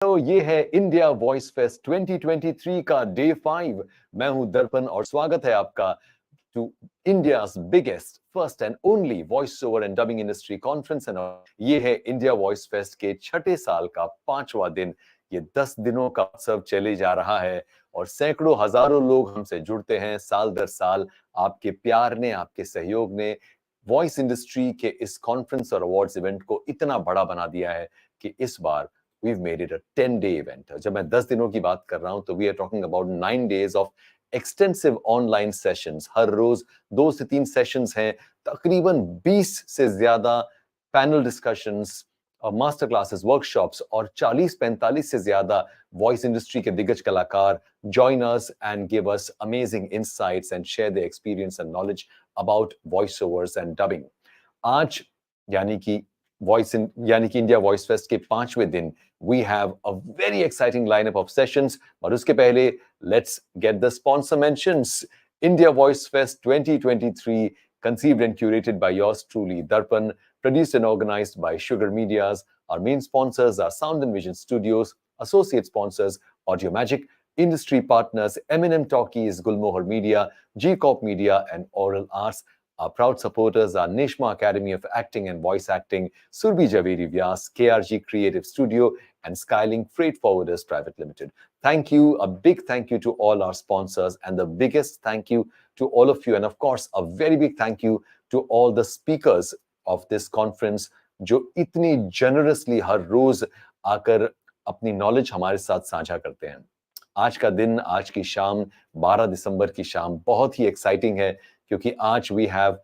तो ये है इंडिया वॉइस फेस्ट 2023 का डे 5। मैं हूं दर्पण और स्वागत है आपका to India's biggest first and only voice over and dubbing industry conference. And ये है इंडिया वॉइस फेस्ट के छठे साल का 5वां दिन। ये 10 दिनों का उत्सव चले जा रहा है और सैकड़ों हजारों लोग हमसे जुड़ते हैं साल दर साल। आपके प्यार ने, आपके सहयोग ने वॉइस इंडस्ट्री के इस कॉन्फ्रेंस और अवार्ड्स इवेंट को इतना बड़ा बना दिया है कि इस बार we've made it a 10-day event. जब मैं 10 दिनों की बात कर रहा हूं तो we are talking about 9 days of extensive online sessions. हर रोज 2 से 3 सेशंस हैं, तकरीबन 20 से ज्यादा panel discussions, master classes, workshops और 40-45 से ज्यादा वॉइस इंडस्ट्री के दिग्गज कलाकार join us and give us amazing insights and share their experience and knowledge about voiceovers and dubbing. आज यानी कि इंडिया वॉइस फेस्ट के 5वें दिन we have a very exciting lineup of sessions. और उसके पहले let's get the sponsor mentions. India Voice Fest 2023, conceived and curated by yours truly, Darpan, produced and organized by Sugar Mediaz. Our main sponsors are Sound and Vision Studios, associate sponsors Audio Magic, industry partners MnM Talkies, Gulmohar Media, G-Corp Media and Aural Arts. Our proud supporters are Neshma Academy of Acting and Voice Acting, Surabhi, Javeri, Vyas, KRG Kreative Studio, and Skylink Freight Forwarders Private Limited. Thank you, a big thank you to all our sponsors, and the biggest thank you to all of you, and of course, a very big thank you to all the speakers of this conference, जो इतनी generously हर रोज आकर अपनी knowledge हमारे साथ साझा करते हैं। आज का दिन, आज की शाम, 12 दिसंबर की शाम बहुत ही एक्साइटिंग है क्योंकि आज we have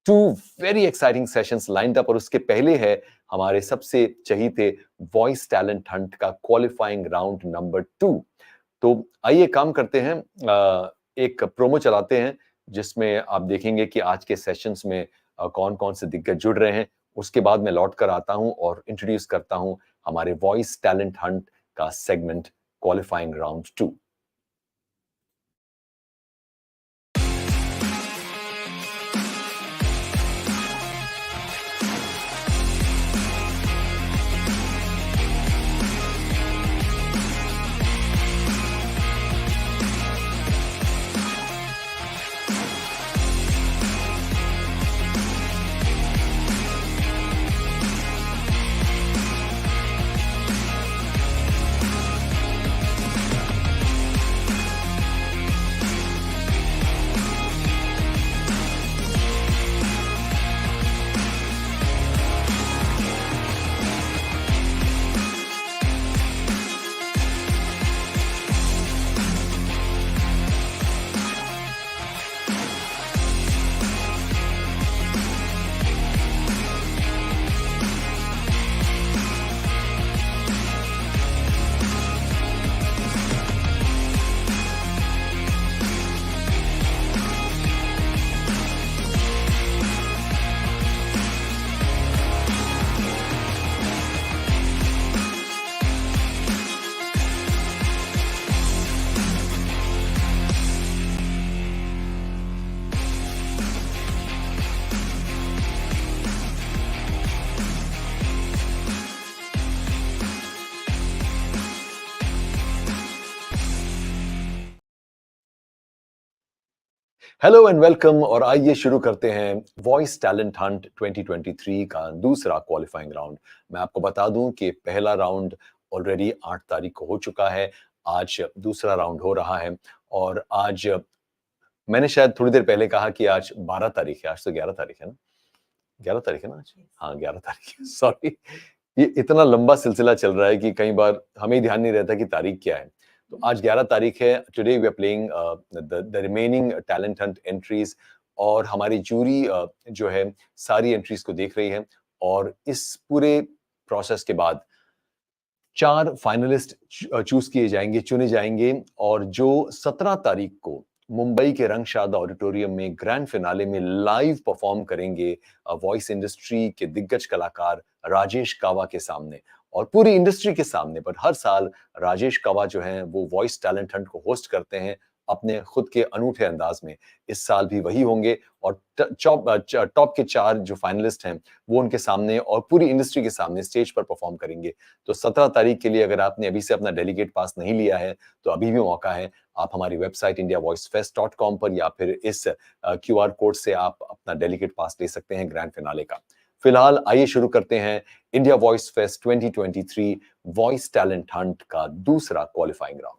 2 very exciting sessions lined up और उसके पहले है हमारे सबसे चहीते वॉइस टैलेंट हंट का क्वालिफाइंग राउंड नंबर 2। तो आइए काम करते हैं, एक प्रोमो चलाते हैं जिसमें आप देखेंगे कि आज के सेशंस में कौन-कौन से दिग्गज जुड़ रहे हैं। उसके बाद मैं लौट कर आता हूं और इंट्रोड्यूस करता हूं हमारे वॉइस टैलेंट हंट का segment qualifying round 2। Hello and welcome, और आइए शुरू करते हैं वॉइस टैलेंट हंट 2023 का दूसरा क्वालिफाइंग राउंड। मैं आपको बता दूं कि पहला राउंड ऑलरेडी 8 तारीख को हो चुका है, आज दूसरा राउंड हो रहा है। और आज मैंने शायद थोड़ी देर पहले कहा कि आज 12 तारीख है, आज तो 11 तारीख है ना? 11 तारीख है ना आज? हाँ 11 तारीख है, सॉरी। ये इतना लंबा सिलसिला चल रहा है कि कई बार हमें ध्यान नहीं रहता कि तारीख क्या है। तो आज 11 तारीख है। Today we are playing the remaining talent hunt entries, और हमारी जूरी जो है सारी एंट्रीज को देख रही है। और इस पूरे प्रोसेस के बाद 4 फाइनलिस्ट चूज किए जाएंगे, चुने जाएंगे, और जो 17 तारीख को मुंबई के रंगशाद ऑडिटोरियम में ग्रैंड फिनाले में लाइव परफॉर्म करेंगे वॉइस इंडस्ट्री के दिग्गज कलाकार राजेश कावा के सामने और पूरी इंडस्ट्री के सामने। पर हर साल राजेश कावा जो हैं वो वॉइस टैलेंट हंट को होस्ट करते हैं अपने खुद के अनूठे अंदाज में। इस साल भी वही होंगे और टॉप के 4 जो फाइनलिस्ट हैं वो उनके सामने और पूरी इंडस्ट्री के सामने स्टेज पर परफॉर्म करेंगे। तो 17 तारीख के लिए अगर आपने अभी से अपना डेलीगेट पास नहीं लिया है तो अभी भी मौका है। आप हमारी वेबसाइट indiavoicefest.com पर या फिर इस QR कोड से आप अपना डेलीगेट पास ले सकते हैं ग्रैंड फिनाले का। फिलहाल आइए शुरू करते हैं India voice fest 2023 voice talent Hunt का दूसरा क्वालिफाइंग राउंड।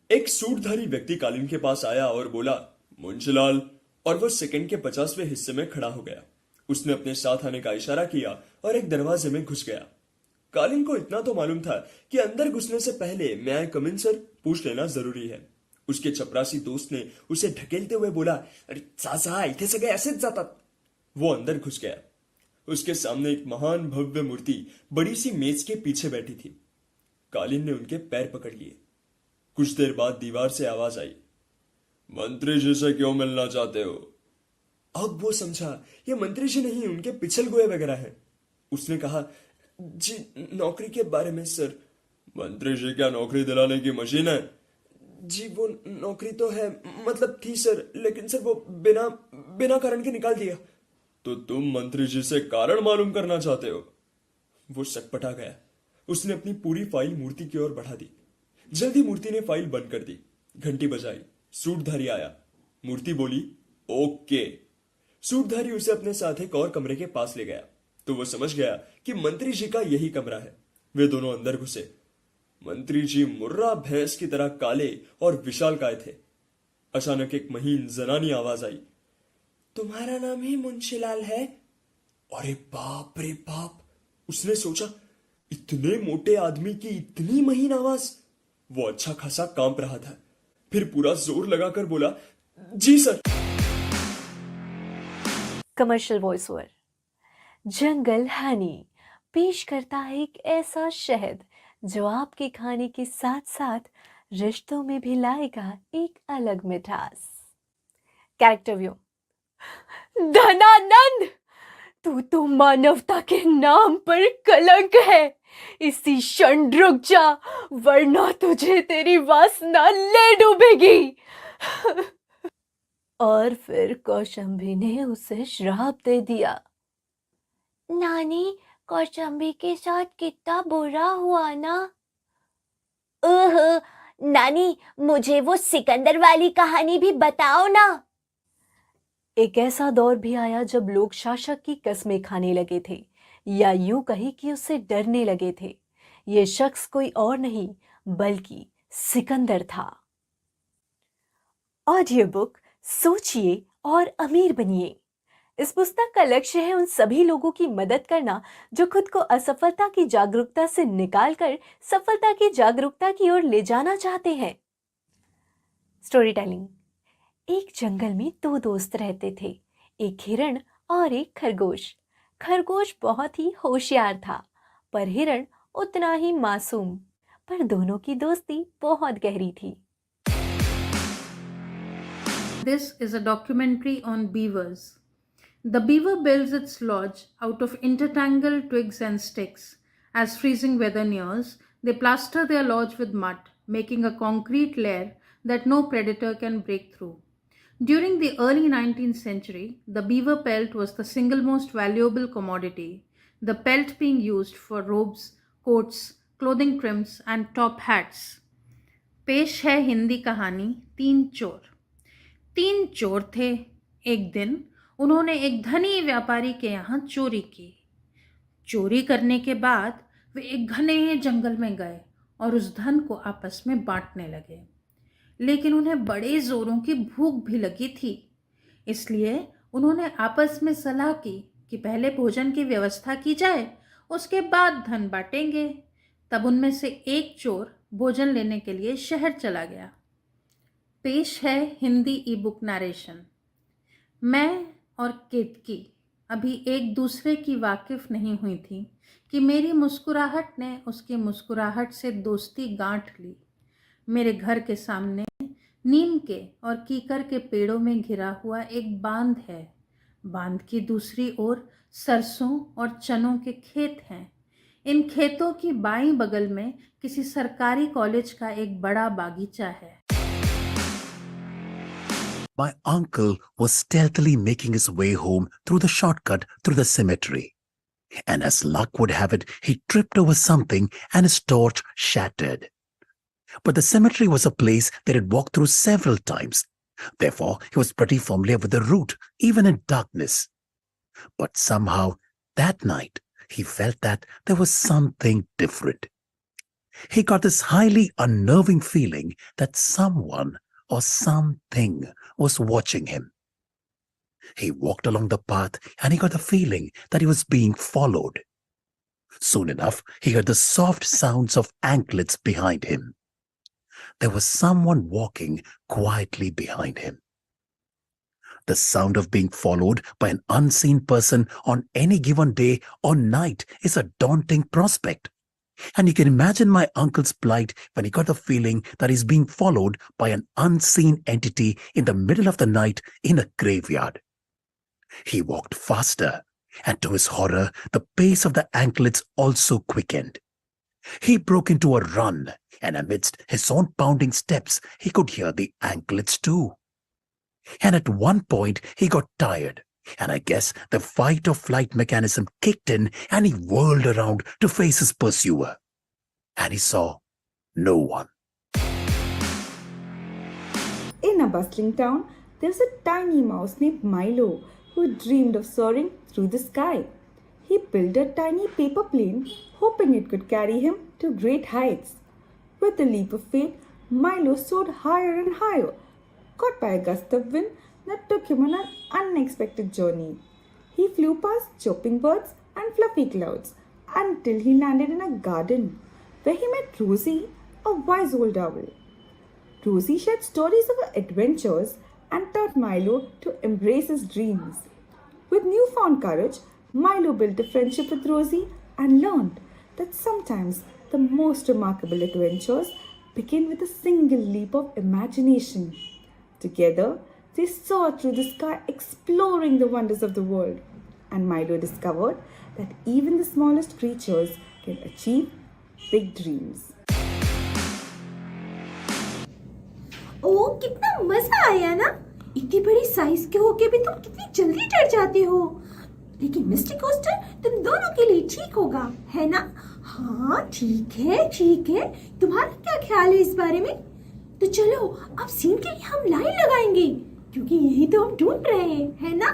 एक सूटधारी व्यक्ति कालीन के पास आया और बोला, मुंशीलाल, और वो सेकंड के 50वें हिस्से में खड़ा हो गया। उसने अपने साथ आने का इशारा किया और एक दरवाजे में घुस गया। कालीन को इतना तो मालूम था कि अंदर घुसने से पहले "मे आई कम इन सर" पूछ लेना जरूरी है। उसके चपरासी दोस्त ने उसे ढकेलते हुए बोला, अरे चाचा, इथे सगळे असेच जातात। वो अंदर घुस गया। उसके सामने एक महान भव्य मूर्ति बड़ी सी मेज के पीछे बैठी थी। कालीन ने उनके पैर पकड़ लिए। कुछ देर बाद दीवार से आवाज आई, मंत्री जी से क्यों मिलना चाहते हो? अब वो समझा ये मंत्री जी नहीं, उनके पिछल गोए वगैरह हैं। उसने कहा, जी नौकरी के बारे में सर। मंत्री जी क्या नौकरी दिलाने की मशीन है? जी वो नौकरी तो है, मतलब थी सर, लेकिन सर वो बिना कारण के निकाल दिया। तो तुम मंत्री जी से कारण मालूम करना चाहते हो? वो सकपटा गया। उसने अपनी पूरी फाइल मूर्ति की ओर बढ़ा दी। जल्दी मूर्ति ने फाइल बंद कर दी। घंटी बजाई। सूटधारी आया। मूर्ति बोली, ओके। सूटधारी उसे अपने साथ एक और कमरे के पास ले गया तो वो समझ गया कि मंत्री जी का यही कमरा है। वे दोनों अंदर घुसे। मंत्री जी मुर्रा भैंस की तरह काले और विशालकाय थे। अचानक एक महीन जनानी आवाज आई, तुम्हारा नाम ही मुंशीलाल है? अरे बाप रे बाप, उसने सोचा, इतने मोटे आदमी की इतनी महीन आवाज। वो अच्छा खासा कांप रहा था। फिर पूरा जोर लगाकर बोला, जी sir. Commercial voice over. Jungle honey पेश करता है एक ऐसा शहद जो आपके खाने के साथ साथ रिश्तों में भी लाएगा एक अलग मिठास। Character view. धनानंद, तू तो मानवता के नाम पर कलंक है। इसी क्षण रुक जा, वरना तुझे तेरी वासना ले डूबेगी। और फिर कौशंबी ने उसे श्राप दे दिया। नानी, कौशंबी के साथ कितना बुरा हुआ ना। ओह नानी, मुझे वो सिकंदर वाली कहानी भी बताओ ना। एक ऐसा दौर भी आया जब लोग शासक की कस्में खाने लगे थे, या यूं कही कि उससे डरने लगे थे। ये शख्स कोई और नहीं बल्कि सिकंदर था। ऑडियो बुक सोचिए और अमीर बनिए। इस पुस्तक का लक्ष्य है उन सभी लोगों की मदद करना जो खुद को असफलता की जागरूकता से निकालकर सफलता की जागरूकता की ओर ले जाना चाहते हैं। Story telling. एक जंगल में 2 दोस्त रहते थे, एक हिरण और एक खरगोश। खरगोश बहुत ही होशियार था, पर हिरण उतना ही मासूम। पर दोनों की दोस्ती बहुत गहरी थी। This is a documentary on beavers. The beaver builds its lodge out of intertangled twigs and sticks. As freezing weather nears, they plaster their lodge with mud, making a concrete layer that no predator can break through. During the early 19th century, the beaver pelt was the single most valuable commodity, the pelt being used for robes, coats, clothing trims, and top hats. पेश है हिंदी कहानी 3 चोर। 3 चोर थे। एक दिन उन्होंने एक धनी व्यापारी के यहाँ चोरी की। चोरी करने के बाद वे एक घने जंगल में गए और उस धन को आपस में बांटने लगे। लेकिन उन्हें बड़े जोरों की भूख भी लगी थी, इसलिए उन्होंने आपस में सलाह की कि पहले भोजन की व्यवस्था की जाए, उसके बाद धन बांटेंगे। तब उनमें से एक चोर भोजन लेने के लिए शहर चला गया। पेश है हिंदी ई बुक नरेशन। मैं और केतकी अभी एक दूसरे की वाकिफ नहीं हुई थी कि मेरी मुस्कुराहट ने उसकी मुस्कुराहट से दोस्ती गांठ ली। मेरे घर के सामने नीम के और कीकर के पेड़ों में घिरा हुआ एक बांध है। बांध की दूसरी ओर सरसों और चनों के खेत हैं। इन खेतों की बाईं बगल में किसी सरकारी कॉलेज का एक बड़ा बागीचा है। My uncle was stealthily making his way home through the shortcut through the cemetery. And as luck would have it, he tripped over something and his torch shattered. But the cemetery was a place that he had walked through several times. Therefore, he was pretty familiar with the route, even in darkness. But somehow, that night, he felt that there was something different. He got this highly unnerving feeling that someone or something was watching him. He walked along the path and he got the feeling that he was being followed. Soon enough, he heard the soft sounds of anklets behind him. There was someone walking quietly behind him. The sound of being followed by an unseen person on any given day or night is a daunting prospect. And you can imagine my uncle's plight when he got the feeling that he's being followed by an unseen entity in the middle of the night in a graveyard. He walked faster, and to his horror, the pace of the anklets also quickened. He broke into a run, and amidst his own pounding steps, he could hear the anklets too. And at one point, he got tired, and I guess the fight or flight mechanism kicked in, and he whirled around to face his pursuer. And he saw no one. In a bustling town, there's a tiny mouse named Milo who dreamed of soaring through the sky. He built a tiny paper plane, hoping it could carry him to great heights. With the leap of fate, Milo soared higher and higher, caught by a gust of wind that took him on an unexpected journey. He flew past chirping birds and fluffy clouds until he landed in a garden where he met Rosie, a wise old owl. Rosie shared stories of her adventures and taught Milo to embrace his dreams. With newfound courage, Milo built a friendship with Rosie and learned that sometimes the most remarkable adventures begin with a single leap of imagination. Together, they soared through the sky exploring the wonders of the world, and Milo discovered that even the smallest creatures can achieve big dreams. ओ कितना मजा आया ना। इतनी बड़ी size के होके भी तुम कितनी जल्दी डर जाते हो। लेकिन मिस्टर कोस्टर तुम दोनों के लिए ठीक होगा, है ना? हाँ ठीक है। तुम्हारा क्या ख्याल है इस बारे में? तो चलो अब सीन के लिए हम लाइन लगाएंगे, क्योंकि यही तो हम ढूंढ रहे हैं, है ना?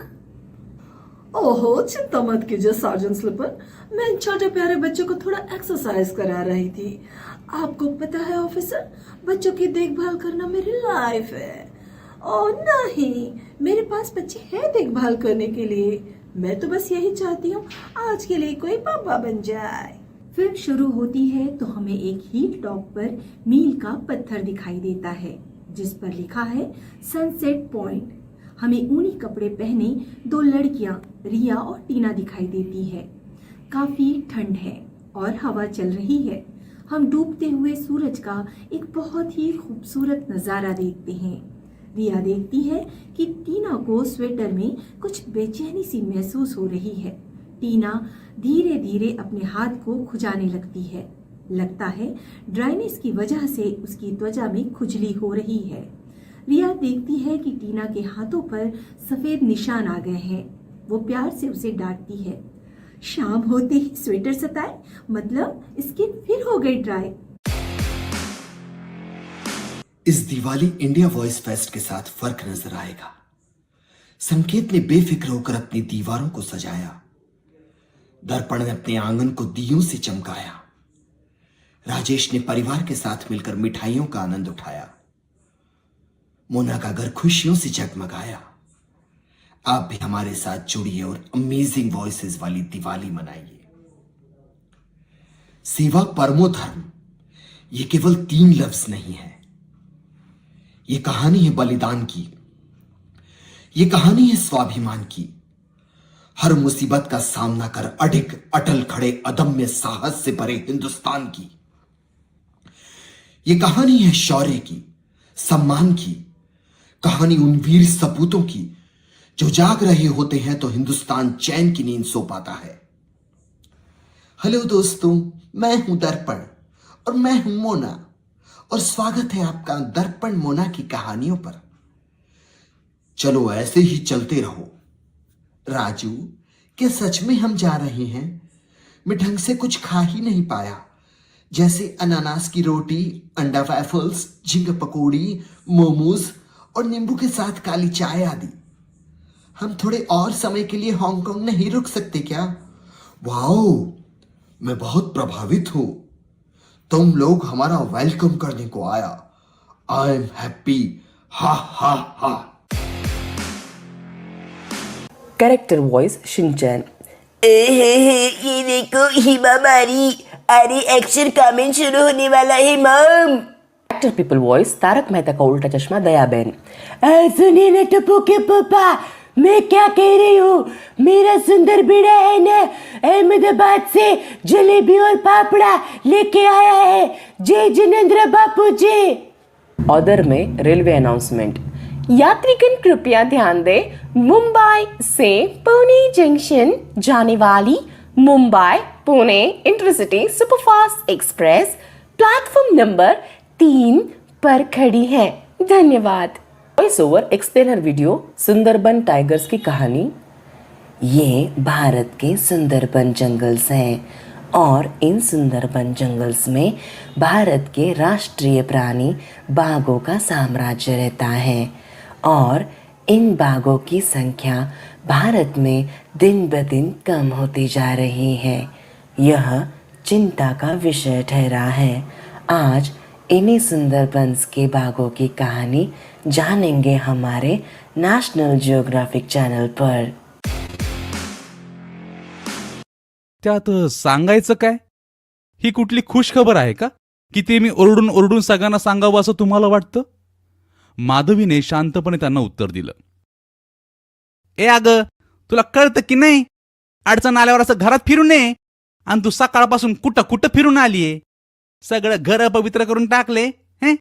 ओहो चिंता मत कीजिए सार्जेंट स्लिपर, मैं इन छोटे प्यारे बच्चों को थोड़ा एक्सरसाइज करा रही थी। आपको पता है ऑफिसर, बच्चों की देखभाल करना मेरी लाइफ है। और नहीं, मेरे पास बच्चे हैं देखभाल करने के लिए। मैं तो बस यही चाहती हूँ आज के लिए कोई पापा बन जाए। फिल्म शुरू होती है तो हमें एक हिल टॉप पर मील का पत्थर दिखाई देता है, जिस पर लिखा है सनसेट पॉइंट। हमें ऊनी कपड़े पहने दो लड़कियां रिया और टीना दिखाई देती है। काफी ठंड है और हवा चल रही है। हम डूबते हुए सूरज का एक बहुत ही खूबसूरत नजारा देखते हैं। रिया देखती है कि टीना को स्वेटर में कुछ बेचैनी सी महसूस हो रही है। टीना धीरे धीरे अपने हाथ को खुजाने लगती है। लगता है ड्राइनेस की वजह से उसकी त्वचा में खुजली हो रही है। रिया देखती है कि टीना के हाथों पर सफेद निशान आ गए हैं। वो प्यार से उसे डांटती है। शाम होते ही स्वेटर सताए, मतलब स्किन फिर हो गई ड्राई। इस दिवाली इंडिया वॉइस फेस्ट के साथ फर्क नजर आएगा। संकेत ने बेफिक्र होकर अपनी दीवारों को सजाया। दर्पण ने अपने आंगन को दियों से चमकाया। राजेश ने परिवार के साथ मिलकर मिठाइयों का आनंद उठाया। मोना का घर खुशियों से जगमगाया। आप भी हमारे साथ जुड़िए और अमेजिंग वॉइसेस वाली दिवाली मनाइए। सेवा परमो धर्म, ये केवल 3 लफ्ज नहीं है। ये कहानी है बलिदान की। ये कहानी है स्वाभिमान की। हर मुसीबत का सामना कर अडिग अटल खड़े अदम्य साहस से भरे हिंदुस्तान की। ये कहानी है शौर्य की, सम्मान की। कहानी उन वीर सपूतों की जो जाग रहे होते हैं तो हिंदुस्तान चैन की नींद सो पाता है। हेलो दोस्तों, मैं हूं दर्पण और मैं हूं मोना और स्वागत है आपका दर्पण मोना की कहानियों पर। चलो ऐसे ही चलते रहो। राजू, क्या सच में हम जा रहे हैं? मैं ढंग से कुछ खा ही नहीं पाया, जैसे अनानास की रोटी, अंडा वैफल्स, झींगा पकौड़ी, मोमोज और नींबू के साथ काली चाय आदि। हम थोड़े और समय के लिए हांगकांग नहीं रुक सकते क्या? वाओ, मैं बहुत प्रभावित हूं। तुम लोग हमारा वेलकम करने को आया। I am happy. हा हा हा। Character voice Shinchan. ये देखो हिमा मारी, अरे एक्शन कमेंट शुरू होने वाला है मम। Actor people voice Taarak Mehta Ka Ooltah चश्मा दयाबेन। सुनिए ना टप्पू के पापा, मैं क्या कह रही हूँ, मेरा सुंदर बेड़ा है ना, अहमदाबाद से जलेबी और पापड़ा लेके आया है। जय जिनेंद्र बापू जी। ऑर्डर में रेलवे अनाउंसमेंट। यात्रीगण कृपया ध्यान दें, मुंबई से पुणे जंक्शन जाने वाली Mumbai Pune intercity superfast express platform number 3 पर खड़ी है। धन्यवाद। Voice over explainer video Sundarban tigers की कहानी। ये भारत के सुंदरबन जंगल्स हैं और इन सुंदरबन जंगल्स में भारत के राष्ट्रीय प्राणी बाघों का साम्राज्य रहता है और इन बाघों की संख्या भारत में दिन ब दिन कम होती जा रही है। यह चिंता का विषय ठहरा है। आज इन्हीं सुंदरबंस के बाघों की कहानी जानेंगे हमारे नेशनल जियोग्राफिक चॅनल पर। त्यात सांगायचं काय? ही कुठली खुश खबर आहे का की ते मी ओरडून ओरडून सगळ्यांना सांगावं असं तुम्हाला वाटतं? माधवीने शांतपणे त्यांना उत्तर दिलं. ए अगं, तुला कळतं की नाही, अडचण आल्यावर असं घरात फिरून नये, आणि तू सकाळपासून कुठं कुठं फिरून आलीये, सगळं घर पवित्र करून टाकले हे.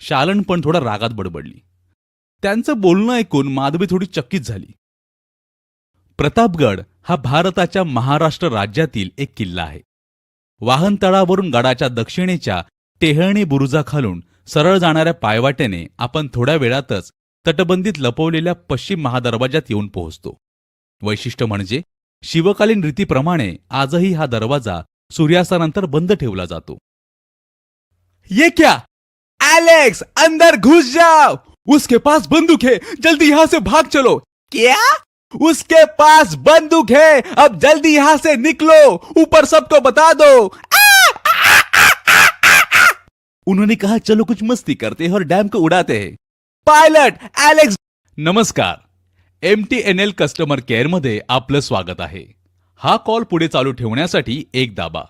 शालन पण थोडा रागात बडबडली. त्यांचं बोलणं ऐकून माधवी थोडी चकित झाली. प्रतापगड हा भारताच्या महाराष्ट्र राज्यातील एक किल्ला आहे. वाहनतळावरून गडाच्या दक्षिणेच्या टेहळणी बुरुजाखालून सरळ जाणाऱ्या पायवाटेने आपण थोड्या वेळातच तटबंदीत लपवलेल्या पश्चिम महादरवाजात येऊन पोहोचतो. वैशिष्ट्य म्हणजे शिवकालीन रीतीप्रमाणे आजही हा दरवाजा सूर्यास्तानंतर बंद ठेवला जातो. ये क्या एलेक्स, अंदर घुस जाओ, उसके पास बंदूक है, जल्दी यहां से भाग चलो. क्या? उसके पास बंदूक है, अब जल्दी यहां से निकलो, ऊपर सबको बता दो. उन्होंने कहा चलो कुछ मस्ती करते हैं और डैम को उड़ाते हैं. Pilot Alex. नमस्कार, MTNL कस्टमर केअर मध्ये आपलं स्वागत आहे. हा कॉल पुढे चालू ठेवण्यासाठी 1 दाबा.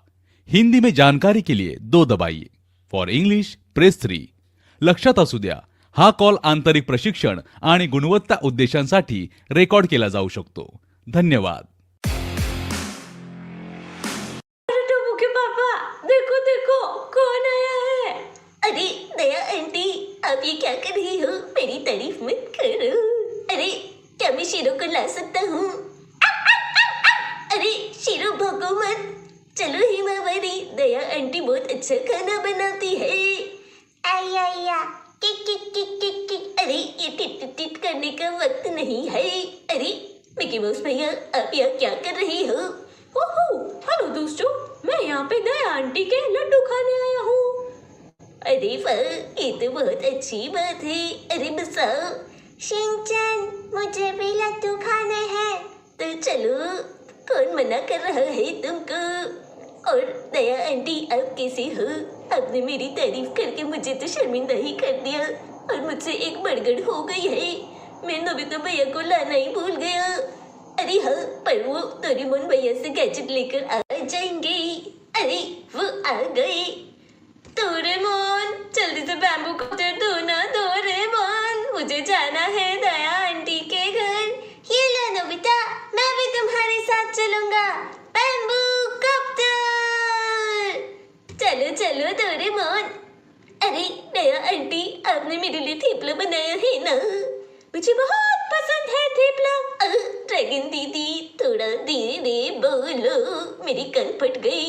हिंदी में जानकारी के लिए 2 दबाइए. For English press 3. लक्षात असू द्या, हा कॉल आंतरिक प्रशिक्षण आणि गुणवत्ता उद्देशांसाठी रेकॉर्ड केला जाऊ शकतो. धन्यवाद. पापा देखो देखो कौन आया है. अरे दया आंटी, आप ये क्या कर रही हो, मेरी तारीफ मत करो. अरे क्या मैं शेरों को ला सकता हूँ? अरे शेरों भगो मत, चलो हिमावरी, दया आंटी बहुत अच्छा खाना बनाती है. आया आया kick kick kick kick kick. अरे ये टिट टिट टिट करने का वक्त नहीं है. अरे मिकी माउस भैया, आप यहाँ क्या कर रही हो? ओहो, हेलो दोस्तों, मैं यहाँ पे दया आंटी के लड्डू खाने आया हूँ. अरे वाह, ये तो बहुत अच्छी बात है. अरे बसाओ. शिनचैन, मुझे भी लड्डू खाने हैं. तो चलो, कौन मना कर रहा है तुमको? और दया आंटी, आप कैसे हो? आपने मेरी तारीफ करके मुझे तो शर्मिंदा ही कर दिया और मुझसे एक बड़गड़ हो गई है. मैं नोबिता भैया को लाना ही भूल गया. अरे हाँ, पर वो डोरेमोन भैया से गैजेट लेकर आ जाएंगे. अरे वो आ गए. डोरेमोन, जल्दी से बैम्बू कॉप्टर दो ना डोरेमोन, मुझे जाना है दया आंटी के घर. ये लो नोबिता, मैं भी तुम्हारे साथ चलूंगा. Bamboo copter. चलो चलो डोरेमोन. अरे दया आंटी, आपने मेरे लिए थेपला बनाया है ना? मुझे बहुत पसंद है थेपला. ड्रैगन दीदी थोड़ा धीरे धीरे बोलो, मेरी कल फट गई।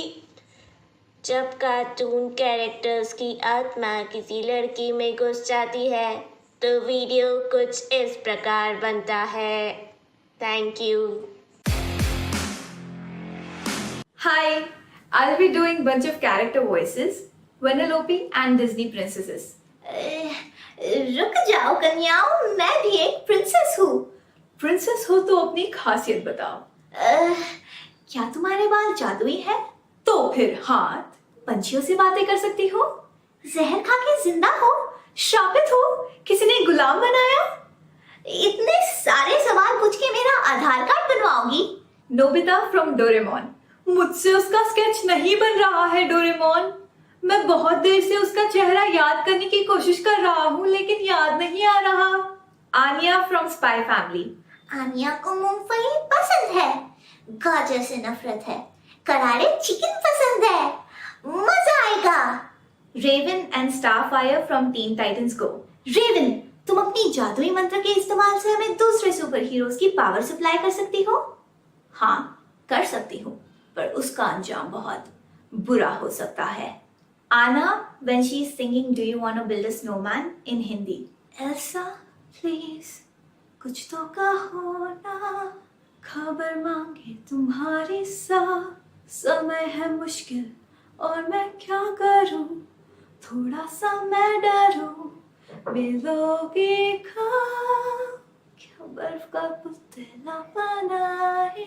जब कार्टून कैरेक्टर्स की आत्मा किसी लड़की में घुस जाती है तो वीडियो कुछ इस प्रकार बनता है। Thank you. Hi, I'll be doing bunch of character voices, Vanellope and Disney princesses. रुक जाओ कन्याओं, मैं भी एक प्रिंसेस हूँ। प्रिंसेस हो तो अपनी खासियत बताओ। क्या तुम्हारे बाल जादुई है? तो फिर हाथ पंछियों से बातें कर सकती हो? जहर खा के जिंदा हो? श्रापित हो? किसी ने गुलाम बनाया? इतने सारे सवाल पूछ के मेरा आधार कार्ड बनवाओगी? Nobita from Doraemon. मुझसे उसका स्केच नहीं बन रहा है डोरेमोन। मैं बहुत देर से उसका चेहरा याद करने की कोशिश कर रहा हूँ लेकिन याद नहीं आ रहा। आनिया फ्रॉम स्पाई फैमिली। आनिया को मूंगफली पसंद है, गाजर से नफरत है, करारे चिकन पसंद है, मजा आएगा। Raven and Starfire from Teen Titans Go. Raven, तुम अपनी जादुई मंत्र के इस्तेमाल से हमें दूसरे सुपर हीरोज की पावर सप्लाई कर सकती हो? हाँ, कर सकती हूँ, पर उसका अंजाम बहुत बुरा हो सकता है। आना when she is singing Do you want to build a snowman in Hindi. Elsa, please, कुछ तो कहो ना, खबर मांगे तुम्हारी सा, समय है मुश्किल और मैं क्या करूं, थोड़ा सा मैं डरूं, मिलोगी क्या बर्फ का पुतला बनाए।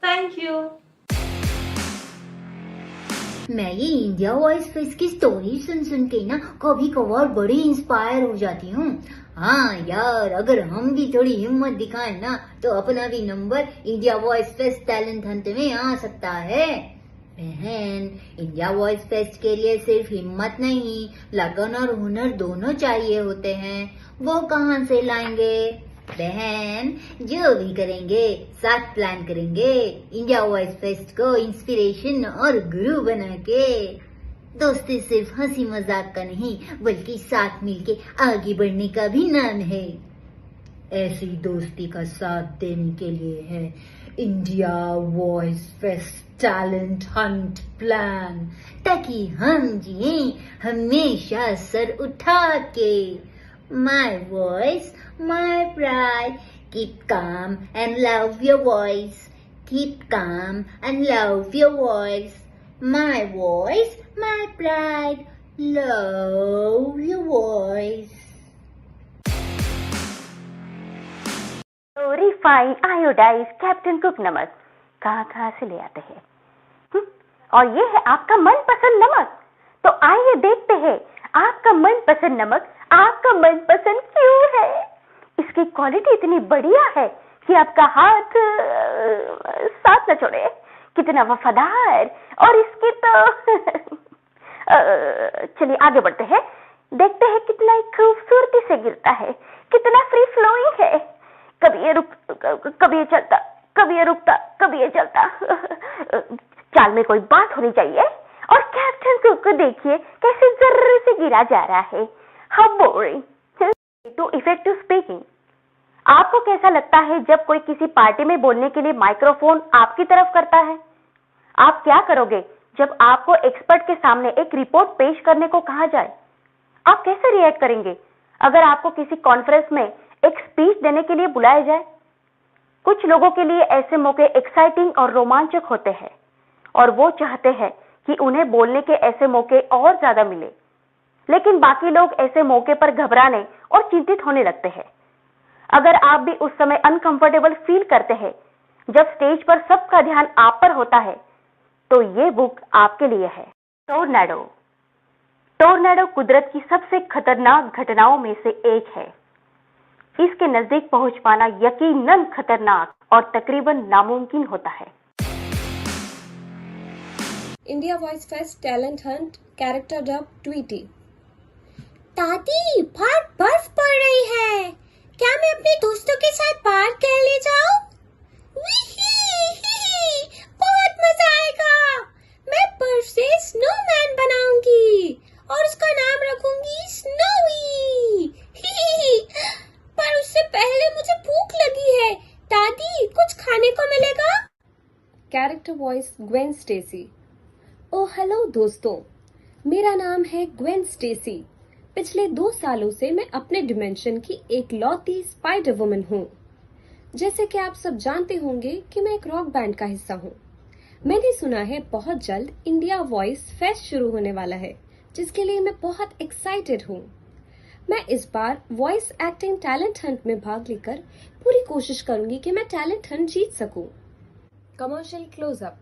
Thank you. मैं ये इंडिया वॉइस फेस्ट की स्टोरी सुन के ना कभी कभार बड़ी इंस्पायर हो जाती हूँ। हाँ यार, अगर हम भी थोड़ी हिम्मत दिखाएं ना तो अपना भी number India voice fest talent Hunt में आ सकता है। बहन, इंडिया वॉइस फेस्ट के लिए सिर्फ हिम्मत नहीं, लगन और हुनर दोनों चाहिए होते हैं। वो कहाँ से लाएंगे? बहन, जो भी करेंगे साथ प्लान करेंगे इंडिया वॉइस फेस्ट को इंस्पिरेशन और गुरु बना के। दोस्ती सिर्फ हंसी मजाक का नहीं बल्कि साथ मिलके आगे बढ़ने का भी नाम है। ऐसी दोस्ती का साथ देने के लिए है India voice fest talent Hunt plan, ताकि हम जिए हमेशा सर उठा के। My voice, my pride, keep calm and love your voice, keep calm and love your voice, my voice, my pride, love your voice. Refine iodise captain cook नमक कहाँ से ले आते हैं? और ये है आपका मनपसंद नमक। तो आइए देखते हैं आपका मनपसंद नमक आपका मनपसंद क्यों है। इसकी क्वालिटी इतनी बढ़िया है कि आपका हाथ साथ न छोड़े। कितना वफादार। और इसकी तो चलिए आगे बढ़ते हैं, देखते हैं कितना ही खूबसूरती से गिरता है, कितना फ्री फ्लोइंग है। कभी ये चलता, कभी ये रुकता, कभी ये चलता। चाल में कोई बात होनी चाहिए। और कैप्टन कुक को देखिए कैसे जर्रे से गिरा जा रहा है। How boring. To effective speaking. आपको कैसा लगता है जब कोई किसी पार्टी में बोलने के लिए माइक्रोफोन आपकी तरफ करता है? आप क्या करोगे जब आपको एक्सपर्ट के सामने एक रिपोर्ट पेश करने को कहा जाए? आप कैसे रिएक्ट करेंगे अगर आपको किसी कॉन्फ्रेंस में एक स्पीच देने के लिए बुलाया जाए? कुछ लोगों के लिए ऐसे मौके एक्साइटिंग और रोमांचक होते हैं और वो चाहते हैं कि उन्हें बोलने के ऐसे मौके और ज्यादा मिले, लेकिन बाकी लोग ऐसे मौके पर घबराने और चिंतित होने लगते हैं। अगर आप भी उस समय अनकंफर्टेबल फील करते हैं जब स्टेज पर सबका ध्यान आप पर होता है, तो ये बुक आपके लिए है। टोर्नेडो। टोर्नेडो कुदरत की सबसे खतरनाक घटनाओं में से एक है। इसके नजदीक पहुंच पाना यकीनन खतरनाक और तकरीबन नामुमकिन होता है। India voice fest talent Hunt character dub Tweety. दादी, बाहर बर्फ पड़ रही है, क्या मैं अपने दोस्तों के साथ बाहर खेलने जाऊं? बहुत मजा आएगा। मैं बर्फ से स्नोमैन बनाऊंगी और उसका नाम रखूंगी स्नोवी। पर उससे पहले मुझे भूख लगी है। दादी, कैरेक्टर वॉइस ग्वेन स्टेसी। ओ हेलो दोस्तों, मेरा नाम है ग्वेन स्टेसी। पिछले 2 सालों से मैं अपने डिमेंशन की एक लौती स्पाइडर वुमन हूँ। जैसे कि आप सब जानते होंगे कि मैं एक रॉक बैंड का हिस्सा हूँ। मैंने सुना है बहुत जल्द इंडिया वॉइस फेस्ट शुरू होने वाला है, जिसके लिए मैं बहुत एक्साइटेड हूँ। मैं इस बार वॉइस एक्टिंग टैलेंट हंट में भाग लेकर पूरी कोशिश करूंगी कि मैं टैलेंट हंट जीत सकूं। Commercial Closeup.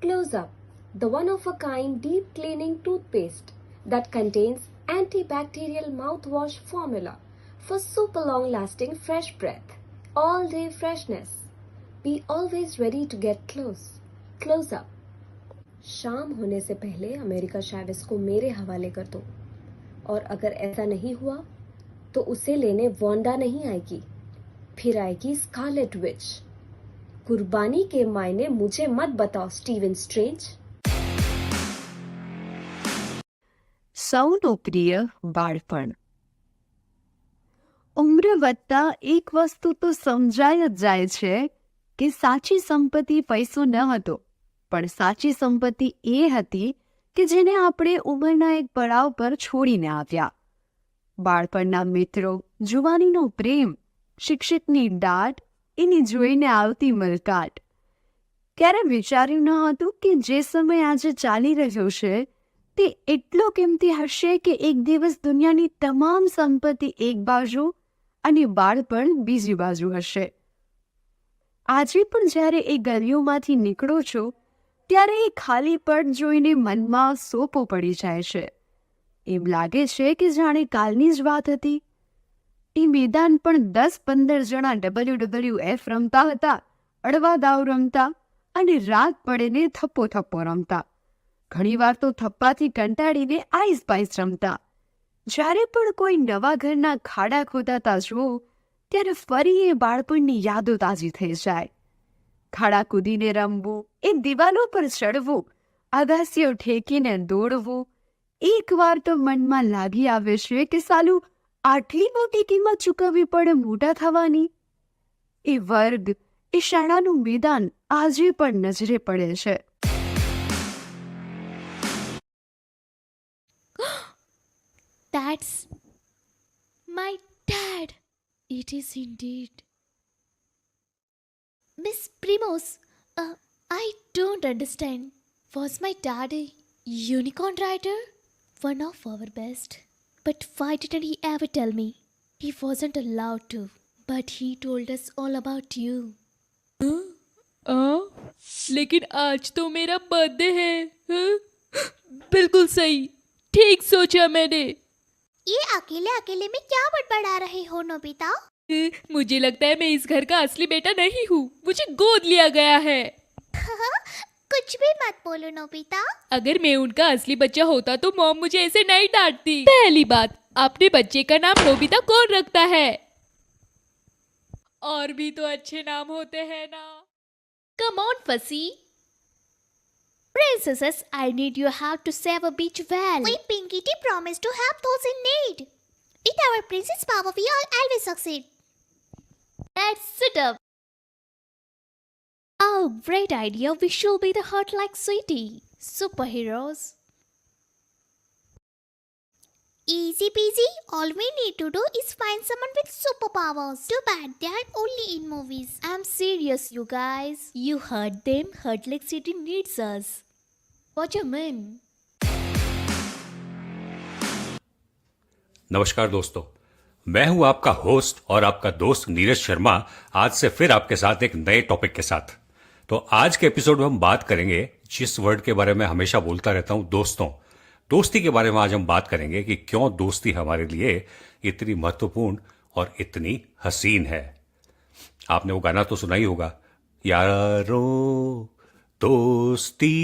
Closeup, the one of a kind deep cleaning toothpaste that contains antibacterial mouthwash formula for super long lasting fresh breath, all day freshness. Be always ready to get close. Close up. शाम होने से पहले America चैवेस को मेरे हवाले कर दो, और अगर ऐसा नहीं हुआ तो उसे लेने वांडा नहीं आएगी, फिर आएगी स्कारलेट विच। कुर्बानी के मायने मुझे मत बताओ स्टीवन स्ट्रेंज। સૌનો પ્રિય બાળપણ। ઉમ્ર વધતા એક વસ્તુ તો સમજાય જ જાય છે કે સાચી સંપત્તિ પૈસો ન હતો, પણ સાચી સંપત્તિ એ હતી કે જેને આપણે ઉંમરના એક પડાવ પર છોડીને આવ્યા। બાળપણના મિત્રો, જુવાનીનો પ્રેમ, શિક્ષકની દાટ, એની જોઈને આવતી મલકાટ। ક્યારે વિચાર્યું ન હતું કે જે સમય આજે ચાલી રહ્યો છે તે એટલો કિંમતી હશે કે એક દિવસ દુનિયાની તમામ સંપત્તિ એક બાજુ અને બાળપણ બીજી બાજુ હશે। આજે પણ જ્યારે એ ગલીઓમાંથી નીકળો છો ત્યારે એ ખાલી પડ જોઈને મનમાં સોપો પડી જાય છે। એમ લાગે છે કે જાણે કાલની જ વાત હતી। એ મેદાન પણ 10-15 જણા WWF રમતા હતા, અડવા દાવ રમતા અને રાત પડે થપ્પો થપ્પો રમતા। ઘણીવાર તો થપ્પાથી કંટાળીને આઈસ પાઈસ રમતા। જ્યારે પણ કોઈ નવા ઘરના ખાડા ખોદાતા જુઓ ત્યારે ફરી એ બાળપણની યાદો તાજી થઈ જાય। ખાડા કૂદીને રમવું, એ દિવાલો પર ચડવું, અગાસીઓ ઠેકીને દોડવું। એકવાર તો મનમાં લાગી આવે છે કે સાલું આટલી મોટી કિંમત ચૂકવવી પડે મોટા થવાની। એ વર્ગ, એ શાળાનું મેદાન આજે પણ નજરે પડે છે। That's my dad. It is indeed. Miss Primos, I don't understand. Was my dad a unicorn rider? One of our best. But why didn't he ever tell me? He wasn't allowed to. But he told us all about you. लेकिन आज तो मेरा birthday है। बिल्कुल सही, ठीक सोचा मैंने। ये अकेले अकेले में क्या बड़बड़ा रहे हो नोबिता? मुझे लगता है मैं इस घर का असली बेटा नहीं हूँ, मुझे गोद लिया गया है। कुछ भी मत बोलो नोबिता। अगर मैं उनका असली बच्चा होता तो मॉम मुझे ऐसे नहीं डांटती। पहली बात, अपने बच्चे का नाम नोबिता कौन रखता है? और भी तो अच्छे नाम होते हैं ना। Come on, Fussy. Princesses, I need your help to save a beach well. We Pinkity promised to help those in need. With our princess power, we all always succeed. Let's sit up. Oh, great idea. We should be the heart like sweetie. Superheroes. Easy peasy. All we need to do is find someone with superpowers. Too bad they are only in movies. I'm serious, you guys. You heard them. Heart Lake City needs us. What you mean? नमस्कार दोस्तों, मैं हूं आपका host और आपका दोस्त नीरज शर्मा, आज से फिर आपके साथ एक नए टॉपिक के साथ। तो आज के एपिसोड में हम बात करेंगे जिस वर्ड के बारे में हमेशा बोलता रहता हूं, दोस्तों। दोस्ती के बारे में आज हम बात करेंगे कि क्यों दोस्ती हमारे लिए इतनी महत्वपूर्ण और इतनी हसीन है। आपने वो गाना तो सुना ही होगा, यारो दोस्ती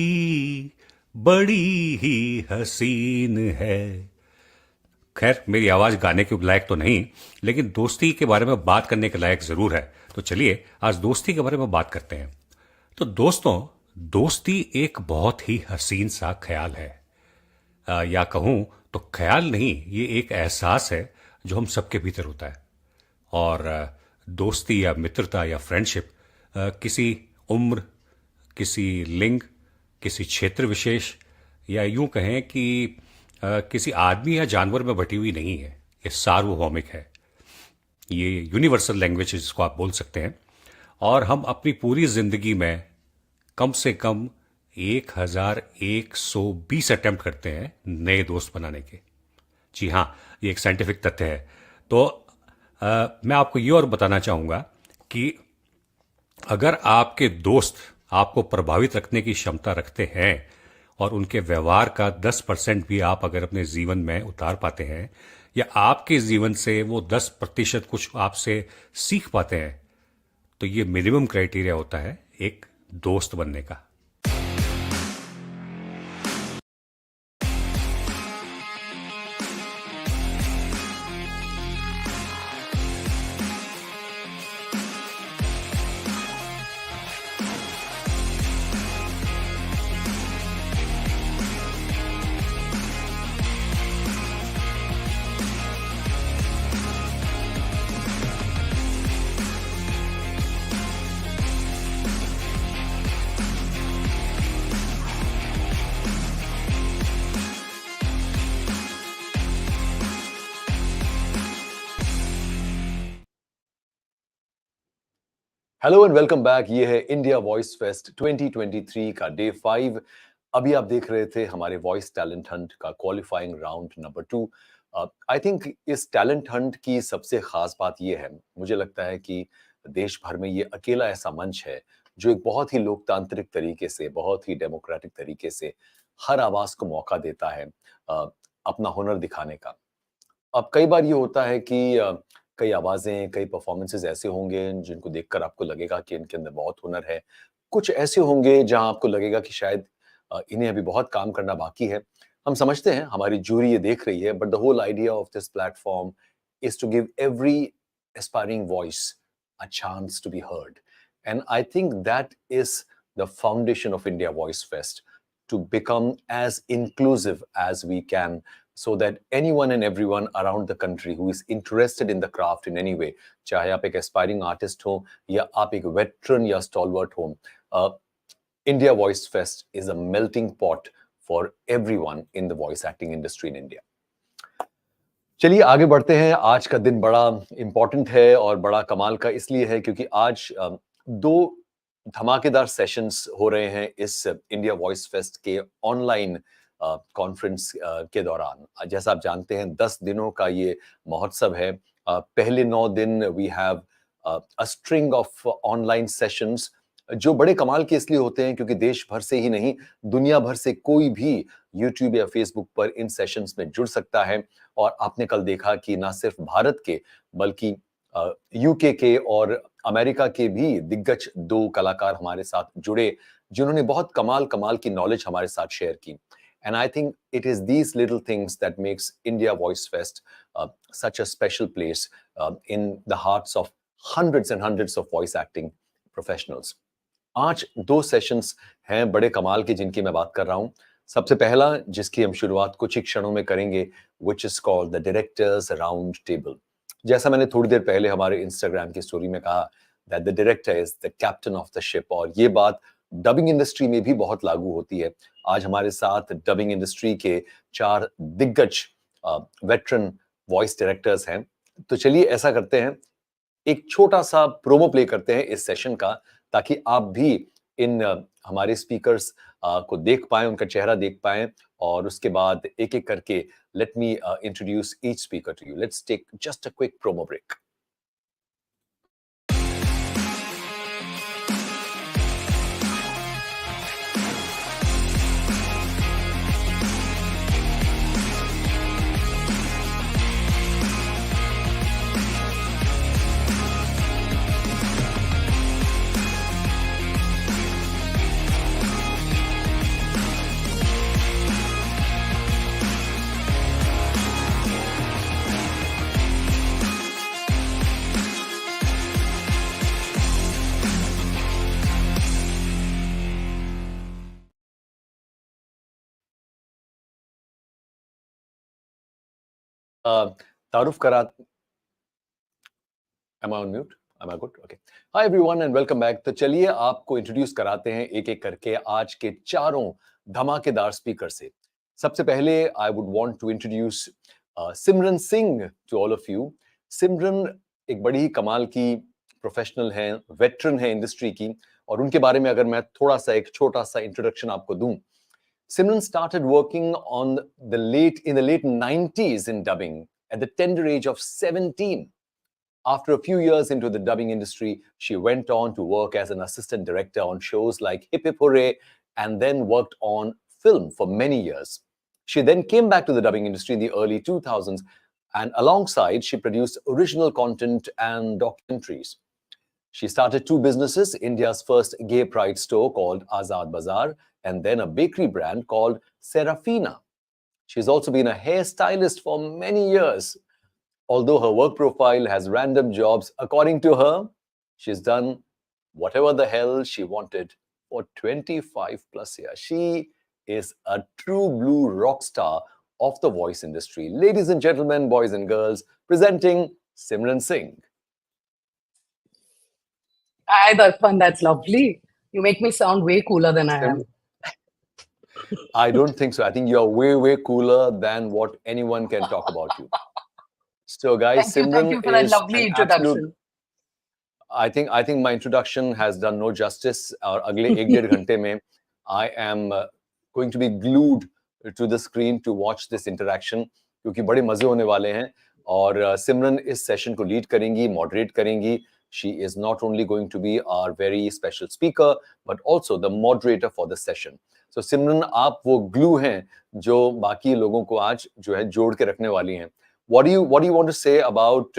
बड़ी ही हसीन है। खैर, मेरी आवाज गाने के लायक तो नहीं, लेकिन दोस्ती के बारे में बात करने के लायक जरूर है। तो चलिए आज दोस्ती के बारे में बात करते हैं। तो दोस्तों, दोस्ती एक बहुत ही हसीन सा ख्याल है, या कहूं तो ख्याल नहीं, ये एक एहसास है जो हम सबके भीतर होता है। और दोस्ती या मित्रता या फ्रेंडशिप किसी उम्र, किसी लिंग, किसी क्षेत्र विशेष, या यूं कहें कि किसी आदमी या जानवर में बटी हुई नहीं है। ये सार्वभौमिक है। ये यूनिवर्सल लैंग्वेज है जिसको आप बोल सकते हैं। और हम अपनी पूरी जिंदगी में कम से कम 1120 अटेम्प्ट करते हैं नए दोस्त बनाने के। जी हाँ, ये एक साइंटिफिक तथ्य है। तो मैं आपको ये और बताना चाहूंगा कि अगर आपके दोस्त आपको प्रभावित रखने की क्षमता रखते हैं और उनके व्यवहार का 10% भी आप अगर अपने जीवन में उतार पाते हैं, या आपके जीवन से वो 10% कुछ आपसे सीख पाते हैं, तो ये मिनिमम क्राइटेरिया होता है एक दोस्त बनने का। Hello and welcome back. ये है इंडिया वॉइस फेस्ट 2023 का डे 5। अभी आप देख रहे थे हमारे वॉइस टैलेंट हंट का qualifying round number 2। I think इस टैलेंट हंट की सबसे खास बात ये है, मुझे लगता है कि देश भर में ये अकेला ऐसा मंच है जो एक बहुत ही लोकतांत्रिक तरीके से, बहुत ही डेमोक्रेटिक तरीके से हर आवाज को मौका देता है अपना हुनर दिखाने का। अब कई बार ये होता है कि कई आवाजें, कई परफॉर्मेंसेस ऐसे होंगे जिनको देखकर आपको लगेगा कि इनके अंदर बहुत हुनर है। कुछ ऐसे होंगे जहां आपको लगेगा कि शायद इन्हें अभी बहुत काम करना बाकी है। हम समझते हैं, हमारी जूरी ये देख रही है, but the whole idea of this platform is to give every aspiring voice a chance to be heard. And I think that is the foundation of India Voice Fest, to become as inclusive as we can, so that anyone and everyone around the country who is interested in the craft in any way, चाहे आप एक aspiring artist हो या आप एक veteran या stalwart हो, India Voice Fest is a melting pot for everyone in the voice acting industry in India. चलिए आगे बढ़ते हैं। आज का दिन बड़ा इंपॉर्टेंट है और बड़ा कमाल का इसलिए है क्योंकि आज दो धमाकेदार सेशंस हो रहे हैं इस इंडिया वॉइस फेस्ट के ऑनलाइन कॉन्फ्रेंस के दौरान। जैसा आप जानते हैं 10 दिनों का ये महोत्सव है। पहले 9 दिन we have a string of online sessions जो बड़े कमाल के इसलिए होते हैं क्योंकि देश भर से ही नहीं, दुनिया भर से कोई भी यूट्यूब या फेसबुक पर इन सेशंस में जुड़ सकता है। और आपने कल देखा कि ना सिर्फ भारत के बल्कि यूके के और अमेरिका के भी दिग्गज 2 कलाकार हमारे साथ जुड़े जिन्होंने बहुत कमाल कमाल की नॉलेज हमारे साथ शेयर की। And I think it is these little things that makes India Voice Fest such a special place in the hearts of hundreds and hundreds of voice acting professionals. आज 2 सेशंस हैं बड़े कमाल के जिनकी मैं बात कर रहा हूं। सबसे पहला जिसकी हम शुरुआत कुछ ही क्षणों में करेंगे, which is called the Directors Round Table. जैसा मैंने थोड़ी देर पहले हमारे इंस्टाग्राम की स्टोरी में कहा that the director is the captain of the ship, और ये बात डबिंग इंडस्ट्री में भी बहुत लागू होती है। आज हमारे साथ डबिंग इंडस्ट्री के 4 दिग्गज वेटरन वॉइस डायरेक्टर्स हैं। तो चलिए ऐसा करते हैं, एक छोटा सा प्रोमो प्ले करते हैं इस सेशन का, ताकि आप भी इन हमारे स्पीकर्स को देख पाएं, उनका चेहरा देख पाएं, और उसके बाद एक एक करके let me introduce each speaker to you. Let's take just a quick promo break. तारुफ करा, am I on mute? Am I good? Okay. Hi everyone and welcome back. तो चलिए आपको इंट्रोड्यूस कराते हैं एक एक करके आज के चारों धमाकेदार स्पीकर से. सबसे पहले I would want to introduce Simran Singh to all of you. सिमरन एक बड़ी ही कमाल की प्रोफेशनल हैं, वेटरन है इंडस्ट्री की, और उनके बारे में अगर मैं थोड़ा सा एक छोटा सा इंट्रोडक्शन आपको दूं. Simran started working in the late 90s in dubbing at the tender age of 17. After a few years into the dubbing industry, she went on to work as an assistant director on shows like Hip Hip Hooray and then worked on film for many years. She then came back to the dubbing industry in the early 2000s, and alongside, she produced original content and documentaries. She started two businesses, India's first gay pride store called Azad Bazaar, and then a bakery brand called Serafina. She's also been a hairstylist for many years. Although her work profile has random jobs, according to her, she's done whatever the hell she wanted for 25 plus years. She is a true blue rock star of the voice industry. Ladies and gentlemen, boys and girls, presenting Simran Singh. Hi, Darpan, that's lovely. You make me sound way cooler than I am. I don't think so. I think you're way, way cooler than what anyone can talk about you. So, guys, thank you for that lovely introduction. I think my introduction has done no justice. और अगले 1-1.5 घंटे में I am going to be glued to the screen to watch this interaction क्योंकि बड़े मजे होने वाले हैं. और सिमरन इस सेशन को लीड करेंगी, मॉडरेट करेंगी. She is not only going to be our very special speaker, but also the moderator for the session. So सिमरन, आप वो glue हैं जो बाकी लोगों को आज जो है जोड़ के रखने वाली हैं. What do you want to say about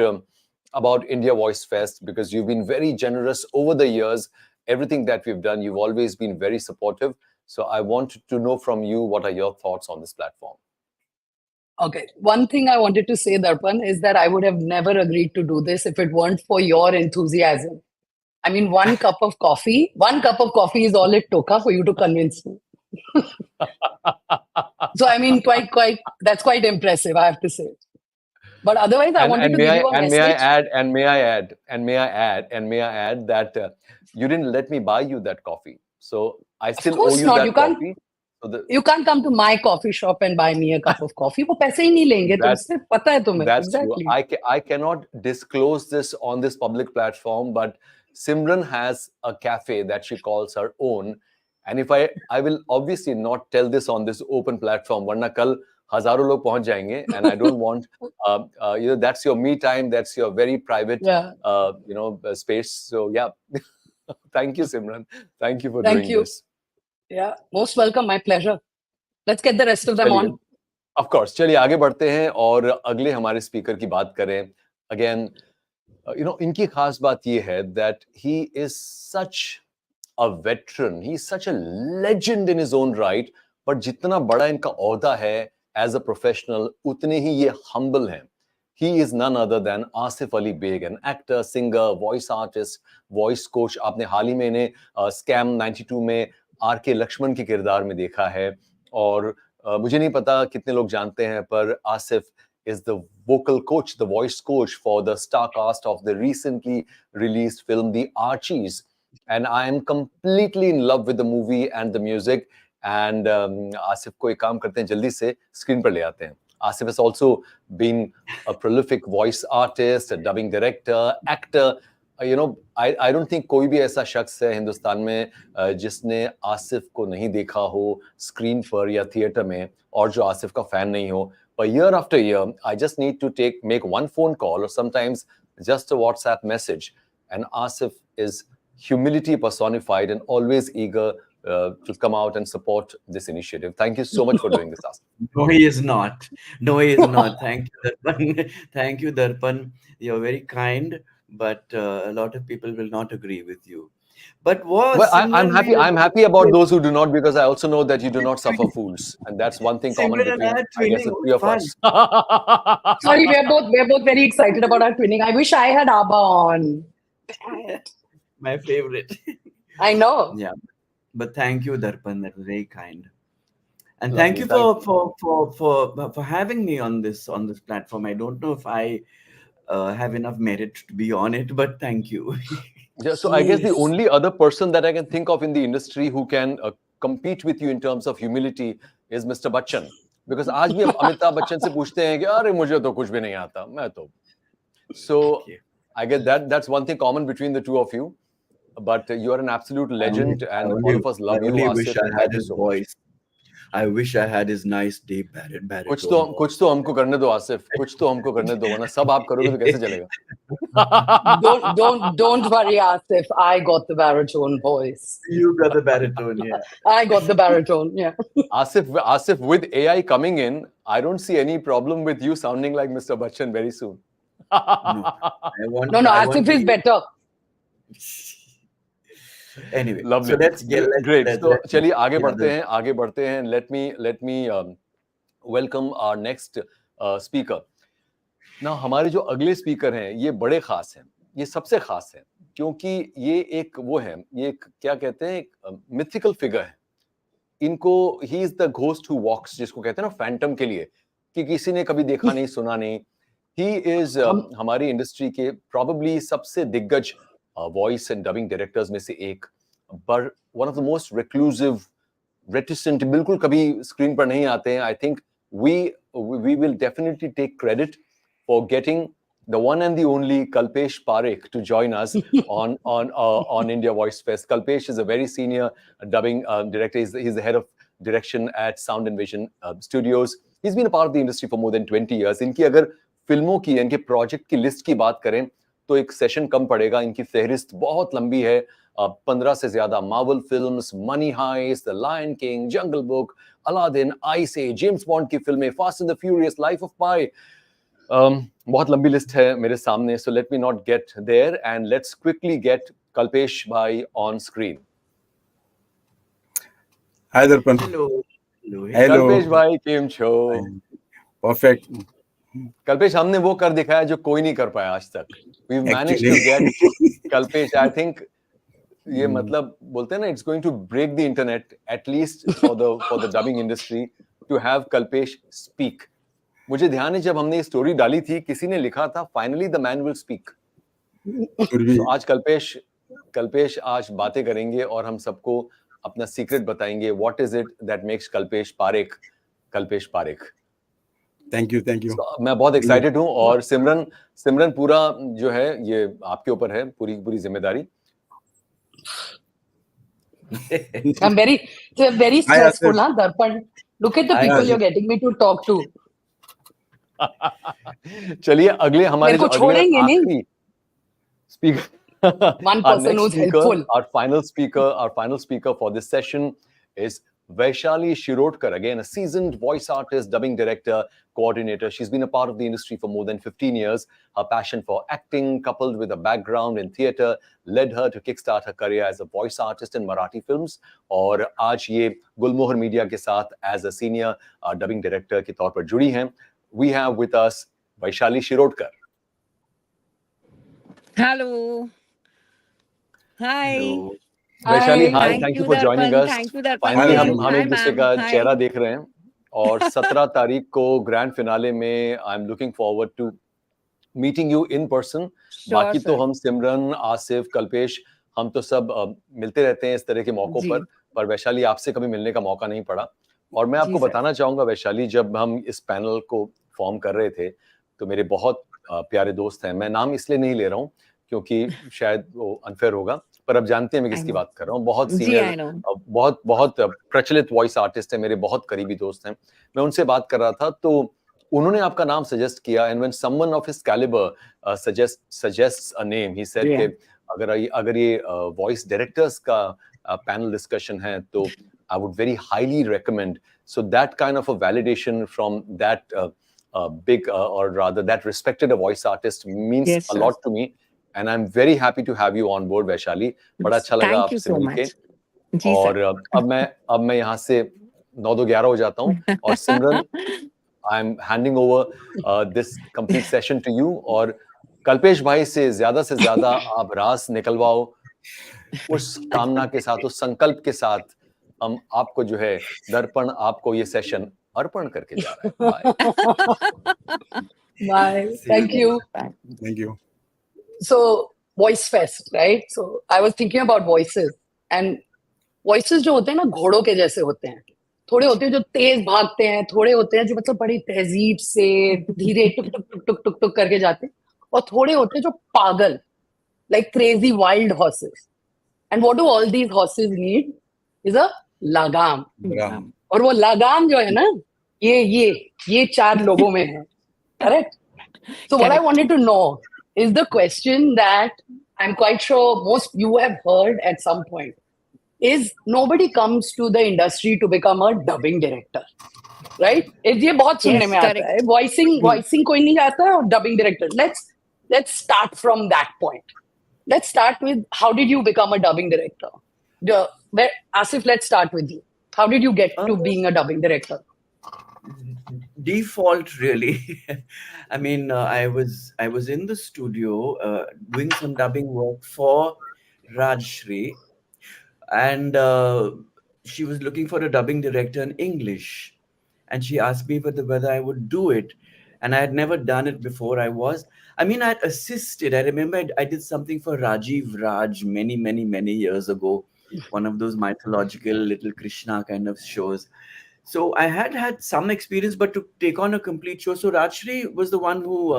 India Voice Fest? Because you've been very generous over the years. Everything that we've done, you've always been very supportive. So I want to know from you, what are your thoughts on this platform? Okay. One thing I wanted to say, Darpan, is that I would have never agreed to do this if it weren't for your enthusiasm. I mean, one cup of coffee is all it took for you to convince me. So, I mean, that's quite impressive, I have to say. But otherwise, I wanted to give you a message. May I add that you didn't let me buy you that coffee. So I still owe you that coffee. You can't come to my coffee shop and buy me a cup of coffee. वो पैसे ही नहीं लेंगे तुमसे, पता है तुम्हें. That's exactly. true. I cannot disclose this on this public platform, but Simran has a cafe that she calls her own. And if I will obviously not tell this on this open platform, वरना कल हजारों लोग पहुंच जाएंगे, and I don't want that's your me time, that's your very private space. So yeah, thank you, Simran. Thank you for doing this. Yeah, most welcome. My pleasure. Let's get the rest of them on. Of course. चलिए आगे बढ़ते हैं और अगले हमारे speaker की बात करें. Again, इनकी खास बात ये है that he is such a veteran. He's such a legend in his own right. But जितना बड़ा इनका औहदा है as a professional, उतने ही ये humble हैं. He is none other than Asif Ali Beg, an actor, singer, voice artist, voice coach. आपने हाल ही में इन्हें Scam 92 में R.K. लक्ष्मण के किरदार में देखा है. और मुझे नहीं पता कितने लोग जानते हैं, पर Asif is the vocal coach, the voice coach for the star cast of the recently released film The Archies. And I am completely in love with the movie and the music. And Asif को एक काम करते हैं, जल्दी से screen पर ले आते हैं. Asif has also been a prolific voice artist, a dubbing director, actor. I don't think कोई भी ऐसा शख्स है हिंदुस्तान में जिसने आसिफ को नहीं देखा हो स्क्रीन पर या थिएटर में और जो आसिफ का फैन नहीं हो. But year after year, I just need to make one phone call or sometimes just a WhatsApp message. And Asif is humility personified and always eager to come out and support this initiative. Thank you so much for doing this, Asif. No, he is not. No, he is not. Thank you, Darpan. Thank you, Darpan. You're very kind, but a lot of people will not agree with you. But I'm happy. I'm happy about those who do not, because I also know that you do not suffer fools, and that's one thing common between, I guess, the three of us. Sorry, we're both very excited about our twinning. I wish I had Abba on. My favorite. I know. Yeah, but thank you, Darpan. That was very kind, and Lovely. thank you for having me on this platform. I don't know if have enough merit to be on it, but thank you. Yeah, so I guess the only other person that I can think of in the industry who can compete with you in terms of humility is Mr. Bachchan. Because आज भी हम अमिताभ बच्चन से पूछते हैं कि अरे मुझे तो कुछ भी नहीं आता, मैं तो. So I guess that's one thing common between the two of you. But you are an absolute legend, and all of us love you, wish Asif. I And had thank you his so much. voice. I wish I had his nice deep baritone. कुछ तो हमको करने दो आसिफ, कुछ तो हमको करने दो, वरना सब आप करोगे तो कैसे चलेगा? Don't worry, Asif. I got the baritone voice. You got the baritone, yeah. I got the baritone, yeah. Asif, with AI coming in, I don't see any problem with you sounding like Mr. Bachchan very soon. No, Asif is better. Anyway, Lovely. so let's great. So चलिए आगे yeah, बढ़ते हैं. Let me welcome our next speaker. Now हमारे जो अगले speaker हैं ये बड़े खास हैं, ये सबसे खास हैं क्योंकि ये एक वो है, ये एक क्या कहते हैं, एक मिथिकल फिगर है. इनको he is the ghost who walks, जिसको कहते हैं ना फैंटम के लिए, कि किसी ने कभी देखा नहीं सुना नहीं. ही इज हमारी इंडस्ट्री के प्रॉबेबली सबसे दिग्गज वॉइस एंड डबिंग डायरेक्टर्स में से एक, but one of the most reclusive, reticent, बिल्कुल कभी स्क्रीन पर नहीं आते हैं. I think we will definitely take credit for getting the one and the only Kalpesh Parekh to join us on India Voice Fest. Kalpesh is a very senior dubbing director. He's the head of direction at Sound and Vision Studios. He's been a part of the industry for more than 20 years. इनकी अगर फिल्मों की, इनके project की list की बात करें तो एक सेशन कम पड़ेगा. इनकी फहरिस्त बहुत लंबी है, 15 से ज्यादा Marvel films, money heist, the lion king, jungle book, Aladdin, ice age, James Bond की फिल्में, fast and the furious, life of Pi. बहुत लंबी लिस्ट है मेरे सामने. So let me not get there and let's quickly get Kalpesh भाई on screen. हाय दर्पण. Hello Kalpesh भाई केम छो? परफेक्ट. कल्पेश, हमने वो कर दिखाया जो कोई नहीं कर पाया आज तक. We managed to get Kalpesh. I think ये मतलब बोलते हैं ना, it's going to break the internet, at least for the dubbing industry, to have Kalpesh speak. मुझे ध्यान है जब हमने ये स्टोरी डाली थी, किसी ने लिखा था finally the man will speak. आज कल्पेश आज बातें करेंगे और हम सबको अपना सीक्रेट बताएंगे. What is it that makes Kalpesh Parekh. Thank you. मैं बहुत एक्साइटेड हूँ. और सिमरन पूरा जो है ये आपके ऊपर है, पूरी जिम्मेदारी. I'm very stressful, huh, Darpan? Look at the people you're getting me to talk to. चलिए अगले हमारे जो आखिरी speaker, one person who's helpful. Our final speaker for this session is Vaishali Shirodkar, again a seasoned voice artist, dubbing director, coordinator. She's been a part of the industry for more than 15 years. Her passion for acting, coupled with a background in theatre, led her to kickstart her career as a voice artist in Marathi films. और आज ये गुलमोहर media के साथ as a senior dubbing director के तौर पर जुड़ी हैं. We have with us Vaishali Shirodkar. Hello. Hi. Hello. Vaishali, hi, thank you for joining us. Finally हम एक दूसरे का चेहरा देख रहे हैं. और 17 तारीख को ग्रैंड फिनाले में I am looking forward to meeting you in person. बाकी तो हम सिमरन, आसिफ, कल्पेश, हम तो सब मिलते रहते हैं इस तरह के मौकों पर वैशाली आपसे कभी मिलने का मौका नहीं पड़ा. और मैं आपको बताना चाहूंगा वैशाली, जब हम इस पैनल को फॉर्म कर रहे थे तो मेरे बहुत प्यारे दोस्त हैं, मैं नाम इसलिए नहीं ले रहा हूँ क्योंकि शायद वो अनफेयर होगा, पर अब जानते हैं मैं किसकी बात कर रहा हूँ. बहुत सीनियर, बहुत प्रचलित वॉइस आर्टिस्ट है, मेरे बहुत करीबी दोस्त हैं. मैं उनसे बात कर रहा था तो उन्होंने आपका नाम सजेस्ट किया. And when someone of his calibre suggests a name, he said कि अगर ये वॉइस डायरेक्टर्स का पैनल डिस्कशन है तो I would very highly recommend. So that kind of a validation from that big or rather that respected a voice artist means a lot to me. And I'm very happy to have you on board, Vaishali. बड़ा अच्छा लगा आपसे मिलके. और अब मैं यहाँ से 9-11 हो जाता हूँ. और सिमरन, I'm handing over this complete session to you. और कल्पेश भाई से ज्यादा आप रास निकलवाओ उस कामना के साथ, उस संकल्प के साथ हम आपको जो है दर्पण आपको ये सेशन अर्पण करके जा रहा है. Bye. Thank you. Thank you. So, Voice Fest, right? So, I was thinking about voices. And voices जो होते हैं ना घोड़ों के जैसे होते हैं. थोड़े होते हैं जो तेज भागते हैं, थोड़े होते हैं जो मतलब बड़ी तहजीब से धीरे टुक टुक टुक टुक टुक टुक करके जाते हैं, और थोड़े होते हैं जो पागल, like crazy wild horses. And what do all these horses need is a लगाम. और वो लगाम जो है ना, ये 4 लोगों में है. Correct? So what I wanted to know is the question that I'm quite sure most you have heard at some point is nobody comes to the industry to become a dubbing director, right? ये बहुत सुनने में आता है. Voicing कोई नहीं आता और dubbing director. Let's start from that point. Let's start with how did you become a dubbing director? Asif, let's start with you. How did you get to being a dubbing director? Default, really. I mean, I was in the studio doing some dubbing work for Rajshri, and she was looking for a dubbing director in English, and she asked me whether I would do it, and I had never done it before. I'd assisted. I remember I did something for Rajiv Raj many years ago, one of those mythological little Krishna kind of shows. So I had some experience, but to take on a complete show. So Rajshri was the one who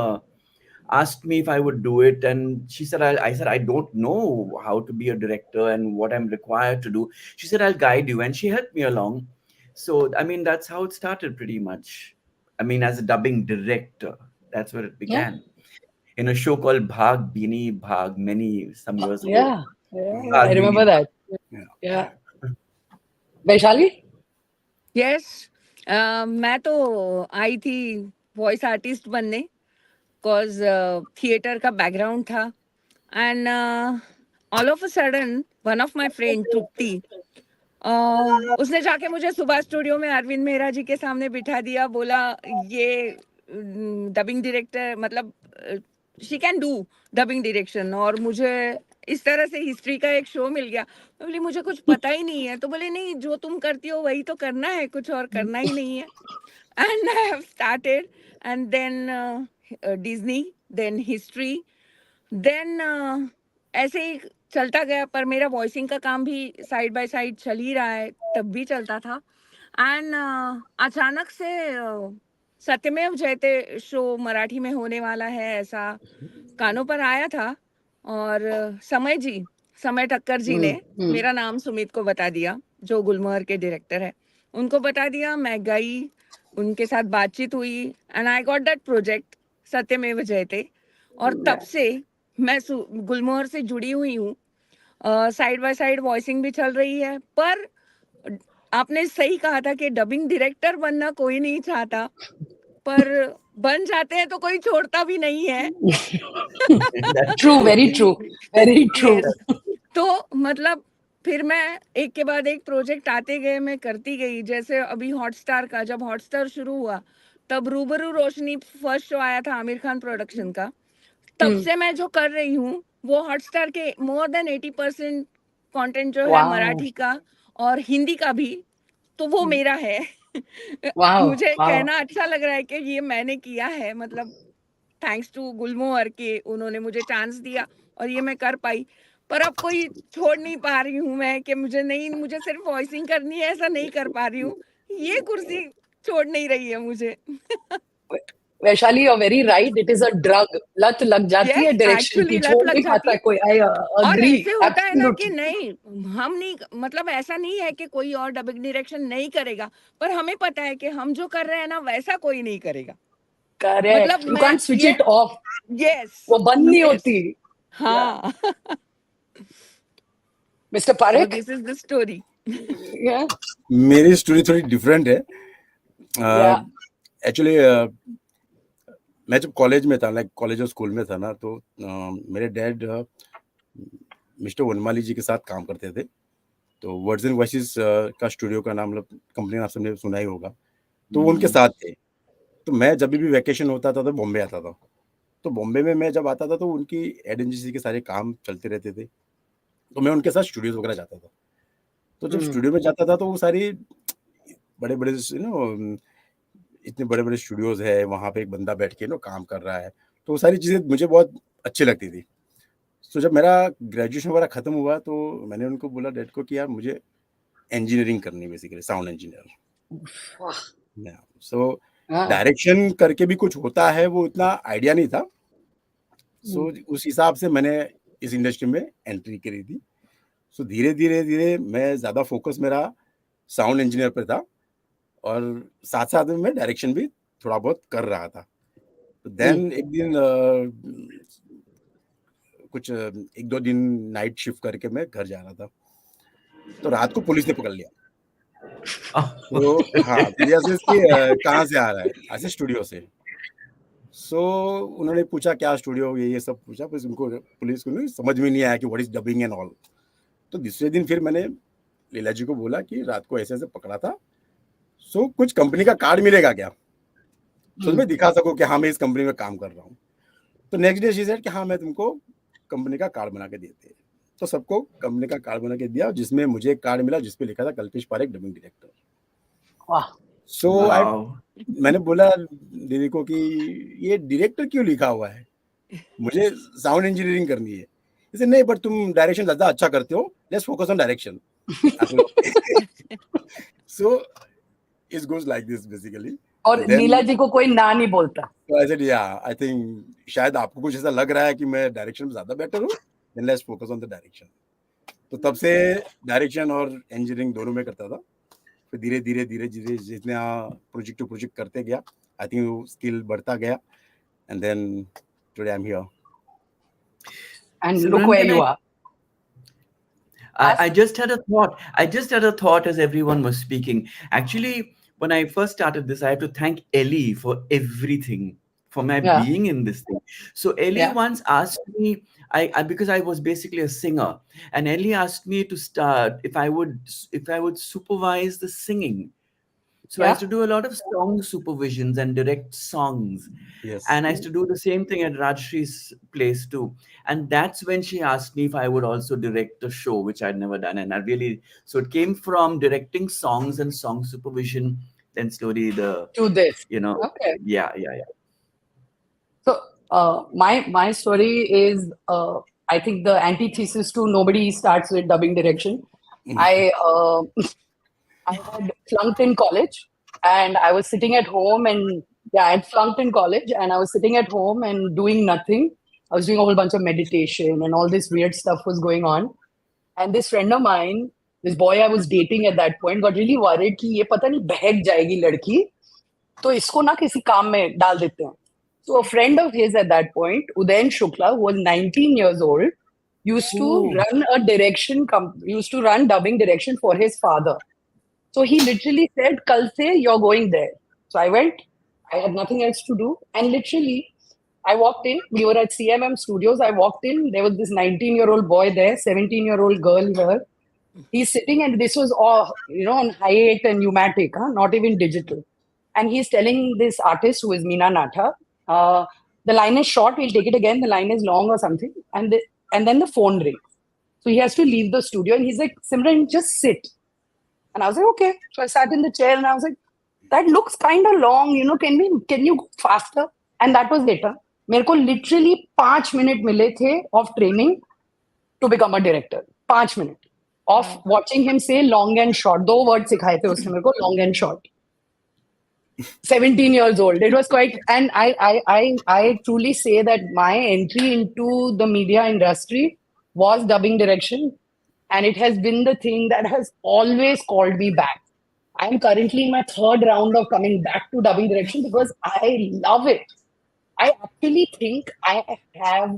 asked me if I would do it, and she said, I said, I don't know how to be a director and what I'm required to do. She said, I'll guide you, and she helped me along. So that's how it started, pretty much. As a dubbing director, that's where it began. In a show called Bhag Bini Bhag some years ago. Yeah, I remember that. Yeah. Vaishali? Yes, मैं तो आई थी voice artist बनने, cause theatre का background था, and all of a sudden one of my friend Trupti, उसने जाके मुझे सुबह स्टूडियो में अरविंद मेहरा जी के सामने बिठा दिया, बोला ये डबिंग डायरेक्टर मतलब she can do dubbing direction, और मुझे इस तरह से हिस्ट्री का एक शो मिल गया. मैं बोली मुझे कुछ पता ही नहीं है, तो बोले नहीं जो तुम करती हो वही तो करना है, कुछ और करना ही नहीं है. And I have started, and then Disney, then history, then ऐसे ही चलता गया. पर मेरा वॉइसिंग का काम भी साइड बाय साइड चल ही रहा है, तब भी चलता था. एंड अचानक से सत्यमेव जयते शो मराठी में होने वाला है ऐसा कानों पर आया था, और समय टक्कर जी ने मेरा नाम सुमित को बता दिया, जो गुलमोहर के डायरेक्टर है, उनको बता दिया. मैं गई, उनके साथ बातचीत हुई, and I got that project सत्यमेव जयते. और तब से मैं गुलमोहर से जुड़ी हुई हूँ. साइड बाय साइड वॉइसिंग भी चल रही है. पर आपने सही कहा था कि डबिंग डायरेक्टर बनना कोई नहीं चाहता, पर बन जाते हैं तो कोई छोड़ता भी नहीं है. True, very true, very true. तो मतलब फिर मैं एक के बाद एक प्रोजेक्ट आते गए, मैं करती गई. जैसे अभी हॉटस्टार का, जब हॉटस्टार शुरू हुआ तब रूबरू रोशनी फर्स्ट शो आया था आमिर खान प्रोडक्शन का. तब से मैं जो कर रही हूँ वो हॉटस्टार के मोर देन 80% कंटेंट जो है मराठी का और हिंदी का भी, तो वो मेरा है. मुझे कहना अच्छा लग रहा है कि ये मैंने किया है, मतलब थैंक्स टू गुलमोहर के उन्होंने मुझे चांस दिया और ये मैं कर पाई. पर अब कोई छोड़ नहीं पा रही हूँ मैं कि मुझे सिर्फ वॉइसिंग करनी है, ऐसा नहीं कर पा रही हूँ. ये कुर्सी छोड़ नहीं रही है मुझे. Vaishali, you're very right. It is a drug. लत लग जाती है डायरेक्शन की, छोड़ नहीं पाता कोई. I agree. ऐसे होता है ना कि नहीं, हम नहीं, मतलब ऐसा नहीं है कि कोई और डबिंग डायरेक्शन नहीं करेगा, पर हमें पता है कि हम जो कर रहे हैं ना वैसा कोई नहीं करेगा. Correct. मतलब You can't switch it off. Yes. वो बंद नहीं होती. हाँ. Mr. Parekh. So this is the story. Yeah. मेरी स्टोरी थोड़ी डिफरेंट है. एक्चुअली मैं जब कॉलेज में था, लाइक कॉलेज और स्कूल में था ना, तो मेरे डैड मिस्टर वनमाली जी के साथ काम करते थे. तो वर्ड्स एंड वॉइसेस का स्टूडियो का नाम, मतलब कंपनी नाम सबने सुना ही होगा. तो वो उनके साथ थे. तो मैं जब भी वैकेशन होता था तो बॉम्बे आता था. तो बॉम्बे में मैं जब आता था तो उनकी एड एजेंसी के सारे काम चलते रहते थे, तो मैं उनके साथ स्टूडियोज वगैरह जाता था. तो जब स्टूडियो में जाता था तो वो सारी बड़े बड़े इतने बड़े बड़े स्टूडियोज है, वहाँ पे एक बंदा बैठ के ना काम कर रहा है, तो वो सारी चीज़ें मुझे बहुत अच्छी लगती थी। तो जब मेरा ग्रेजुएशन वगैरह खत्म हुआ तो मैंने उनको बोला डैड को कि यार मुझे इंजीनियरिंग करनी है, basically sound engineer. So direction करके भी कुछ होता है वो इतना आइडिया नहीं था। सो उस हिसाब से मैंने इस इंडस्ट्री में एंट्री करी थी। सो धीरे धीरे धीरे मैं ज़्यादा फोकस मेरा साउंड इंजीनियर पे था और साथ साथ में मैं डायरेक्शन भी थोड़ा बहुत कर रहा था। तो देन एक दिन कुछ 1-2 दिन नाइट शिफ्ट करके मैं घर जा रहा था, तो रात को पुलिस ने पकड़ लिया। तो हाँ, कहाँ से आ रहा है, ऐसे स्टूडियो से। सो उन्होंने पूछा क्या स्टूडियो, ये सब पूछा, बस उनको पुलिस को नहीं समझ में नहीं आया कि what is dubbing and all. तो दूसरे दिन फिर मैंने लीला जी को बोला कि रात को ऐसे ऐसे पकड़ा था, सो कुछ कंपनी का कार्ड मिलेगा क्या, तो मैं दिखा सकूं कि हाँ मैं इस कंपनी में काम कर रहा हूँ। तो नेक्स्ट डे शी सेड कि हाँ मैं तुमको कंपनी का कार्ड बना के देते हैं। तो सबको कंपनी का कार्ड बना के दिया, जिसमें मुझे एक कार्ड मिला जिसपे लिखा था कल्पेश पारेख डबिंग डायरेक्टर। सो मैंने बोला दीदी को कि ये डायरेक्टर क्यों लिखा हुआ है, मुझे साउंड इंजीनियरिंग करनी है। इसे नहीं, बट तुम डायरेक्शन ज़्यादा अच्छा करते हो, let's focus on direction. So it goes like this basically. और नीला जी को कोई ना नहीं बोलता। तो आई सेड या आई थिंक शायद आपको कुछ ऐसा लग रहा है कि मैं डायरेक्शन में ज़्यादा बेटर हूँ, then let's focus on the direction. तो तब से डायरेक्शन और इंजीनियरिंग दोनों में करता था। फिर धीरे धीरे धीरे धीरे जितना प्रोजेक्ट टू प्रोजेक्ट करते गया, आई थिंक वो स्किल बढ़ता गया, and then today I am here and look where you are. I just had a thought. I just had a thought as everyone was speaking. Actually, when I first started this, I have to thank Ellie for everything, for my being in this thing. So Ellie once asked me, I because I was basically a singer, and Ellie asked me to start if I would supervise the singing. So I used to do a lot of song supervisions and direct songs. Yes. And I used to do the same thing at Rajshree's place too. And that's when she asked me if I would also direct a show, which I'd never done. And I really, so it came from directing songs and song supervision, then slowly to this. Okay. Yeah. So my story is, I think the antithesis to nobody starts with dubbing direction. I had flunked in college, and I was sitting at home, and I had flunked in college, and I was sitting at home and doing nothing. I was doing a whole bunch of meditation, and all this weird stuff was going on. And this friend of mine, this boy I was dating at that point, got really worried कि ये पता नहीं बहक जाएगी लड़की, तो इसको ना किसी काम में डाल देते हैं. So a friend of his at that point, Udayan Shukla, who was 19 years old, used to run dubbing direction for his father. So he literally said, "Kal se you're going there." So I went. I had nothing else to do, and literally, I walked in. We were at CMM Studios. I walked in. There was this 19-year-old boy there, 17-year-old girl here. He's sitting, and this was all on hi-8 and pneumatic, not even digital. And he's telling this artist, who is Meena Natha, the line is short. We'll take it again. The line is long or something. And then the phone rings. So he has to leave the studio, and he's like, "Simran, just sit." And I was like, okay. So I sat in the chair and I was like, that looks kind of long, can you go faster? And that was later. मेरे को literally 5 minutes मिले थे of training to become a director. 5 minutes of watching him say long and short. 2 words सिखाए थे उसने मेरे को, long and short. 17 years old. It was quite, and I truly say that my entry into the media industry was dubbing direction. And it has been the thing that has always called me back. I am currently in my 3rd round of coming back to dubbing direction because I love it. I actually think I have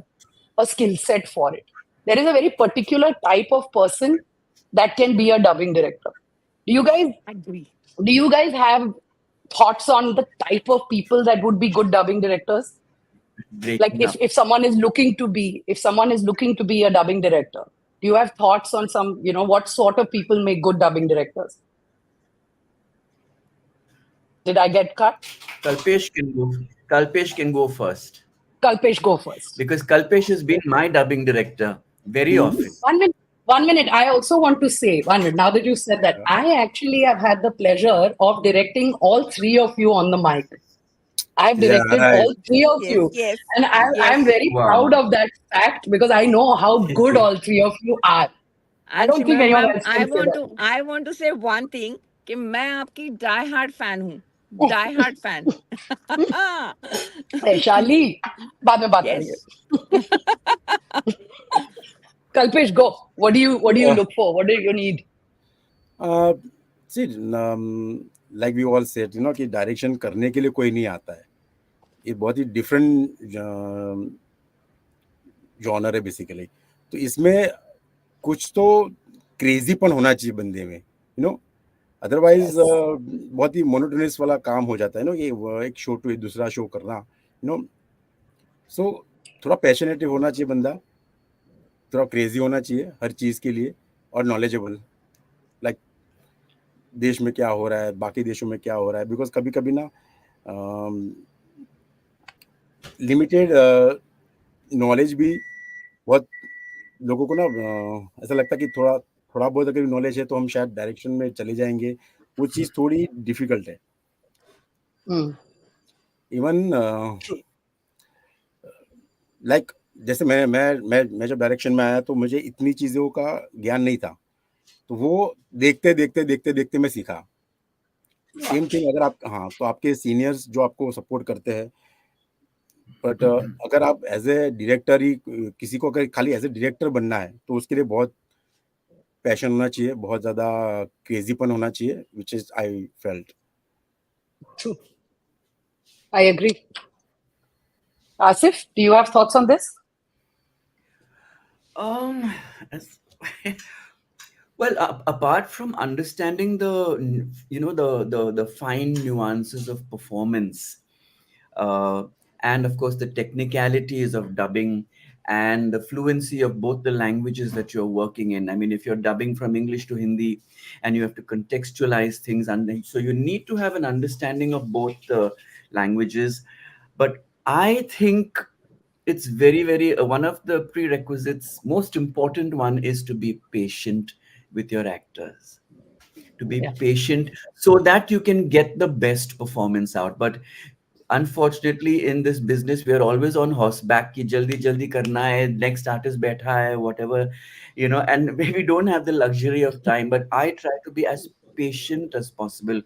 a skill set for it. There is a very particular type of person that can be a dubbing director. Do you guys agree? Do you guys have thoughts on the type of people that would be good dubbing directors? Like if someone is looking to be a dubbing director, do you have thoughts on some, what sort of people make good dubbing directors? Did I get cut? Kalpesh can go first. Kalpesh, go first. Because Kalpesh has been my dubbing director very often. 1 minute. I also want to say, 1 minute, now that you said that, I actually have had the pleasure of directing all three of you on the mic. I've Yeah, directed right. all three of Yes, you. yes, And I'm yes. very proud of that fact because I know how good all three of you are. I And don't think Simran anyone ma'am, else can say that. I want to say one thing कि मैं आपकी die hard fan हूँ, die hard fan. Shaali, बाद में बात करेंगे. Yes. Kalpesh, go. What do you look for? What do you need? See, like we all said, कि direction करने के लिए कोई नहीं आता है. ये बहुत ही डिफरेंट जॉनर है बेसिकली. तो इसमें कुछ तो क्रेजीपन होना चाहिए बंदे में, अदरवाइज बहुत ही मोनोटोनस वाला काम हो जाता है कि एक शो टू दूसरा शो करना, सो थोड़ा पैशनेटिव होना चाहिए बंदा, थोड़ा क्रेजी होना चाहिए हर चीज के लिए, और नॉलेजेबल, लाइक देश में क्या हो रहा है, बाकी देशों में क्या हो रहा है, बिकॉज कभी कभी ना लिमिटेड नॉलेज भी बहुत लोगों को ना ऐसा लगता है कि थोड़ा बहुत अगर नॉलेज है तो हम शायद डायरेक्शन में चले जाएंगे. वो चीज थोड़ी डिफिकल्ट है. इवन लाइक जैसे मैं जब डायरेक्शन में आया तो मुझे इतनी चीजों का ज्ञान नहीं था, तो वो देखते देखते मैं सीखा. सेम थिंग अगर आप तो आपके सीनियर्स जो आपको सपोर्ट करते हैं, बट अगर आप एज ए डायरेक्टर ही किसी को अगर खाली एज ए डायरेक्टर बनना है तो उसके लिए बहुत पैशन होना चाहिए, बहुत ज्यादा क्रेजीपन होना चाहिए, which is I felt. True. I agree. Asif, do you have thoughts on this? Well, apart from understanding the fine nuances of performance, and of course the technicalities of dubbing and the fluency of both the languages that you're working in. I mean, if you're dubbing from English to Hindi and you have to contextualize things, and so you need to have an understanding of both the languages. But I think it's very, very one of the prerequisites, most important one, is to be patient with your actors, to be patient so that you can get the best performance out. But unfortunately in this business we are always on horseback ki jaldi karna hai, next artist baitha hai, whatever, and we don't have the luxury of time. But I try to be as patient as possible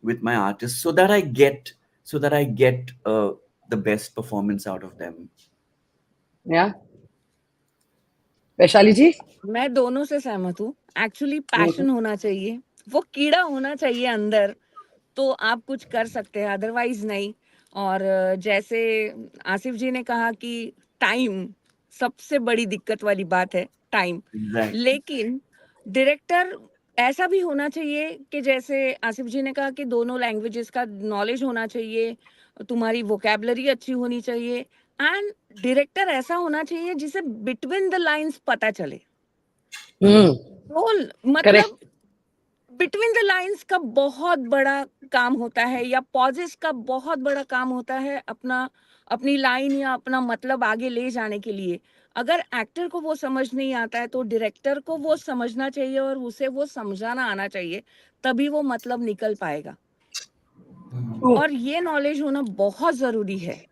with my artists so that I get the best performance out of them. Yeah. Vaishali जी? मैं दोनों से सहमत हूँ. Actually passion होना चाहिए, वो कीड़ा होना चाहिए अंदर, तो आप कुछ कर सकते हैं, अदरवाइज नहीं. और जैसे आसिफ जी ने कहा कि टाइम सबसे बड़ी दिक्कत वाली बात है, टाइम. लेकिन डायरेक्टर ऐसा भी होना चाहिए कि जैसे आसिफ जी ने कहा कि दोनों लैंग्वेजेस का नॉलेज होना चाहिए, तुम्हारी वोकैबुलरी अच्छी होनी चाहिए, एंड डायरेक्टर ऐसा होना चाहिए जिसे बिटवीन द लाइंस पता चले. मतलब बिटवीन द लाइंस का बहुत बड़ा काम होता है, या पॉजेस का बहुत बड़ा काम होता है अपनी लाइन या अपना मतलब आगे ले जाने के लिए. अगर एक्टर को वो समझ नहीं आता है तो डायरेक्टर को वो समझना चाहिए और उसे वो समझाना आना चाहिए, तभी वो मतलब निकल पाएगा. और ये नॉलेज होना बहुत जरूरी है.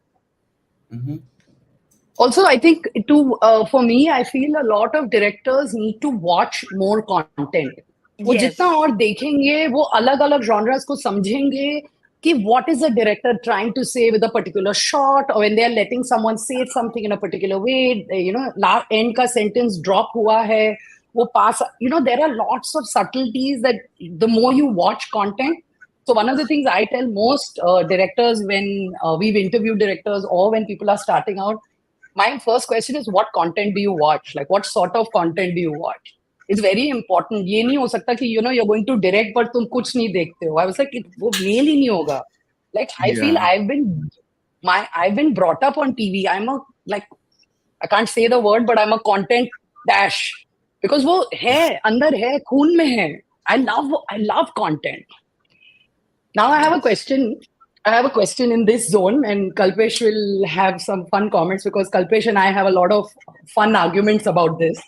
Also, I think for me, I feel a lot of directors need to watch more content. वो जितना और देखेंगे, वो अलग अलग genres को समझेंगे कि what is the director trying to say with a particular shot, or when they are letting someone say something in a particular way, end का sentence drop हुआ है, वो pass, there are lots of subtleties that the more you watch content. So one of the things I tell most directors when we've interviewed directors or when people are starting out, my first question is, what content do you watch? Like, what sort of content do you watch? It's very important. ये नहीं हो सकता कि you're going to direct but तुम कुछ नहीं देखते हो. I was like, वो मेल ही नहीं होगा. Like, I feel I've been brought up on TV. I can't say the word, but I'm a content dash because वो है, अंदर है, खून में है. I love content. Now I have a question in this zone, and Kalpesh will have some fun comments because Kalpesh and I have a lot of fun arguments about this.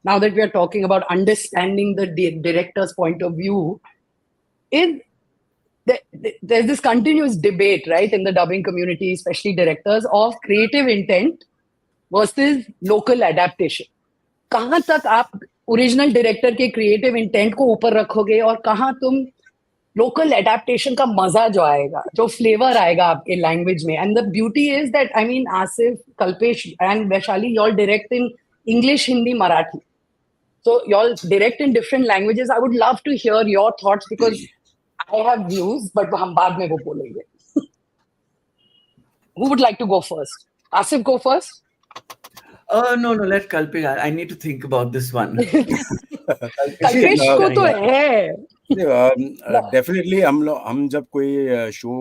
now that we are talking about understanding the director's point of view, is there's this continuous debate, right, in the dubbing community, especially directors, of creative intent versus local adaptation. कहाँ तक आप original director के creative intent को ऊपर रखोगे और कहाँ तुम लोकल एडेप्टेशन का मजा जो आएगा, जो फ्लेवर आएगा आपके लैंग्वेज में. And the beauty is that, I mean, Asif, Kalpesh and Vaishali, you all direct in English, Hindi, Marathi. So you all direct in different languages. I would love to hear your thoughts because I have views, but हम बाद में वो बोलेंगे. Who would like to go first? Asif, go first. No, let Kalpesh. I need to think about this one. Kalpesh को तो है. Definitely हम जब कोई शो,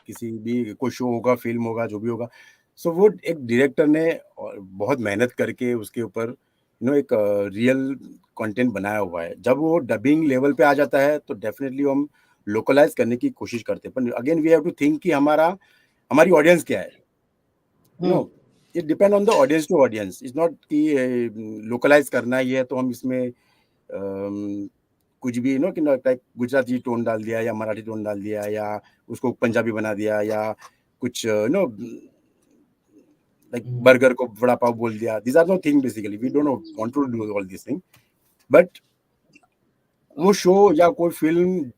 किसी भी कोई शो होगा, फिल्म होगा, जो भी होगा, सो वो एक डायरेक्टर ने बहुत मेहनत करके उसके ऊपर एक रियल कंटेंट बनाया हुआ है. जब वो डबिंग लेवल पे आ जाता है तो डेफिनेटली हम लोकलाइज करने की कोशिश करते हैं, पर again we have to think कि हमारी ऑडियंस क्या है. No, it depend on the audience to audience. It's not कि लोकलाइज करना ही है तो हम इसमें कुछ भी कि लाइक गुजराती टोन डाल दिया या मराठी टोन डाल दिया या उसको पंजाबी बना दिया या कुछ like burger को वड़ा पाव बोल दिया. These are no thing basically. We don't want to do all these things. But वो शो या कोई फिल्म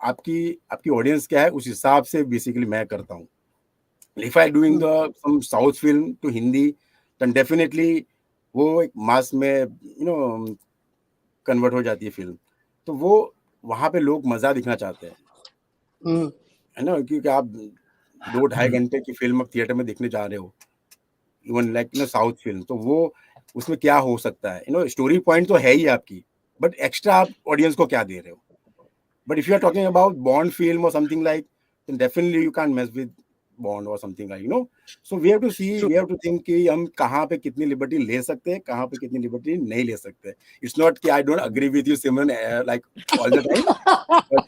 आपकी ऑडियंस क्या है उस हिसाब से बेसिकली मैं करता हूँ. If I doing some South film to Hindi, then definitely वो एक मास में कन्वर्ट हो जाती है फिल्म. तो वो वहाँ पे लोग मजा दिखना चाहते हैं, है ना, क्योंकि आप 2-2.5 घंटे की फिल्म आप थिएटर में देखने जा रहे हो, इवन लाइक साउथ फिल्म, तो वो उसमें क्या हो सकता है, स्टोरी पॉइंट तो है ही आपकी, बट एक्स्ट्रा आप ऑडियंस को क्या दे रहे हो. But if you are talking about Bond film और something like, then definitely you can mess with Bond और something like, so we have to see, we have to think कि हम कहाँ पे कितनी लिबर्टी ले सकते हैं, कहाँ पे कितनी लिबर्टी नहीं ले सकते. इट्स नॉट कि I don't agree with you Simran like all the time, but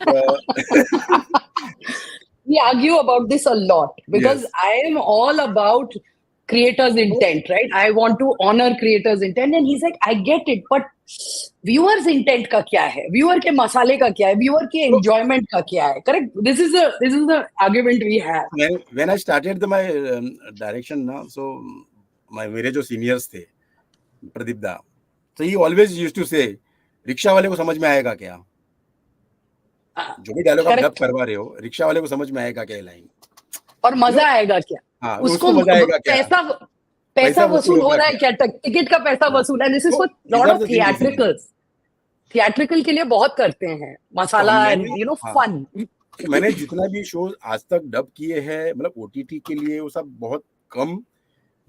we argue about this a lot because yes. I am all about creators intent, right? I want to honor creators intent, and he's like, I get it, but viewers intent का क्या है, viewer के मसाले का क्या है, viewer के enjoyment का क्या है. Correct? This is the argument we have. When I started my direction now, so मेरे जो seniors थे, प्रदीप दा, so he always used to say, rickshaw वाले को समझ में आएगा क्या, जो भी डायलॉग आप डब करवा रहे हो, रिक्शा वाले को समझ में आएगा क्या लाइन, और मजा आएगा क्या. हाँ, उसको मजा आएगा क्या, पैसा वसूल हो रहा है क्या, टिकट का पैसा वसूल है. This is for lot of theatricals. Theatrical के लिए बहुत करते हैं मसाला एंड फन. मैंने जितना भी शो आज तक डब किए हैं, मतलब ओटीटी के लिए, वो सब बहुत कम,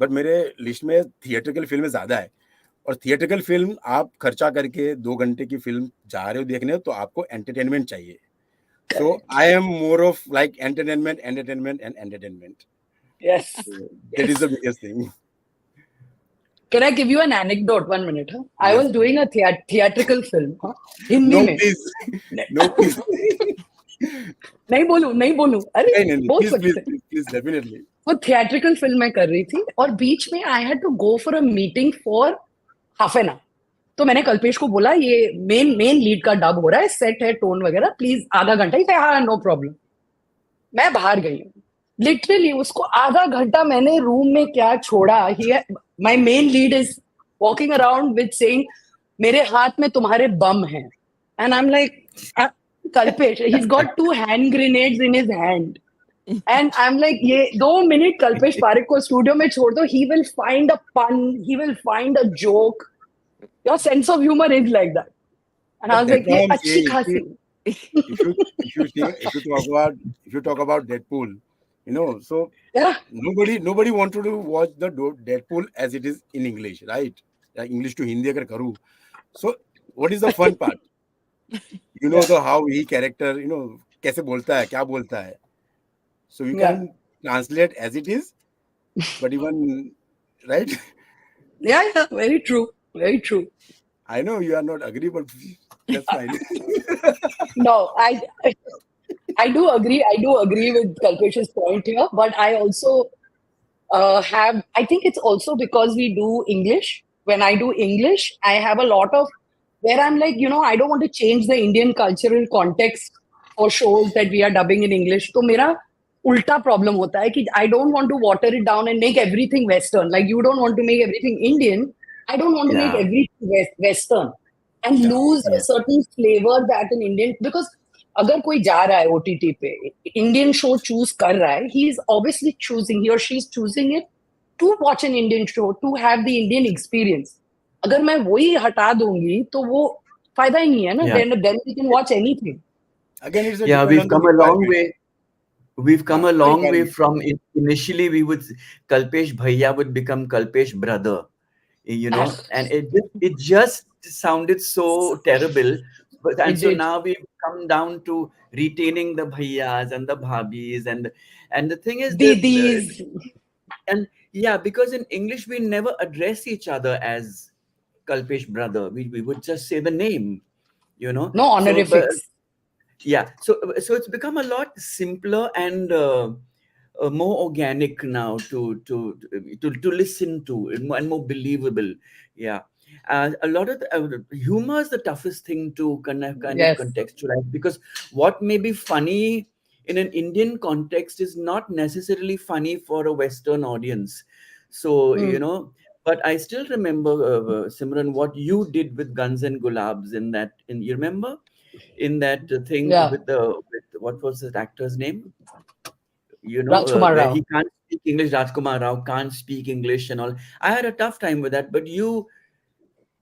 बट मेरे लिस्ट में थिएट्रिकल फिल्में ज्यादा है. और थिएट्रिकल फिल्म आप खर्चा करके 2 घंटे की फिल्म जा रहे हो देखने, तो आपको एंटरटेनमेंट चाहिए. So I am more of like entertainment and entertainment. Yes. That is the biggest thing. Can I give you an anecdote? 1 minute. Huh? I was doing a theatrical film. Hindi में. No, please. नहीं बोलूं. अरे नहीं, please, definitely. वो theatrical film मैं कर रही थी और बीच में I had to go for a meeting for half an hour. तो मैंने कल्पेश को बोला, ये मेन लीड का डब हो रहा है, सेट है, टोन वगैरह, प्लीज आधा घंटा. ही हाँ, नो प्रॉब्लम. मैं बाहर गई हूँ, लिटरली उसको आधा घंटा मैंने रूम में क्या छोड़ा. My main lead is walking around with saying, मेरे हाथ में तुम्हारे बम हैं. And I am like, Kalpesh, he has got 2 hand grenades in his hand. And I am like, ये 2 मिनट कल्पेश पारेख को स्टूडियो में छोड़ दो, ही विल फाइंड अ पन, he will find a joke. Your sense of humour is like that. And I was like, ये अच्छी खासी. if you talk about Deadpool, so yeah, nobody wanted to watch the Deadpool as it is in English, right? English to Hindi agar karu. So what is the fun part? The how he character, kaise bolta hai, kya bolta hai. So you can translate as it is, but even, right? Yeah, very true. I know you are not agree, but that's fine. No, I do agree with Kalpesh's point here, but I also I think it's also because we do English when I do English, I have a lot of where I'm like, I don't want to change the Indian cultural context for shows that we are dubbing in English. तो मेरा उल्टा problem होता है कि I don't want to water it down and make everything Western. Like you don't want to make everything Indian. I don't want to make Yeah. everything Western and lose a certain flavor that an Indian, because अगर कोई जा रहा है OTT पे Indian show choose कर रहा है, he is obviously choosing, he or she is choosing it to watch an Indian show, to have the Indian experience. अगर मैं वही हटा दूंगी तो वो फायदा ही नहीं है ना. Yeah. Then we can watch anything. Again, it's a Yeah, depend we've on the come a long requirement. way. We've come a long way Again. from initially we would Kalpesh Bhaiya would become Kalpesh brother, and it just sounded so terrible. But and It so did. now we've come down to retaining the bhaiyas and the bhabis and the thing is that Didis. and yeah, because in English we never address each other as Kalpesh brother. We would just say the name, No So, but honorifics. yeah, so it's become a lot simpler and more organic now to listen to and more believable. Yeah, a lot of the humor is the toughest thing to kind of Yes. contextualize, because what may be funny in an Indian context is not necessarily funny for a Western audience. So but I still remember Simran, what you did with Guns and Gulabs you remember in that thing Yeah. with what was that actor's name? Rajkumar Where Rao. he can't speak English. Rajkumar Rao can't speak English and all. I had a tough time with that, but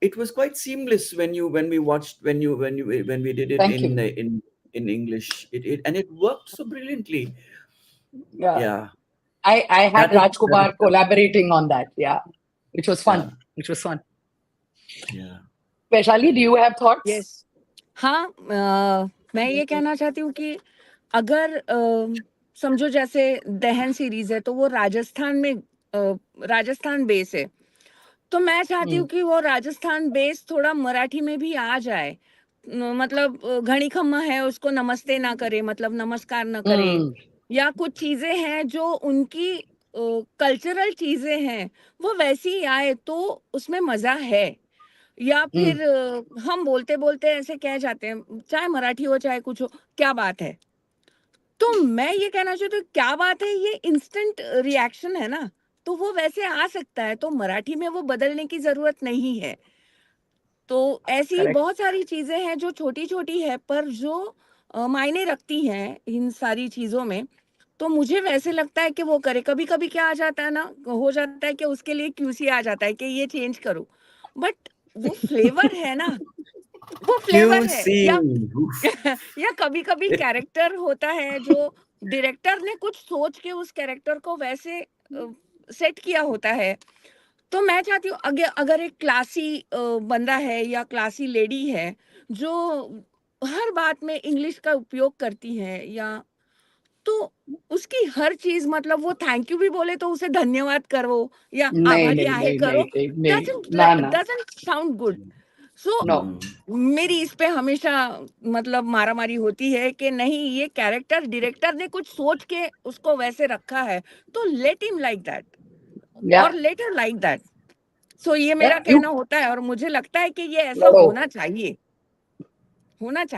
it was quite seamless when we watched when we did it Thank you. in English. It worked so brilliantly. Yeah. Yeah, I had that is Rajkumar collaborating on that. Yeah. Which was fun. Yeah. Which was fun. yeah. Vaishali, do you have thoughts? Yes हाँ मैं ये कहना चाहती हूँ कि अगर समझो जैसे दहन सीरीज है तो वो राजस्थान बेस है, तो मैं चाहती हूँ कि वो राजस्थान बेस थोड़ा मराठी में भी आ जाए. मतलब घड़ी खम्मा है उसको नमस्ते ना करे, मतलब नमस्कार ना करे, या कुछ चीजें हैं जो उनकी कल्चरल चीजें हैं वो वैसी ही आए तो उसमें मजा है. या फिर हम बोलते बोलते ऐसे कह जाते हैं, चाहे मराठी हो चाहे कुछ हो, क्या बात है. तो मैं ये कहना चाहती हूँ क्या बात है, ये इंस्टेंट रिएक्शन है ना, तो वो वैसे आ सकता है, तो मराठी में वो बदलने की जरूरत नहीं है. तो ऐसी Correct. बहुत सारी चीजें हैं जो छोटी छोटी है पर जो मायने रखती हैं इन सारी चीजों में. तो मुझे वैसे लगता है कि वो करे. कभी कभी क्या आ जाता है ना, हो जाता है कि उसके लिए क्यूसी आ जाता है कि ये चेंज करो, बट वो फ्लेवर है ना, वो फ्लेवर है. या कभी कभी कैरेक्टर होता है जो डायरेक्टर ने कुछ सोच के उस कैरेक्टर को वैसे सेट किया होता है. तो मैं चाहती हूँ अगर एक क्लासी बंदा है या क्लासी लेडी है जो हर बात में इंग्लिश का उपयोग करती है, या तो उसकी हर चीज, मतलब वो थैंक यू भी बोले तो उसे धन्यवाद करो या नहीं आभारी नहीं आहे नहीं करो, नहीं नहीं doesn't ना. doesn't sound good. So No. मेरी इस पे हमेशा मतलब मारामारी होती है कि नहीं, ये कैरेक्टर डायरेक्टर ने कुछ सोच के उसको वैसे रखा है तो let him like that Yeah. और लेट हर लाइक दैट. सो ये मेरा Yeah, you कहना होता है और मुझे लगता है कि ये ऐसा लड़ो. होना चाहिए.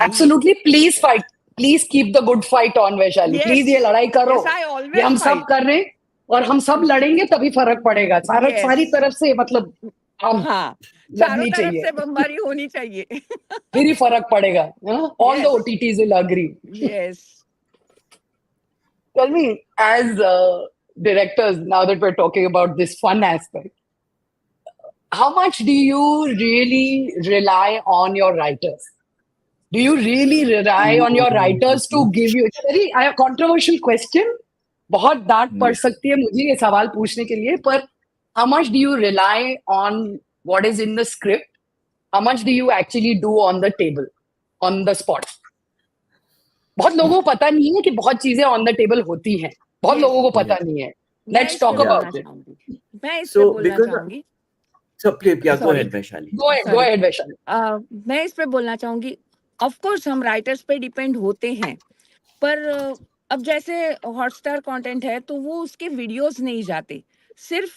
Absolutely. Please fight. Please keep the good fight on, Vaishali. Please ये लड़ाई करो. Yes, I ये always हम सब fight. कर रहे हैं और हम सब लड़ेंगे तभी फर्क पड़ेगा. Yes. सारी तरफ से मतलब हम हाँ, चारों लड़नी तरफ चाहिए. से बमबारी होनी चाहिए. फिर ही फर्क पड़ेगा. All the Yes. OTTs will agree. Yes. Tell me, as directors, now that we're talking about this fun aspect, how much do you really rely on your writers? Do you really rely on your writers to give you? It's a very controversial question. बहुत डांट पड़ सकती है मुझे ये सवाल पूछने के लिए, पर how much do you rely on what is in the script? How much do you actually do on the table, on the spot? बहुत लोगों को पता नहीं है कि बहुत चीजें on the table होती हैं. बहुत लोगों को पता नहीं है. Let's talk about it. मैं इस पे बोलना चाहूंगी. So please, yeah, go Sorry. ahead, Vaishali. Go ahead, Vaishali. मैं इस पे बोलना चाहूंगी. ऑफ कोर्स हम राइटर्स पे डिपेंड होते हैं, पर अब जैसे हॉटस्टार कंटेंट है तो वो उसके वीडियोस नहीं जाते, सिर्फ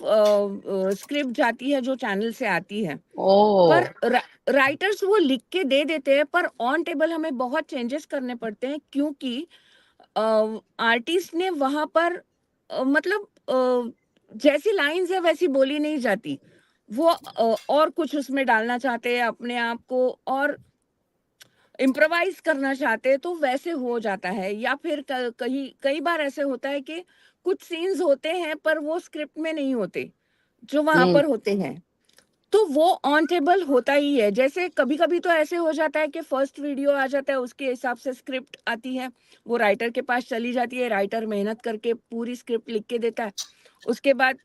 स्क्रिप्ट जाती है जो चैनल से आती है, Oh, पर राइटर्स वो लिख के दे देते हैं, पर ऑन टेबल हमें बहुत चेंजेस करने पड़ते हैं, क्योंकि आर्टिस्ट ने वहां पर मतलब जैसी लाइंस है वैसी बोली नहीं जाती, वो और कुछ उसमें डालना चाहते हैं अपने आप को, और इम्प्रोवाइज करना चाहते हैं, तो वैसे हो जाता है। या फिर कई बार ऐसे होता है कि कुछ सीन्स होते हैं पर वो स्क्रिप्ट में नहीं होते, जो वहां पर होते हैं, तो वो ऑन टेबल होता ही है। जैसे कभी कभी तो ऐसे हो जाता है कि फर्स्ट वीडियो आ जाता है, उसके हिसाब से स्क्रिप्ट आती है, वो राइटर के पास चली जाती है, राइटर मेहनत करके पूरी स्क्रिप्ट लिख के देता है, उसके बाद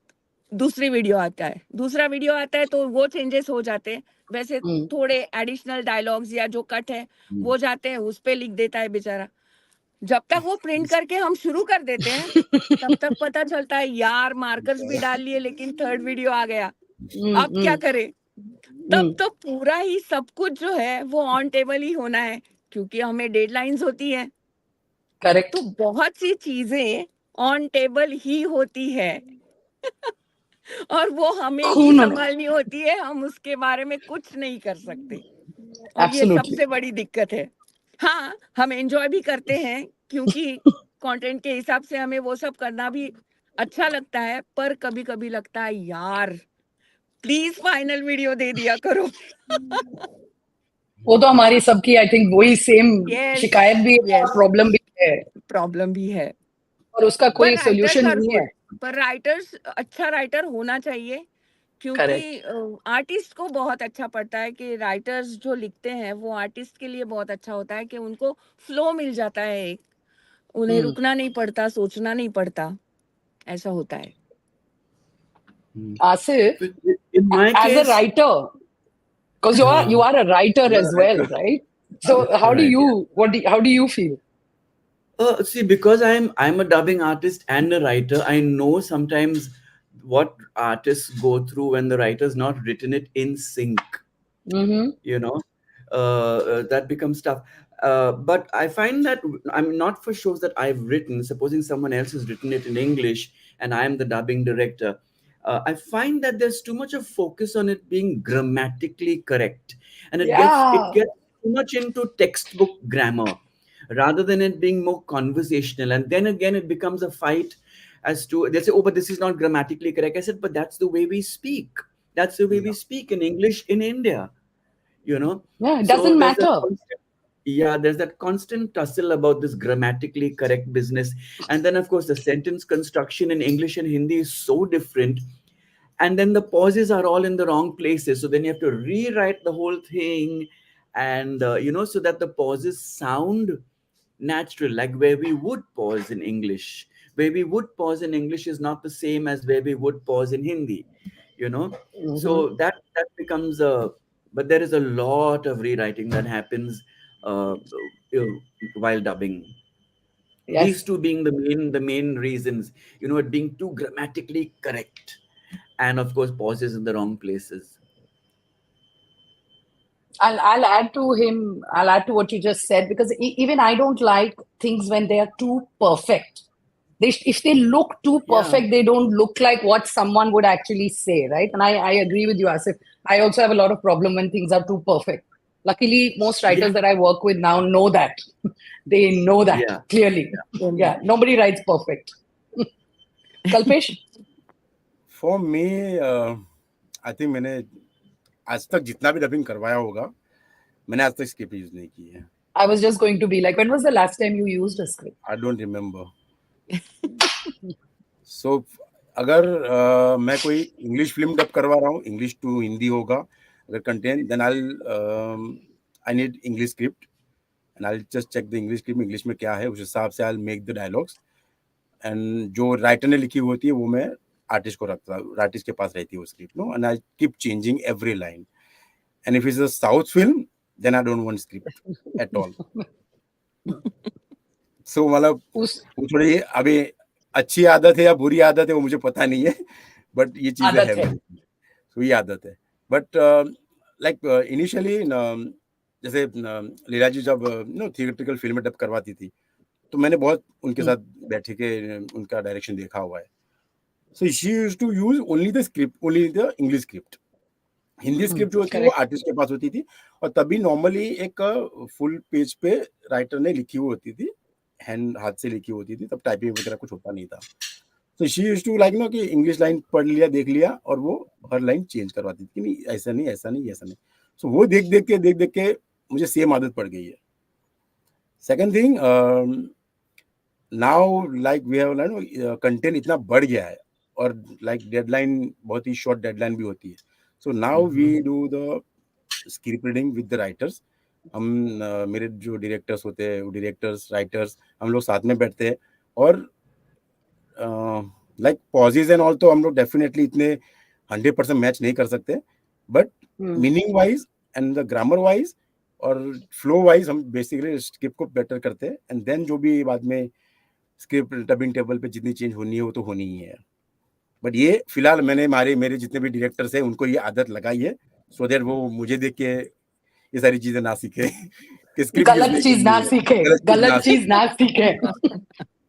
दूसरा वीडियो आता है तो वो चेंजेस हो जाते हैं, वैसे थोड़े एडिशनल डायलॉग्स या जो कट है वो जाते हैं, उस पे लिख देता है बेचारा। जब तक वो प्रिंट करके हम शुरू कर देते हैं तब तक पता चलता है यार मार्कर्स भी डाल लिए लेकिन थर्ड वीडियो आ गया, अब क्या करें। तब तो पूरा ही सब कुछ जो है वो ऑन टेबल ही होना है, क्योंकि हमें डेडलाइंस होती है। करेक्ट। तो बहुत सी चीजें ऑन टेबल ही होती है और वो हमें ही खून होना। संभालनी होती है, हम उसके बारे में कुछ नहीं कर सकते, और ये Absolutely. सबसे बड़ी दिक्कत है। हाँ, हम एंजॉय भी करते हैं क्योंकि कंटेंट के हिसाब से हमें वो सब करना भी अच्छा लगता है, पर कभी कभी लगता है यार प्लीज फाइनल वीडियो दे दिया करो। वो तो हमारी सबकी आई थिंक वही सेम यस शिकायत भी है और यस, प्रॉब्लम भी है, प्रॉब्लम भी है, और उसका पर कोई राइटर्स सोल्यूशन आर नहीं गुड, है। पर राइटर्स अच्छा राइटर होना चाहिए, क्योंकि करेक्ट। आर्टिस्ट को बहुत अच्छा पड़ता है कि राइटर्स जो लिखते हैं वो आर्टिस्ट के लिए बहुत अच्छा होता है कि उनको फ्लो मिल जाता है, एक उन्हें रुकना नहीं पड़ता, सोचना नहीं पड़ता, ऐसा होता है। Asif, In my as a case, writer, because you are a writer I'm a as well, writer. right? So how do Right, you yeah. how do you feel? See, because I'm a dubbing artist and a writer, I know sometimes what artists go through when the writer's not written it in sync. You know, that becomes tough. But I find that I'm not for shows that I've written. Supposing someone else has written it in English and I'm the dubbing director, I find that there's too much of focus on it being grammatically correct, and it Yeah. gets too much into textbook grammar rather than it being more conversational. And then again, it becomes a fight as to they say, "Oh, but this is not grammatically correct." I said, "But that's the way we speak. That's the way we speak in English in India." You know, Yeah, it so doesn't there's that matter. constant, yeah, there's that constant tussle about this grammatically correct business. And then of course the sentence construction in English and Hindi is so different, and then the pauses are all in the wrong places, so then you have to rewrite the whole thing. And so that the pauses sound natural, like where we would pause in English. Where we would pause in English is not the same as where we would pause in Hindi, you know. So that becomes a, but there is a lot of rewriting that happens while dubbing. Yes. These two being the main reasons, it being too grammatically correct, and of course pauses in the wrong places. I'll add to him. I'll add to what you just said, because even I don't like things when they are too perfect. If they look too perfect, they don't look like what someone would actually say, right? And I agree with you, Asif. I also have a lot of problem when things are too perfect. Luckily, most writers that I work with now know that. They know that clearly. Yeah, nobody writes perfect. Kalpesh? For me I think मैंने आज तक जितना भी dubbing करवाया होगा, मैंने आज तक स्क्रिप्ट यूज नहीं की है. I was just going to be like, when was the last time you used a script? I don't remember. So अगर मैं कोई इंग्लिश फिल्म डब करवा रहा हूँ, इंग्लिश टू हिंदी होगा अगर content, then I need English script and I just check the English script, English में क्या है, उस हिसाब से I make the dialogues, and जो राइटर ने लिखी होती है वो मैं आर्टिस्ट को रखता हूँ, आर्टिस्ट के पास रहती है वो script, no, and I keep changing every line. And if it's a south film, then I don't want script at all. So मतलब थोड़ी अभी अच्छी आदत है या बुरी आदत है वो मुझे पता नहीं है, बट ये चीजें है. तो ये आदत है. बट लाइक इनिशियली जैसे लीला जी जब थिएट्रिकल फिल्में डब करवाती थी, तो मैंने बहुत उनके साथ बैठे के उनका डायरेक्शन देखा हुआ है. So she used to use only the script, only the English script. Hindi script जो होती है वो आर्टिस्ट के पास होती थी, और तभी नॉर्मली एक फुल पेज पे राइटर ने लिखी हुई होती थी, हैंड हाथ से लिखी होती थी, तब टाइपिंग वगैरह कुछ होता नहीं था. तो she used to like know कि इंग्लिश लाइन पढ़ लिया, देख लिया, और वो हर लाइन चेंज करवाती थी कि नहीं ऐसा नहीं, ऐसा नहीं, ऐसा नहीं. सो वो देख देख के मुझे सेम आदत पड़ गई है. Second thing, now like we have content इतना बढ़ गया है, और लाइक डेडलाइन बहुत ही शॉर्ट डेडलाइन भी होती है. So now we do the script reading with the writers. हम मेरे जो डायरेक्टर्स होते हैं, वो डायरेक्टर्स, राइटर्स, हम लोग साथ में बैठते हैं, और लाइक पॉजेज एंड ऑल तो हम लोग डेफिनेटली इतने 100% मैच नहीं कर सकते, but meaning wise and the grammar wise और फ्लो वाइज हम बेसिकली स्क्रिप्ट को बेटर करते हैं. एंड देन जो भी बाद में स्क्रिप्ट डबिंग टेबल पे जितनी चेंज होनी है वो तो होनी ही है. बट ये फिलहाल मैंने मेरे जितने भी डायरेक्टर्स हैं उनको ये आदत लगाई है, सो दैट वो मुझे देख के ये सारी चीजें ना सीखे. गलत चीज ना सीखे.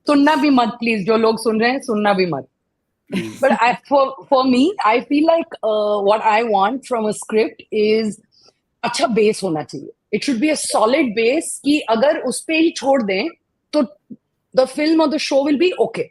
सुनना भी मत प्लीज, जो लोग सुन रहे हैं सुनना भी मत. But for me I feel like what I want from a script is अच्छा बेस होना चाहिए. It should be a solid base कि अगर उस पे ही छोड़ दें तो द फिल्म और the show will be okay.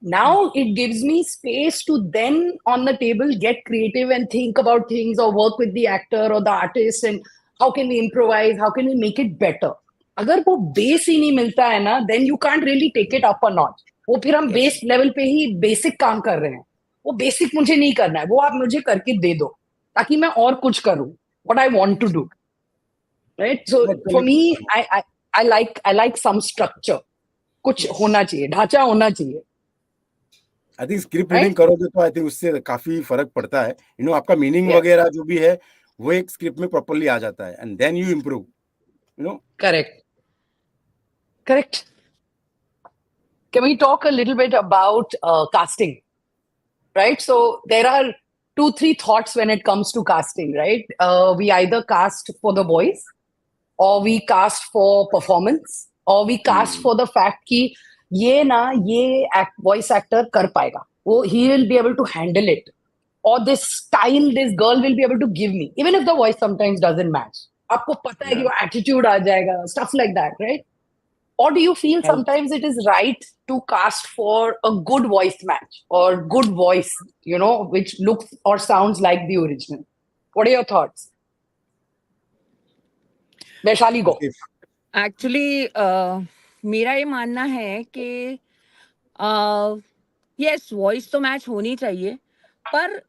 Now it gives me space to then on the table get creative and think about things or work with the actor or the artist and how can we improvise, how can we make it better. अगर वो base ही नहीं मिलता है ना, then you can't really take it up a notch. वो फिर हम base level पे ही बेसिक काम कर रहे हैं. वो बेसिक मुझे नहीं करना है, वो आप मुझे करके दे दो ताकि मैं और कुछ करूं. What I want to do, right? So for me, I like some structure. कुछ होना चाहिए, ढांचा होना चाहिए. आई थिंक स्क्रिप्ट रीडिंग करोगे तो आई थिंक उससे काफी फर्क पड़ता है. आपका मीनिंग वगैरह जो भी है वो एक स्क्रिप्ट में प्रॉपर्ली आ जाता है, and then you improve. Correct. Can we talk a little bit about casting? Right? So there are 2-3 thoughts when it comes to casting, right? We either cast for the voice, or we cast for performance, or we cast for the fact कि ये voice actor कर पाएगा, वो he will be able to handle it, or this style this girl will be able to give me, even if the voice sometimes doesn't match. आपको पता है कि वो attitude आ जाएगा, stuff like that, right? Or do you feel sometimes it is right to cast for a good voice match or good voice, which looks or sounds like the original? What are your thoughts? Vaishali go. Actually मेरा ये मानना है कि yes voice तो match होनी चाहिए, पर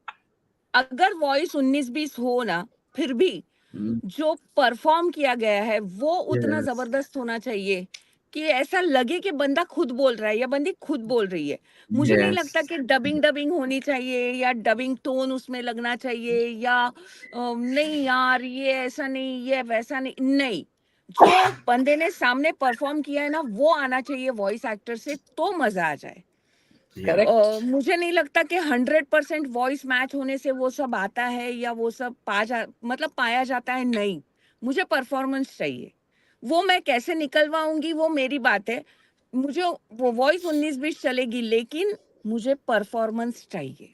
अगर वॉइस 19-20 हो ना, फिर भी जो परफॉर्म किया गया है वो उतना जबरदस्त होना चाहिए कि ऐसा लगे कि बंदा खुद बोल रहा है या बंदी खुद बोल रही है. मुझे नहीं लगता कि डबिंग होनी चाहिए या डबिंग टोन उसमें लगना चाहिए या नहीं यार ये ऐसा नहीं, ये वैसा नहीं. जो बंदे ने सामने परफॉर्म किया है ना वो आना चाहिए वॉइस एक्टर से, तो मजा आ जाए. मुझे नहीं लगता कि 100% वॉइस मैच होने से वो सब आता है या वो सब पाया जाता है. नहीं, मुझे परफॉर्मेंस चाहिए. वो मैं कैसे निकलवाऊंगी वो मेरी बात है. मुझे वो वॉइस 19-20 चलेगी, लेकिन मुझे परफॉर्मेंस चाहिए.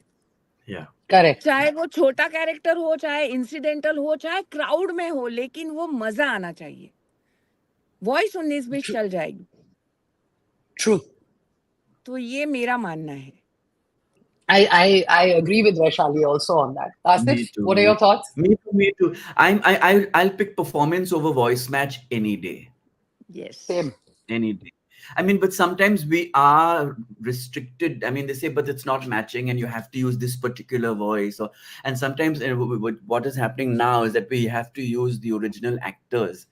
करेक्ट. चाहे वो छोटा कैरेक्टर हो, चाहे इंसिडेंटल हो, चाहे क्राउड में हो, लेकिन वो मजा आना चाहिए. वॉइस 19-20 चल जाएगी. ट्रू. तो ये मेरा मानना है. I agree with Vaishali also on that. Asif, what are your thoughts? Me too. I'll pick performance over voice match any day. Yes. Same. Any day. I mean, but sometimes we are restricted. I mean, they say, but it's not matching and you have to use this particular voice. And sometimes what is happening now is that we have to use the original actors.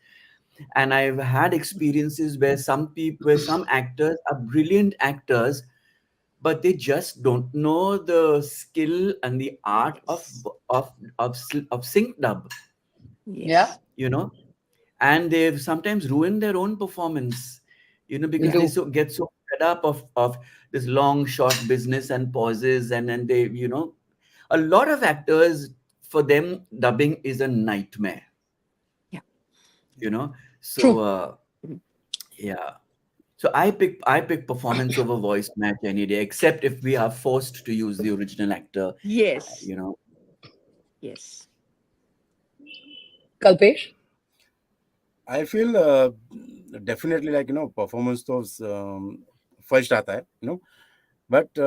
And I've had experiences where some actors are brilliant actors, but they just don't know the skill and the art of sync dub. Yeah. And they've sometimes ruined their own performance, because they get so fed up of this long short business and pauses, and then they, a lot of actors, for them dubbing is a nightmare. Yeah. So yeah. So I pick performance over voice match any day, except if we are forced to use the original actor. Yes. You know. Yes. Kalpesh? I feel definitely like performance तो first आता है but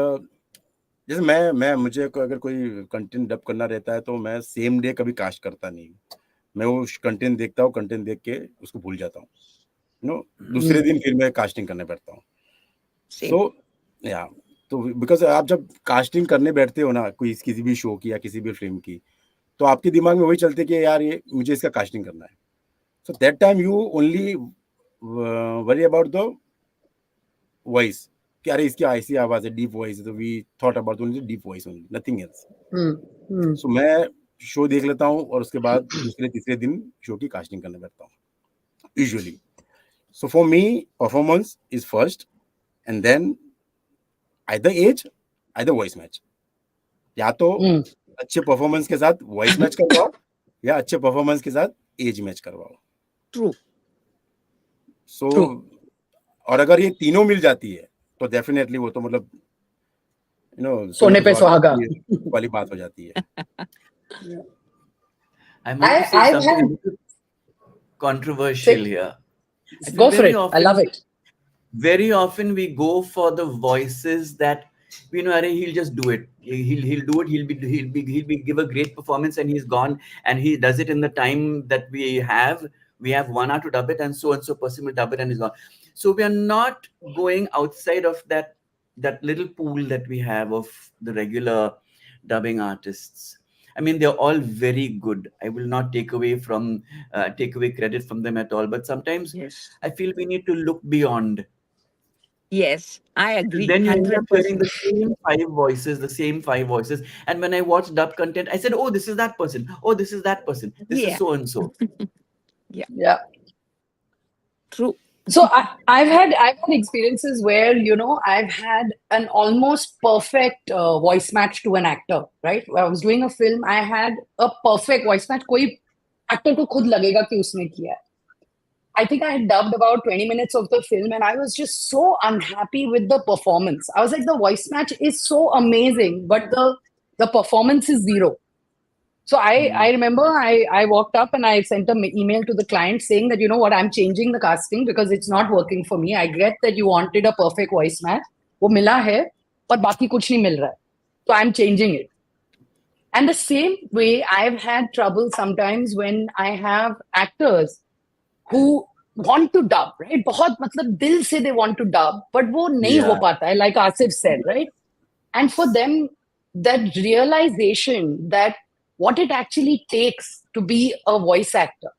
जैसे मुझे अगर कोई content dub करना रहता है तो मैं सेम डे कभी कास्ट करता नहीं, मैं वो कंटेंट देखता हूँ, कंटेंट देख के उसको भूल जाता हूँ दूसरे दिन फिर मैं कास्टिंग करने बैठता हूँ. सो या तो बिकॉज आप जब कास्टिंग करने बैठते हो ना कोई किसी भी शो की या किसी भी फिल्म की, तो आपके दिमाग में वही चलते कि यार ये मुझे इसका कास्टिंग करना है. So that time you only worry about the voice. कि अरे इसकी ऐसी आवाज है, डीप वॉइस है, तो we thought about only deep voice only, nothing else. So मैं शो देख लेता हूँ और उसके बाद दूसरे तीसरे दिन शो की कास्टिंग करने बैठता हूँ usually. So for me performance is first and then either age either voice match. या तो अच्छे परफॉर्मेंस के साथ वॉइस मैच करवाओ या अच्छे परफॉर्मेंस के साथ एज मैच करवाओ. ट्रू. सो और अगर ये तीनों मिल जाती है तो डेफिनेटली वो तो मतलब सोने पे सुहागा वाली बात हो जाती है. I might say something a little controversial here. Go for it. I love it. Very often we go for the voices that he'll just do it. He'll do it. He'll be give a great performance and he's gone, and he does it in the time that we have. We have 1 hour to dub it, and so person will dub it and he's gone. So we are not going outside of that little pool that we have of the regular dubbing artists. I mean, they're all very good. I will not take away credit from them at all. But sometimes I feel we need to look beyond. Yes, I agree. Then you end up 100%. hearing the same five voices. And when I watched dub content, I said, "Oh, this is that person. Oh, this is that person. This is so and so." Yeah. True. So I've had experiences where I've had an almost perfect voice match to an actor. Right, when I was doing a film, I had a perfect voice match. कोई actor को खुद लगेगा कि उसने किया है. I think I had dubbed about 20 minutes of the film and I was just so unhappy with the performance. I was like, the voice match is so amazing, but the performance is zero. So I remember I walked up and I sent an email to the client saying that, you know what, I'm changing the casting because it's not working for me. I get that you wanted a perfect voice match. वो मिला है, पर बाकी कुछ नहीं मिल रहा है. So I'm changing it. And the same way, I've had trouble sometimes when I have actors who want to dub, right? बहुत मतलब दिल से they want to dub, but वो नहीं हो पाता है, like Asif said, right? And for them, that realization that what it actually takes to be a voice actor,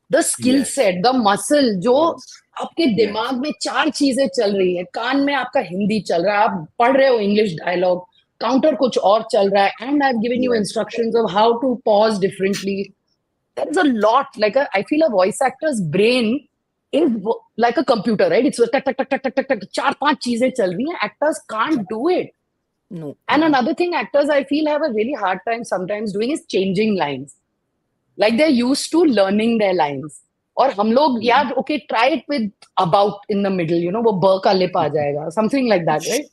the skill set, the muscle, जो आपके दिमाग में 4 चीजें चल रही है, कान में आपका हिंदी चल रहा है, आप पढ़ रहे हो इंग्लिश डायलॉग, काउंटर कुछ और चल रहा है, and I've given you instructions of how to pause differently. There is a lot. I feel a voice actor's brain is like a computer, right? It's tak tak tak tak tak tak tak, 4-5 चीजें चल रही हैं. Actors can't do it. No. And another thing actors I feel have a really hard time sometimes doing is changing lines. Like they're used to learning their lines. और हम लोग यार okay, try it with about in the middle, वो ब का lip आ जाएगा, something like that, right?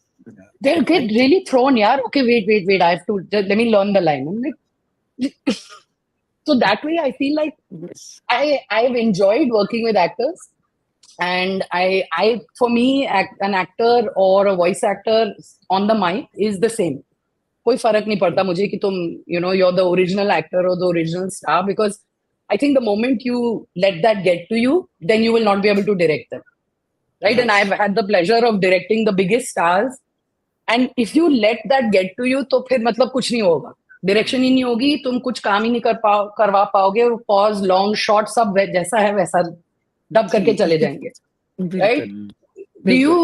They get really thrown, यार. Okay, wait, I have to let me learn the line. I'm like, so that way I feel like I've enjoyed working with actors, and I for me an actor or a voice actor on the mic is the same. कोई फर्क नहीं पड़ता मुझे कि तुम you're the original actor or the original star, because I think the moment you let that get to you, then you will not be able to direct them, right? And I've had the pleasure of directing the biggest stars, and if you let that get to you, तो फिर मतलब कुछ नहीं होगा, direction ही नहीं होगी, तुम कुछ काम ही नहीं करवा पाओगे, पॉज लॉन्ग शॉट सब जैसा है वैसा डब करके चले जाएंगे, right? Do you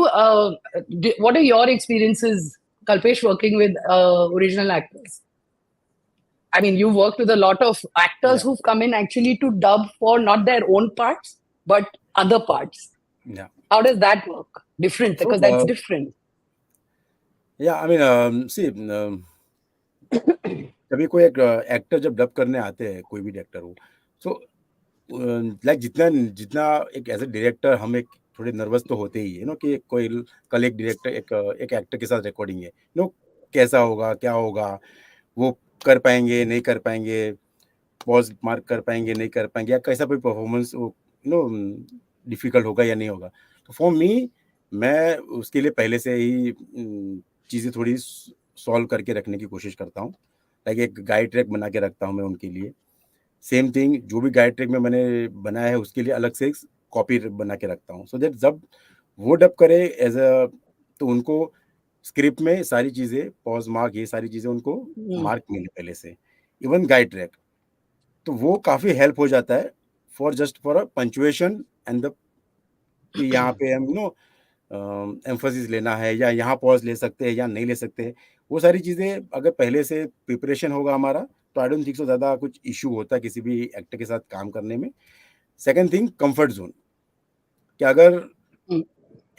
what are your experiences, Kalpesh, working with original actors? I mean, you worked with a lot of actors who've come in actually to dub for not their own parts but other parts. Yeah. How does that work? Different, because that's different. Yeah, I mean, see, कभी कोई एक actor जब dub करने आते हैं, कोई भी director हो, so like जितना एक एज ए डायरेक्टर हम एक थोड़े नर्वस तो होते ही है कि कोई कल एक डायरेक्टर एक एक्टर के साथ रिकॉर्डिंग है कैसा होगा, क्या होगा, वो कर पाएंगे नहीं कर पाएंगे, पॉज मार्क कर पाएंगे नहीं कर पाएंगे, या कैसा कोई परफॉर्मेंस डिफिकल्ट होगा या नहीं होगा। तो फॉर मी, मैं उसके लिए पहले से ही चीज़ें थोड़ी सॉल्व करके रखने की कोशिश करता हूँ। लाइक एक गाइड ट्रैक बना के रखता हूँ मैं उनके लिए। सेम थिंग, जो भी गाइड ट्रैक में मैंने बनाया है उसके लिए अलग से एक कॉपी बना के रखता हूँ, सो दैट जब वो डब करे तो उनको स्क्रिप्ट में सारी चीज़ें, पॉज मार्क, ये सारी चीज़ें उनको मार्क मिले पहले से, इवन गाइड ट्रैक। तो वो काफ़ी हेल्प हो जाता है for a punctuation and the कि यहाँ पे हम एम्फोसिस लेना है, या यहाँ पॉज ले सकते हैं या नहीं ले सकते हैं। वो सारी चीज़ें अगर पहले से प्रिपरेशन होगा हमारा, तो आई डोंट थिंक सो ज़्यादा कुछ इशू होता है किसी भी एक्टर के साथ काम करने में। सेकंड थिंग, कंफर्ट जोन, कि अगर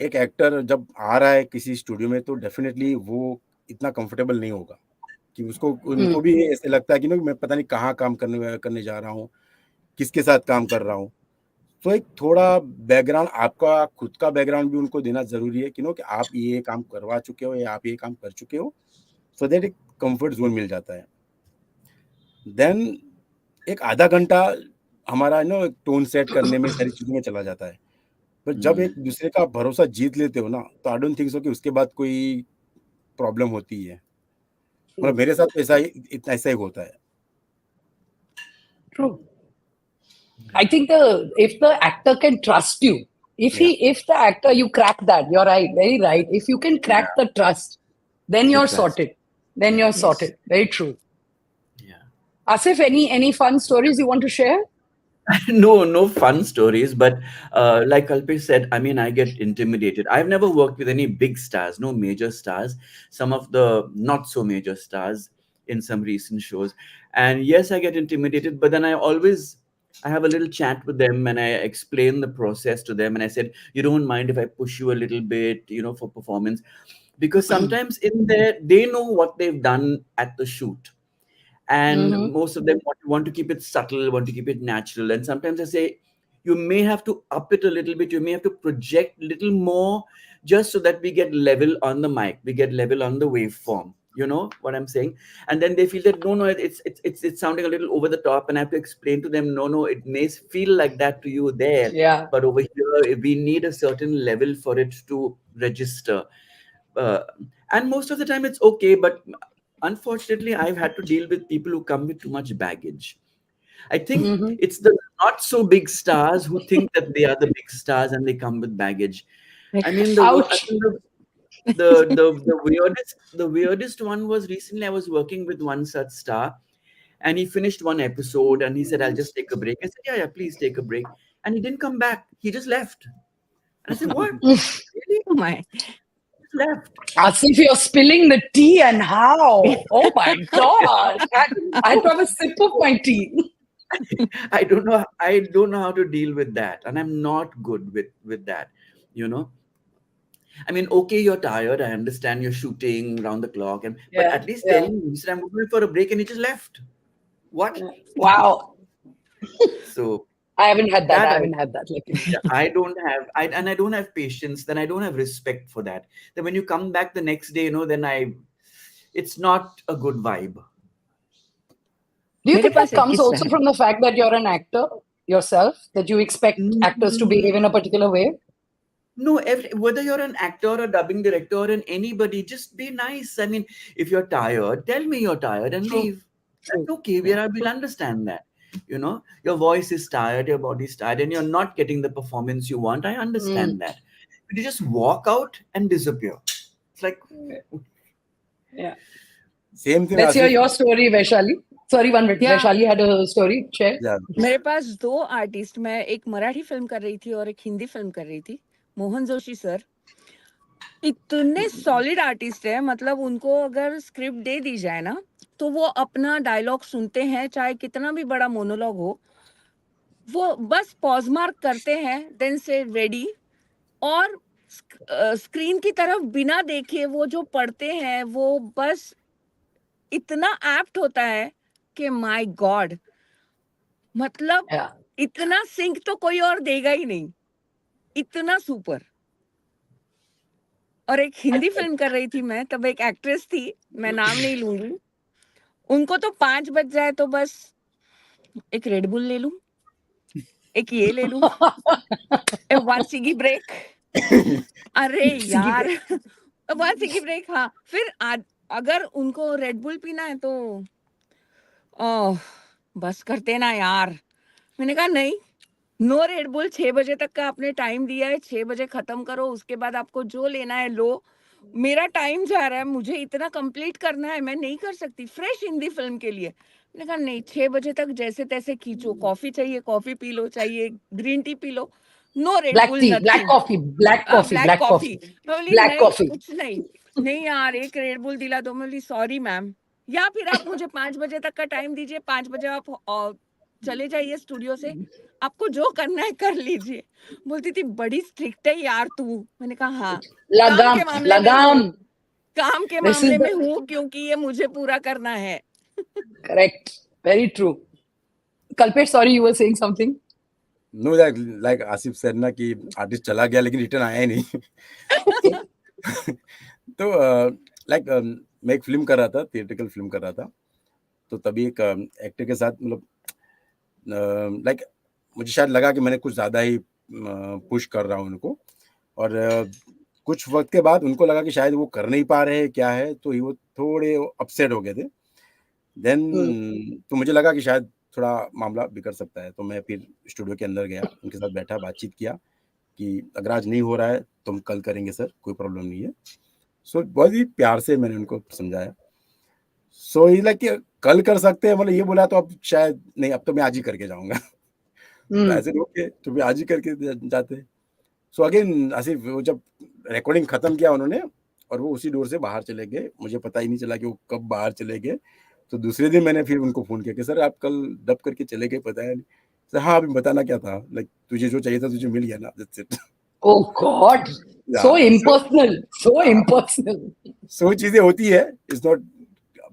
एक एक्टर जब आ रहा है किसी स्टूडियो में, तो डेफिनेटली वो इतना कंफर्टेबल नहीं होगा कि उनको भी ऐसे लगता है कि मैं पता नहीं कहाँ काम करने जा रहा हूँ, किसके साथ काम कर रहा हूँ। तो एक थोड़ा बैकग्राउंड, आपका खुद का बैकग्राउंड भी उनको देना जरूरी है कि आप ये काम करवा चुके हो या आप ये काम कर चुके हो, सो दैट एक कंफर्ट जोन मिल जाता है। देन एक आधा घंटा हमारा टोन सेट करने में, सारी चीजों में चला जाता है। पर जब एक दूसरे का भरोसा जीत लेते हो ना, तो आई डोंट थिंक सो कि उसके बाद कोई प्रॉब्लम होती है। मतलब मेरे साथ ऐसा ही होता है। True. I think if the actor can trust you, if the actor, you crack that, you're right, very right. If you can crack the trust, then you're sorted. Then you're sorted. Very true. Yeah. Asif, any fun stories you want to share? No fun stories, but like Kalpesh said, I mean, I get intimidated. I've never worked with any big stars, no major stars, some of the not so major stars in some recent shows. And yes, I get intimidated, but then I have a little chat with them and I explain the process to them. And I said, you don't mind if I push you a little bit, for performance, because sometimes in there, they know what they've done at the shoot. And most of them want to keep it subtle, want to keep it natural. And sometimes I say, you may have to up it a little bit. You may have to project a little more, just so that we get level on the mic, we get level on the waveform. You know what I'm saying? And then they feel that no, it's sounding a little over the top, and I have to explain to them, no, it may feel like that to you there, but over here we need a certain level for it to register. And most of the time it's okay, but unfortunately, I've had to deal with people who come with too much baggage. I think it's the not so big stars who think that they are the big stars and they come with baggage. I mean, the weirdest one was recently I was working with one such star, and he finished one episode and he said, "I'll just take a break." I said, "Yeah, please take a break." And he didn't come back. He just left. And I said, "What? Really? Oh my. Left." As if you're spilling the tea, and how? Oh my gosh. I had to have a sip of my tea. I don't know how to deal with that, and I'm not good with that. I mean, okay, you're tired. I understand you're shooting round the clock, but at least tell me, he said, I'm going for a break, and he just left. What? Wow. So I haven't had that. I don't have patience. Then I don't have respect for that. Then when you come back the next day, it's not a good vibe. Do you think that comes also from the fact that you're an actor yourself, that you expect actors to behave in a particular way? No, whether you're an actor or a dubbing director or anybody, just be nice. I mean, if you're tired, tell me you're tired and leave. That's okay. We'll understand that. Your voice is tired, your body's tired, and you're not getting the performance you want. I understand that. But you just walk out and disappear. It's like, Same thing. Let's hear your story, Vaishali. Sorry, one minute. Vaishali had a story. Share. मेरे पास दो artist, मैं एक Marathi film कर रही थी और एक Hindi film कर रही थी। मोहन जोशी सर इतने सॉलिड आर्टिस्ट है, मतलब उनको अगर स्क्रिप्ट दे दी जाए ना, तो वो अपना डायलॉग सुनते हैं, चाहे कितना भी बड़ा मोनोलॉग हो, वो बस पॉज मार्क करते हैं, देन से रेडी, और स्क्रीन की तरफ बिना देखे वो जो पढ़ते हैं, वो बस इतना एप्ट होता है कि माय गॉड, मतलब इतना सिंक तो कोई और देगा ही नहीं। इतना सुपर। और एक हिंदी फिल्म कर रही थी मैं, तब एक एक्ट्रेस थी, मैं नाम नहीं लूंगी, उनको तो 5 बज जाए तो बस एक रेड बुल ले लूं, एक ये ले लूं, एक 1 सिगी ब्रेक। अरे सिगी यार 1 सिगी ब्रेक, हाँ। फिर अगर उनको रेड बुल पीना है तो ओह बस करते ना यार। मैंने कहा नहीं, नो रेड बुल, 6 बजे तक का आपने टाइम दिया है, 6 बजे खत्म करो, उसके बाद आपको जो लेना है लो। मेरा टाइम जा रहा है, मुझे इतना कंप्लीट करना है, मैं नहीं कर सकती फ्रेश हिंदी फिल्म के लिए। मैंने कहा नहीं, 6 बजे तक जैसे तैसे खींचो, कॉफी चाहिए कॉफी पी लो, चाहिए ग्रीन टी पी लो, no red Black bull tea, black nothing. coffee, black coffee, black black coffee. coffee, मैं बोली black नहीं coffee. कुछ नहीं, नहीं यार एक रेड बुल दिला दो। मैं बोली सॉरी मैम, या फिर आप मुझे 5 बजे तक का टाइम दीजिए, 5 बजे आप चले जाइए स्टूडियो से, आपको जो करना है कर लीजिए। बोलती थी बड़ी स्ट्रिक्ट है यार तू। मैंने कहा हाँ, काम Lagam, के मामले में हूँ, lagam. काम के This is मामले the में हूँ, क्योंकि ये मुझे पूरा करना है। correct. Very true. Kalpesh, sorry, you were saying something. Know like Asif sir ना कि आर्टिस्ट चला गया लेकिन रिटर्न आया ही नहीं। तो लाइक मैं एक फिल्म कर रहा था, थिएट्रिकल फिल्म कर रहा था, तो तभी एक एक्टर के साथ मतलब लाइक मुझे शायद लगा कि मैंने कुछ ज़्यादा ही पुश कर रहा हूँ उनको, और कुछ वक्त के बाद उनको लगा कि शायद वो कर नहीं पा रहे हैं क्या है, तो वो थोड़े अपसेट हो गए थे। देन तो मुझे लगा कि शायद थोड़ा मामला बिगड़ सकता है, तो मैं फिर स्टूडियो के अंदर गया, उनके साथ बैठा, बातचीत किया कि अगर आज नहीं हो रहा है तो हम कल करेंगे सर, कोई प्रॉब्लम नहीं है। सो बहुत ही प्यार से मैंने उनको समझाया। सो ये लाइक कल कर सकते हैं, मतलब ये बोला तो अब शायद नहीं, अब तो मैं आज ही करके जाऊंगा। तो ऐसे ओके, तो फिर आज ही करके जाते। सो अगेन आसिफ, वो जब रिकॉर्डिंग खत्म किया उन्होंने और वो उसी डोर से बाहर चले गए, मुझे पता ही नहीं चला कि वो कब बाहर चले गए। तो दूसरे दिन मैंने फिर उनको फोन किया कि सर आप कल डब करके चले गए, पता है नहीं। सर हाँ, अभी बताना क्या था, लाइक तुझे जो चाहिए था तुझे मिल गया ना, that's it. Oh God, so impersonal, so impersonal. सो चीजें होती है, इट्स नॉट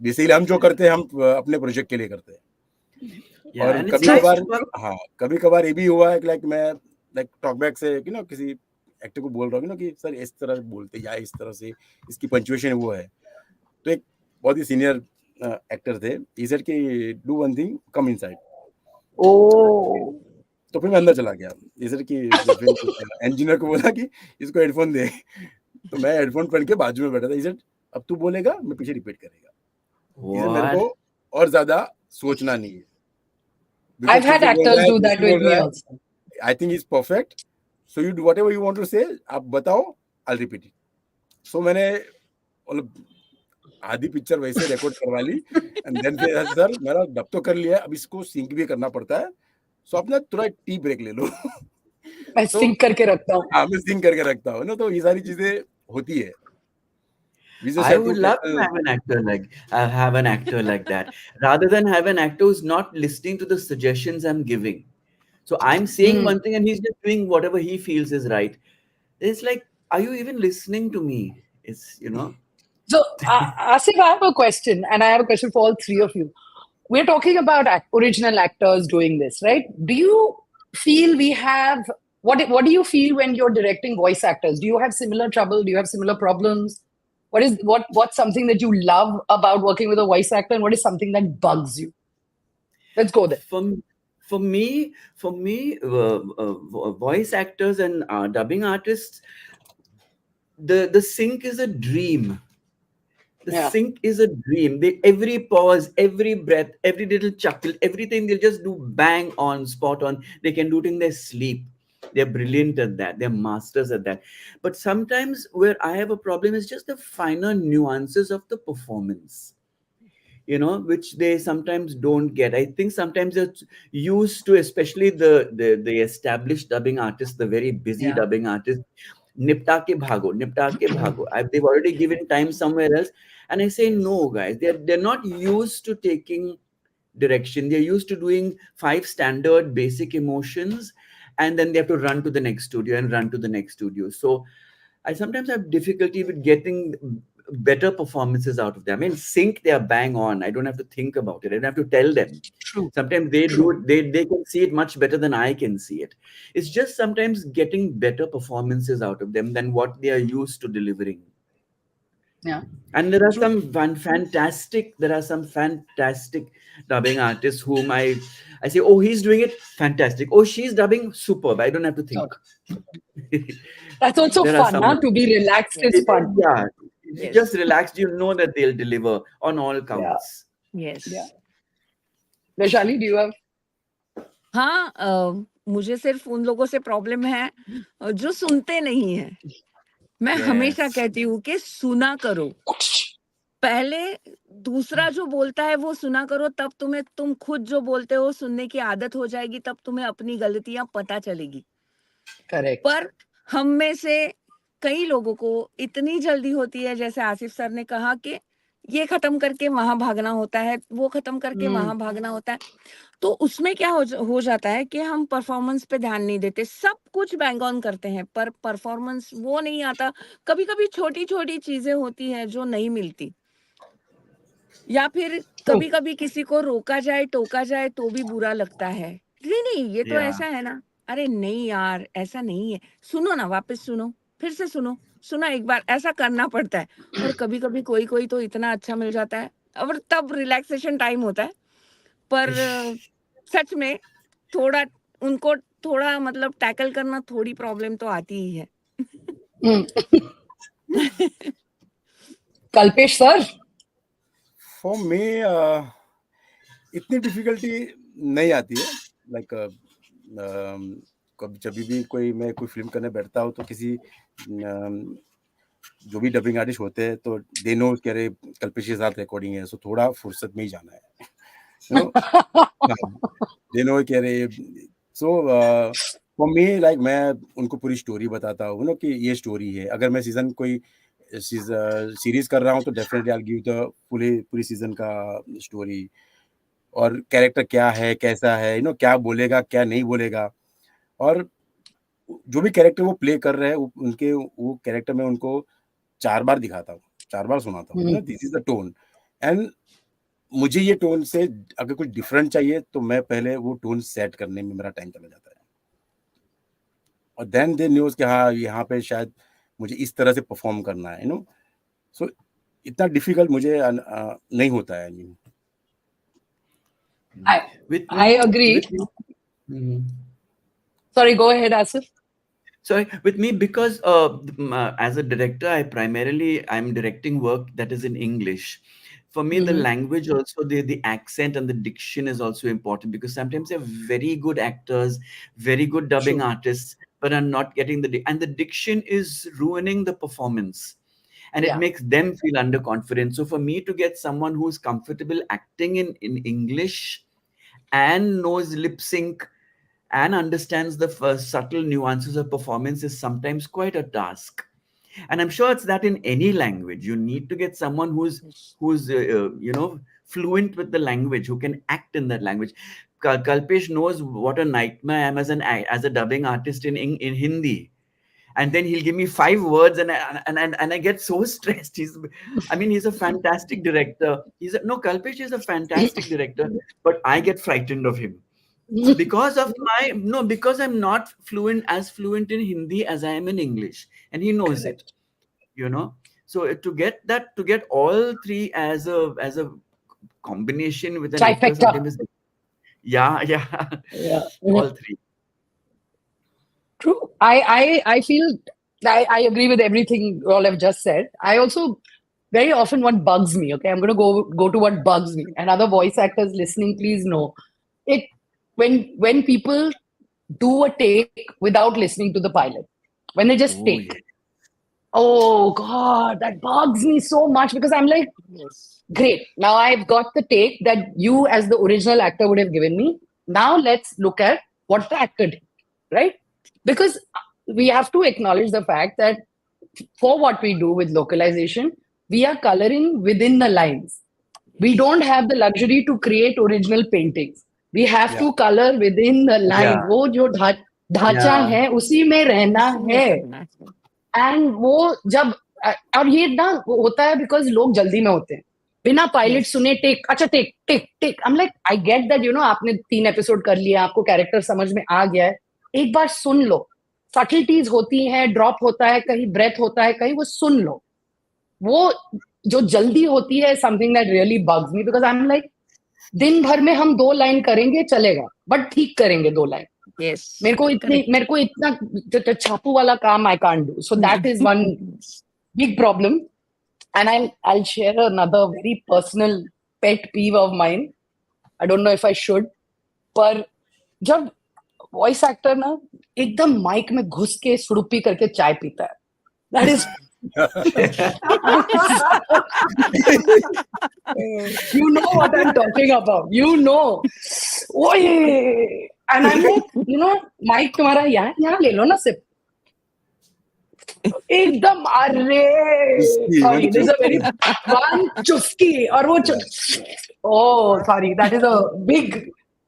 बेसिकली हम जो करते हैं हम अपने प्रोजेक्ट के लिए करते हैं। और कभी कभार हाँ, कभी कभार ये भी हुआ है कि लाइक मैं लाइक टॉकबैक से किसी एक्टर को बोल रहा हूँ कि सर इस तरह बोलते या इस तरह से इसकी पंचुएशन वो है। तो एक बहुत ही सीनियर एक्टर थे, ही सेड कि do one thing, come inside. Oh, तो फिर मैं अंदर चला गया। ये सर कि इंजीनियर को बोला कि इसको हेडफोन दे, तो मैं हेडफोन पहन के बाजू में बैठा था। ये अब तू बोलेगा मैं पीछे रिपीट करेगा, इसे मेरे को और ज्यादा सोचना नहीं है। I've had actors do that with me also. I think he's perfect. So you do whatever you want to say. आप बताओ, I'll repeat it. So मैंने मतलब आधी पिक्चर वैसे रिकॉर्ड करवा ली एंड देन फिर सर मेरा डब तो कर लिया, अब इसको सिंक भी करना पड़ता है, सो अपना थोड़ा टी ब्रेक ले लो। मैं सिंक करके रखता हूँ। हाँ, मैं सिंक करके रखता हूँ ना, तो ये सारी चीजें होती है। I would love to have an actor like that, rather than have an actor who's not listening to the suggestions I'm giving. So I'm saying one thing and he's just doing whatever he feels is right. It's like, are you even listening to me? It's So, Asif, I have a question, and I have a question for all three of you. We're talking about original actors doing this, right? Do you feel we have what do you feel when you're directing voice actors? Do you have similar trouble? Do you have similar problems? What's something that you love about working with a voice actor, and what is something that bugs you? Let's go there. For me, voice actors and dubbing artists, the sync is a dream. The sync is a dream. Every pause, every breath, every little chuckle, everything they'll just do bang on, spot on. They can do it in their sleep. They're brilliant at that. They're masters at that. But sometimes where I have a problem is just the finer nuances of the performance, which they sometimes don't get. I think sometimes they're used to, especially the established dubbing artists, the very busy dubbing artists, nipta ke bhago. They've already given time somewhere else. And I say, no, guys, they're not used to taking direction. They're used to doing 5 standard basic emotions, and then they have to run to the next studio and run to the next studio. So I sometimes have difficulty with getting better performances out of them. In sync, they are bang on. I don't have to think about it. I don't have to tell them. True. Sometimes they do it, they can see it much better than I can see it. It's just sometimes getting better performances out of them than what they are used to delivering. Yeah. And there are some fantastic dubbing artists whom I say, oh, he's doing it fantastic. Oh, she's dubbing superb. I don't have to think. That's also There are fun, some- huh? To be relaxed is fun. Yeah. If you just relaxed, you know that they'll deliver on all counts. Yes. Yeah. Vaishali, do you have? हाँ, मुझे सिर्फ उन लोगों से problem है जो सुनते नहीं है. मैं हमेशा कहती हूँ कि सुना करो. पहले दूसरा जो बोलता है वो सुना करो, तब तुम खुद जो बोलते हो सुनने की आदत हो जाएगी, तब तुम्हें अपनी गलतियां पता चलेगी. करेक्ट. पर हम में से कई लोगों को इतनी जल्दी होती है, जैसे आसिफ सर ने कहा कि ये खत्म करके वहां भागना होता है, वो खत्म करके वहां भागना होता है. तो उसमें क्या हो जाता है कि हम परफॉर्मेंस पे ध्यान नहीं देते, सब कुछ बैंग ऑन करते हैं, पर परफॉर्मेंस वो नहीं आता. कभी कभी छोटी छोटी चीजें होती हैं जो नहीं मिलती, या फिर कभी कभी किसी को रोका जाए टोका जाए तो भी बुरा लगता है. नहीं ये तो ऐसा है ना. अरे नहीं यार, ऐसा नहीं है. सुनो ना, वापस सुनो, फिर से सुना एक बार. ऐसा करना पड़ता है. और कभी कभी कोई तो इतना अच्छा मिल जाता है, और तब रिलैक्सेशन टाइम होता है. पर सच में उनको थोड़ा मतलब टैकल करना, थोड़ी प्रॉब्लम तो आती ही है. कल्पेश सर, फॉर मी इतनी डिफिकल्टी नहीं आती है. लाइक जब भी मैं कोई फिल्म करने बैठता हूँ तो किसी जो भी डबिंग आर्टिस्ट होते हैं तो दे नो कि अरे कल्पेश के साथ रिकॉर्डिंग है, सो थोड़ा फुर्सत में ही जाना है. दे नो कि अरे सो फॉर मी लाइक मैं उनको पूरी स्टोरी बताता हूँ कि ये स्टोरी है. अगर मैं कोई सीरीज कर रहा हूँ तो डेफिनेटली आई गिव द पूरी सीजन का स्टोरी, और कैरेक्टर क्या है, कैसा है, क्या बोलेगा, क्या नहीं बोलेगा, और जो भी कैरेक्टर वो प्ले कर रहे हैं उनके वो कैरेक्टर में उनको 4 बार दिखाता हूँ, 4 बार सुनाता हूँ. This is the tone, and मुझे ये टोन से अगर कुछ डिफरेंट चाहिए तो मैं पहले वो टोन सेट करने में मेरा टाइम चला जाता है, और देन दे न्यूज कि हाँ यहाँ पे शायद मुझे इस तरह से परफॉर्म करना है. सो इतना डिफिकल्ट मुझे नहीं होता है. I agree. Sorry, go ahead, Asif. Sorry, with me, because as a director, I'm directing work that is in English. For me, the language also, the accent and the diction is also important, because sometimes they're very good actors, very good dubbing artists, but are not getting and the diction is ruining the performance. And it makes them feel underconfident. So for me to get someone who's comfortable acting in English and knows lip sync and understands the subtle nuances of performance is sometimes quite a task. And I'm sure it's that in any language. You need to get someone who's fluent with the language, who can act in that language. Kalpesh knows what a nightmare I am as a dubbing artist in Hindi. And then he'll give me 5 words and I get so stressed. He's a fantastic director. Kalpesh is a fantastic director, but I get frightened of him. Because I'm not as fluent in Hindi as I am in English, and he knows it. So to get all three as a combination with an actor, sometimes all three. True. I feel I agree with everything you all have just said. I also very often what bugs me. Okay, I'm going to go to what bugs me. And other voice actors listening, please know it. When people do a take without listening to the pilot, when they just take, oh God, that bugs me so much, because I'm like, great, now I've got the take that you as the original actor would have given me. Now let's look at what the actor did, right? Because we have to acknowledge the fact that for what we do with localization, we are coloring within the lines. We don't have the luxury to create original paintings. We have to color within the line. वो जो ढांचा है उसी में रहना है. And वो जब और ये ना होता है बिकॉज लोग जल्दी में होते हैं, बिना पायलट सुने टेक, अच्छा take take take. I am like, I get that, you know, आपने 3 एपिसोड कर लिया, आपको कैरेक्टर समझ में आ गया है, एक बार सुन लो। सटलिटीज होती हैं, ड्रॉप होता है, कहीं ब्रेथ होता है, कहीं, वो सुन लो। वो जो जल्दी होती है, something that really bugs me, because I am like, दिन भर में हम 2 लाइन करेंगे चलेगा, बट ठीक करेंगे 2 लाइन। Yes. मेरे को इतना छापू वाला काम I can't do, so that is one big problem. And I'll share another very personal pet peeve of mine. I don't know if I should, पर जब वॉइस एक्टर ना एकदम माइक में घुस के सुड़ुपी करके चाय पीता है, that is you know what I'm talking about, you know. ओए, and I'm like, you know, mic तुम्हारा यहाँ ले लो ना सिर्फ, एकदम, अरे sorry, this is a very one चुस्की, और वो oh sorry, that is a big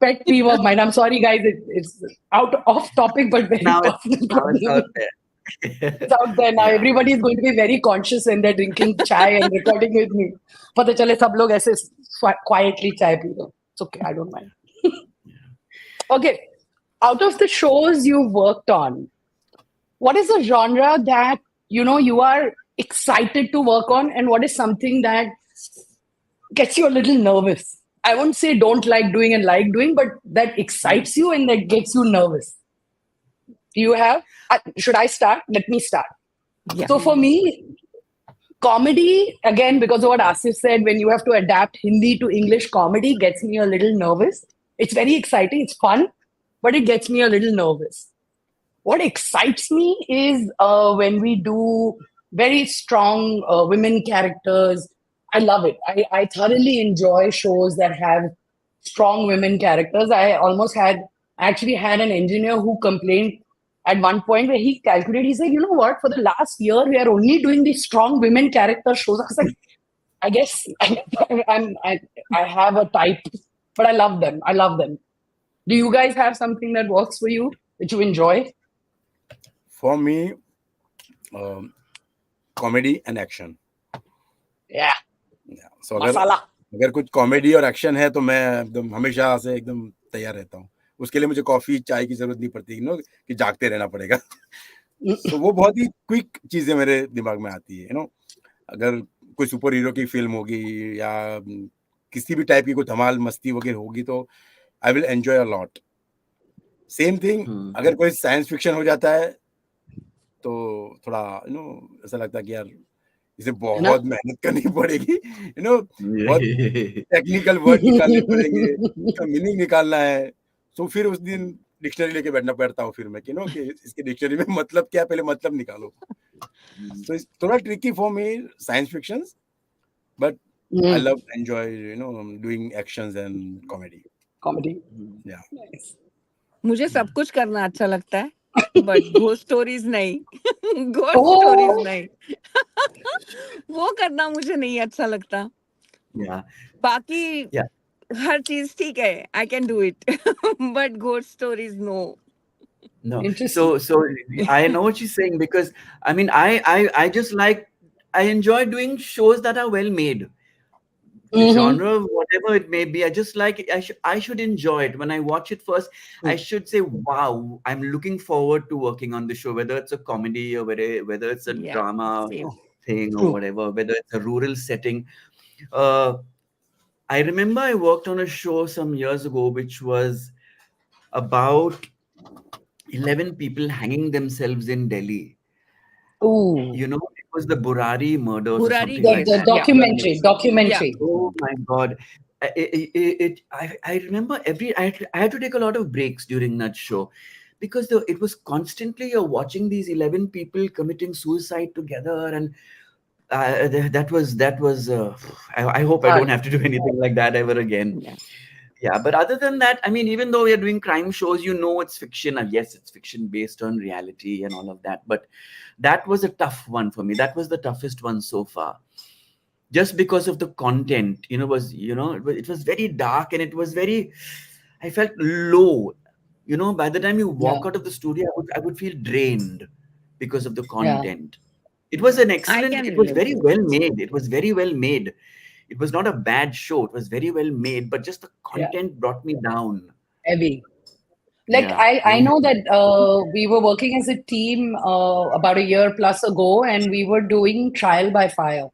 pet peeve of mine. I'm sorry guys, it's out of topic but very personal problem. It's out there. It's out there now. Everybody is going to be very conscious when they're drinking chai and recording with me. पता चले सब लोग ऐसे quietly chai P low. It's okay, I don't mind. Okay, out of the shows you've worked on, what is a genre that you are excited to work on, and what is something that gets you a little nervous? I won't say don't like doing and like doing, but that excites you and that gets you nervous. Do you have? Should I start? Let me start. Yeah. So for me, comedy, again, because of what Asif said, when you have to adapt Hindi to English, comedy gets me a little nervous. It's very exciting, it's fun, but it gets me a little nervous. What excites me is when we do very strong women characters. I love it. I thoroughly enjoy shows that have strong women characters. I actually had an engineer who complained at one point where he calculated, he said, you know what, for the last year, we are only doing these strong women character shows. I was like, I guess I have a type, but I love them. I love them. Do you guys have something that works for you, that you enjoy? For me, comedy and action. Yeah. So अगर कुछ comedy और action है तो मैं एकदम हमेशा से एकदम तैयार रहता हूँ। उसके लिए मुझे कॉफी चाय की जरूरत नहीं पड़ती, कि जागते रहना पड़ेगा। तो वो बहुत ही क्विक चीजें मेरे दिमाग में आती है। अगर कोई सुपर हीरो की फिल्म होगी या किसी भी टाइप की कोई धमाल मस्ती वगैरह होगी तो I will enjoy a lot. Same thing अगर कोई साइंस फिक्शन हो जाता है तो थोड़ा ऐसा लगता है कि यार इसे बहुत मेहनत करनी पड़ेगी, बहुत टेक्निकल वर्ड निकालने पड़ेंगे, इसका मीनिंग निकालना है। तो फिर उस दिन डिक्शनरी लेके बैठना पड़ता हूँ फिर मैं कि इसके डिक्शनरी में मतलब क्या, पहले मतलब निकालो। तो इट्स थोड़ा tricky for me science fictions, but I love enjoy doing actions and comedy. या मुझे सब कुछ करना अच्छा लगता है, बट घोस्ट स्टोरीज नहीं। घोस्ट स्टोरीज नहीं। वो करना मुझे नहीं अच्छा लगता। बाकी हर चीज ठीक है, I can do it, but ghost stories no. No. So I know what she's saying, because I mean I just like, I enjoy doing shows that are well made. Genre, whatever it may be, I just like it. I should enjoy it. When I watch it first, I should say, wow, I'm looking forward to working on the show, whether it's a comedy or whether it's a drama thing or whatever, whether it's a rural setting. I remember I worked on a show some years ago which was about 11 people hanging themselves in Delhi. Ooh. It was the Burari murders. The documentary. Oh my God. I remember I had to take a lot of breaks during that show, because it was constantly you're watching these 11 people committing suicide together, and that was I hope I don't have to do anything like that ever again. Yeah, but other than that, I mean, even though we are doing crime shows, it's fiction, and yes, it's fiction based on reality and all of that, but that was a tough one for me. That was the toughest one so far, just because of the content. It was very dark, and it was very, I felt low. By the time you walk out of the studio, I would feel drained because of the content. It was an I excellent. can It was relate very to it. well made. It was very well made. It was not a bad show. It was very well made, but just the Yeah, content brought me down. heavy. Like Yeah, I very know that we were working as a team about a year plus ago, and we were doing Trial by Fire,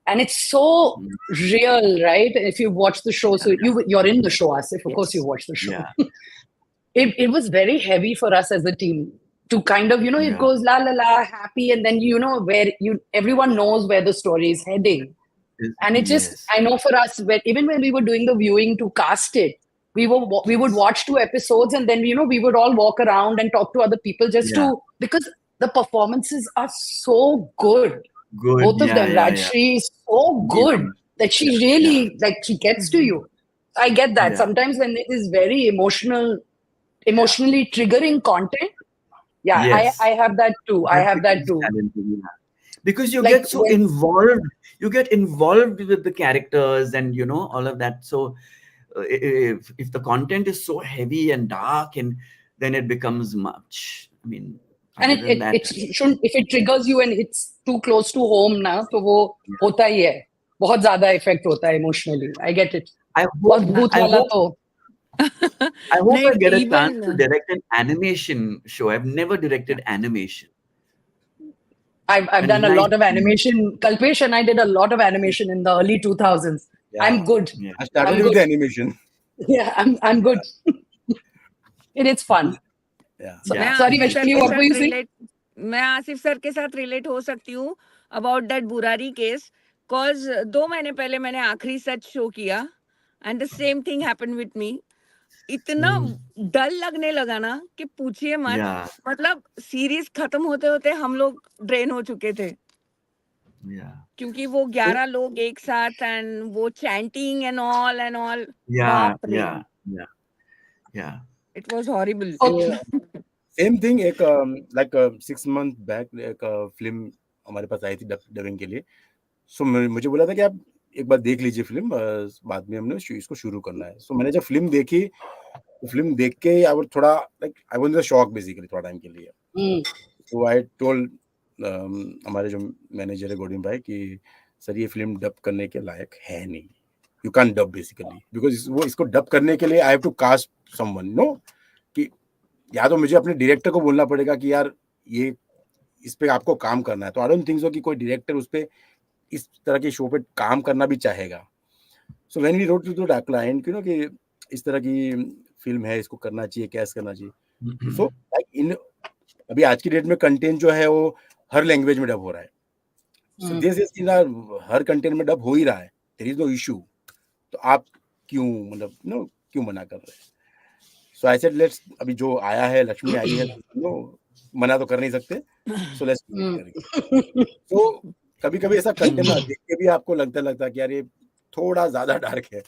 and it's so real, right? If you watch the show, so you're in the show, Asif. Of course, you yes. watch the show. Yeah, It was very heavy for us as a team to kind of, it yeah, goes la la la happy, and then where everyone knows where the story is heading. And it just, yes, I know for us, even when we were doing the viewing to cast it, we would watch 2 episodes, and then we would all walk around and talk to other people just yeah. to, because the performances are so good. Good. Both of Yeah, them. yeah, yeah. Rajshri is so Yeah, good that she yeah, really, like, she gets to you. I get that. yeah, Sometimes when it is very emotionally triggering content, yeah, yes. I have that too. I That have that becomes too. challenging. Yeah. Because you Like get so when, involved. You get involved with the characters and all of that. So if the content is so heavy and dark, and then it becomes much. I mean, and other than it that, shouldn't, if it triggers you and it's too close to home ना, तो वो होता ही है. बहुत ज़्यादा effect होता है emotionally. I get it. I और hope भूत I वाला hope तो I hope I नहीं, get a chance to even direct an animation show. I've never directed animation. I've A done a nice lot of animation. Kalpesh and I did a lot of animation in the early 2000s. Yeah. I'm good. Yeah. I started I'm with good. animation. Yeah, I'm good. It's fun. Yeah. मैं Sorry, Asif sir Vaishali, के what were साथ you saying? Relate मैं Asif sir के साथ relate हो सकती हूँ about that Burari case cause 2 महीने पहले मैंने आखिरी सच शो किया and the same thing happened with me इतना डर लगने लगा ना कि पूछिए मत Yeah. मतलब सीरीज खत्म होते होते हम लोग ड्रेन हो चुके थे Yeah. क्योंकि वो 11 लोग एक साथ एंड वो चैंटिंग एंड ऑल Yeah. बाप रे Yeah. Yeah. Yeah. It was horrible same thing एक लाइक 6 मंथ बैक एक फिल्म हमारे पास आई थी डबिंग के लिए. सो मुझे बोला था कि आप एक बार देख लीजिए फिल्म, बाद में हमने इसको शुरू करना है. सो मैंने जब फिल्म देखी, तो फिल्म देख के आई वाज थोड़ा like I was in the shock basically थोड़ा टाइम के लिए. सो आई टोल्ड हमारे जो मैनेजर है गोडिम भाई कि सर ये फिल्म डब करने के लायक है नहीं. You can dub basically because वो इसको डब करने के लिए I have to cast someone no, कि या तो मुझे अपने डायरेक्टर को बोलना पड़ेगा कि यार ये इस पे आपको काम करना है. तो आई डोंट थिंक सो कि कोई डायरेक्टर उस पे इस तरह के शो पे काम करना भी चाहेगा. So when we wrote to the client कि इस तरह की फिल्म है, इसको करना चाहिए, कैसे करना चाहिए. सो लाइक इन अभी आज की डेट में कंटेंट जो है वो हर लैंग्वेज में डब हो रहा है. सो दिस इज हर कंटेंट में डब हो ही रहा है. There is no issue. तो आप क्यों मतलब क्यों मना कर रहे हैं. सो आई सेड लेट्स, अभी जो आया है, लक्ष्मी आई है, मना तो कर नहीं सकते. So let's. तो कभी-कभी ऐसा कंटेंट ना देख के भी आपको लगता कि यार ये थोड़ा ज्यादा डार्क है.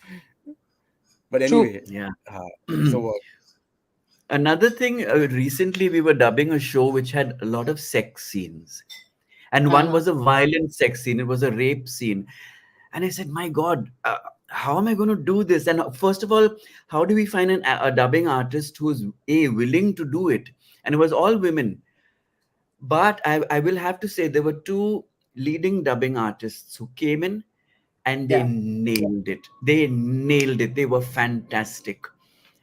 But anyway, Yeah. हाँ, सो Another thing, recently we were dubbing a show which had a lot of sex scenes. And one was a violent sex scene. It was a rape scene. And I said, my God, how am I going to do this? And first of all, how do we find a dubbing artist who's willing to do it? And it was all women. But I will have to say there were 2 leading dubbing artists who came in and they nailed it. They nailed it. They were fantastic.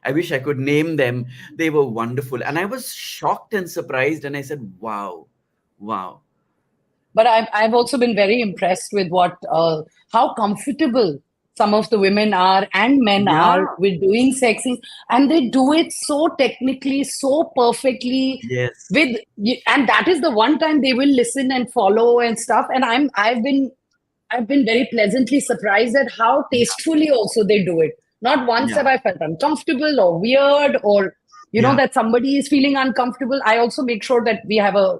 I wish I could name them. They were wonderful. And I was shocked and surprised. And I said, wow, wow. But I've also been very impressed with how comfortable some of the women are and men are with doing sex scenes, and they do it so technically, so perfectly. Yes. And that is the one time they will listen and follow and stuff. And I've been very pleasantly surprised at how tastefully also they do it. Not once have I felt uncomfortable or weird or that somebody is feeling uncomfortable. I also make sure that we have a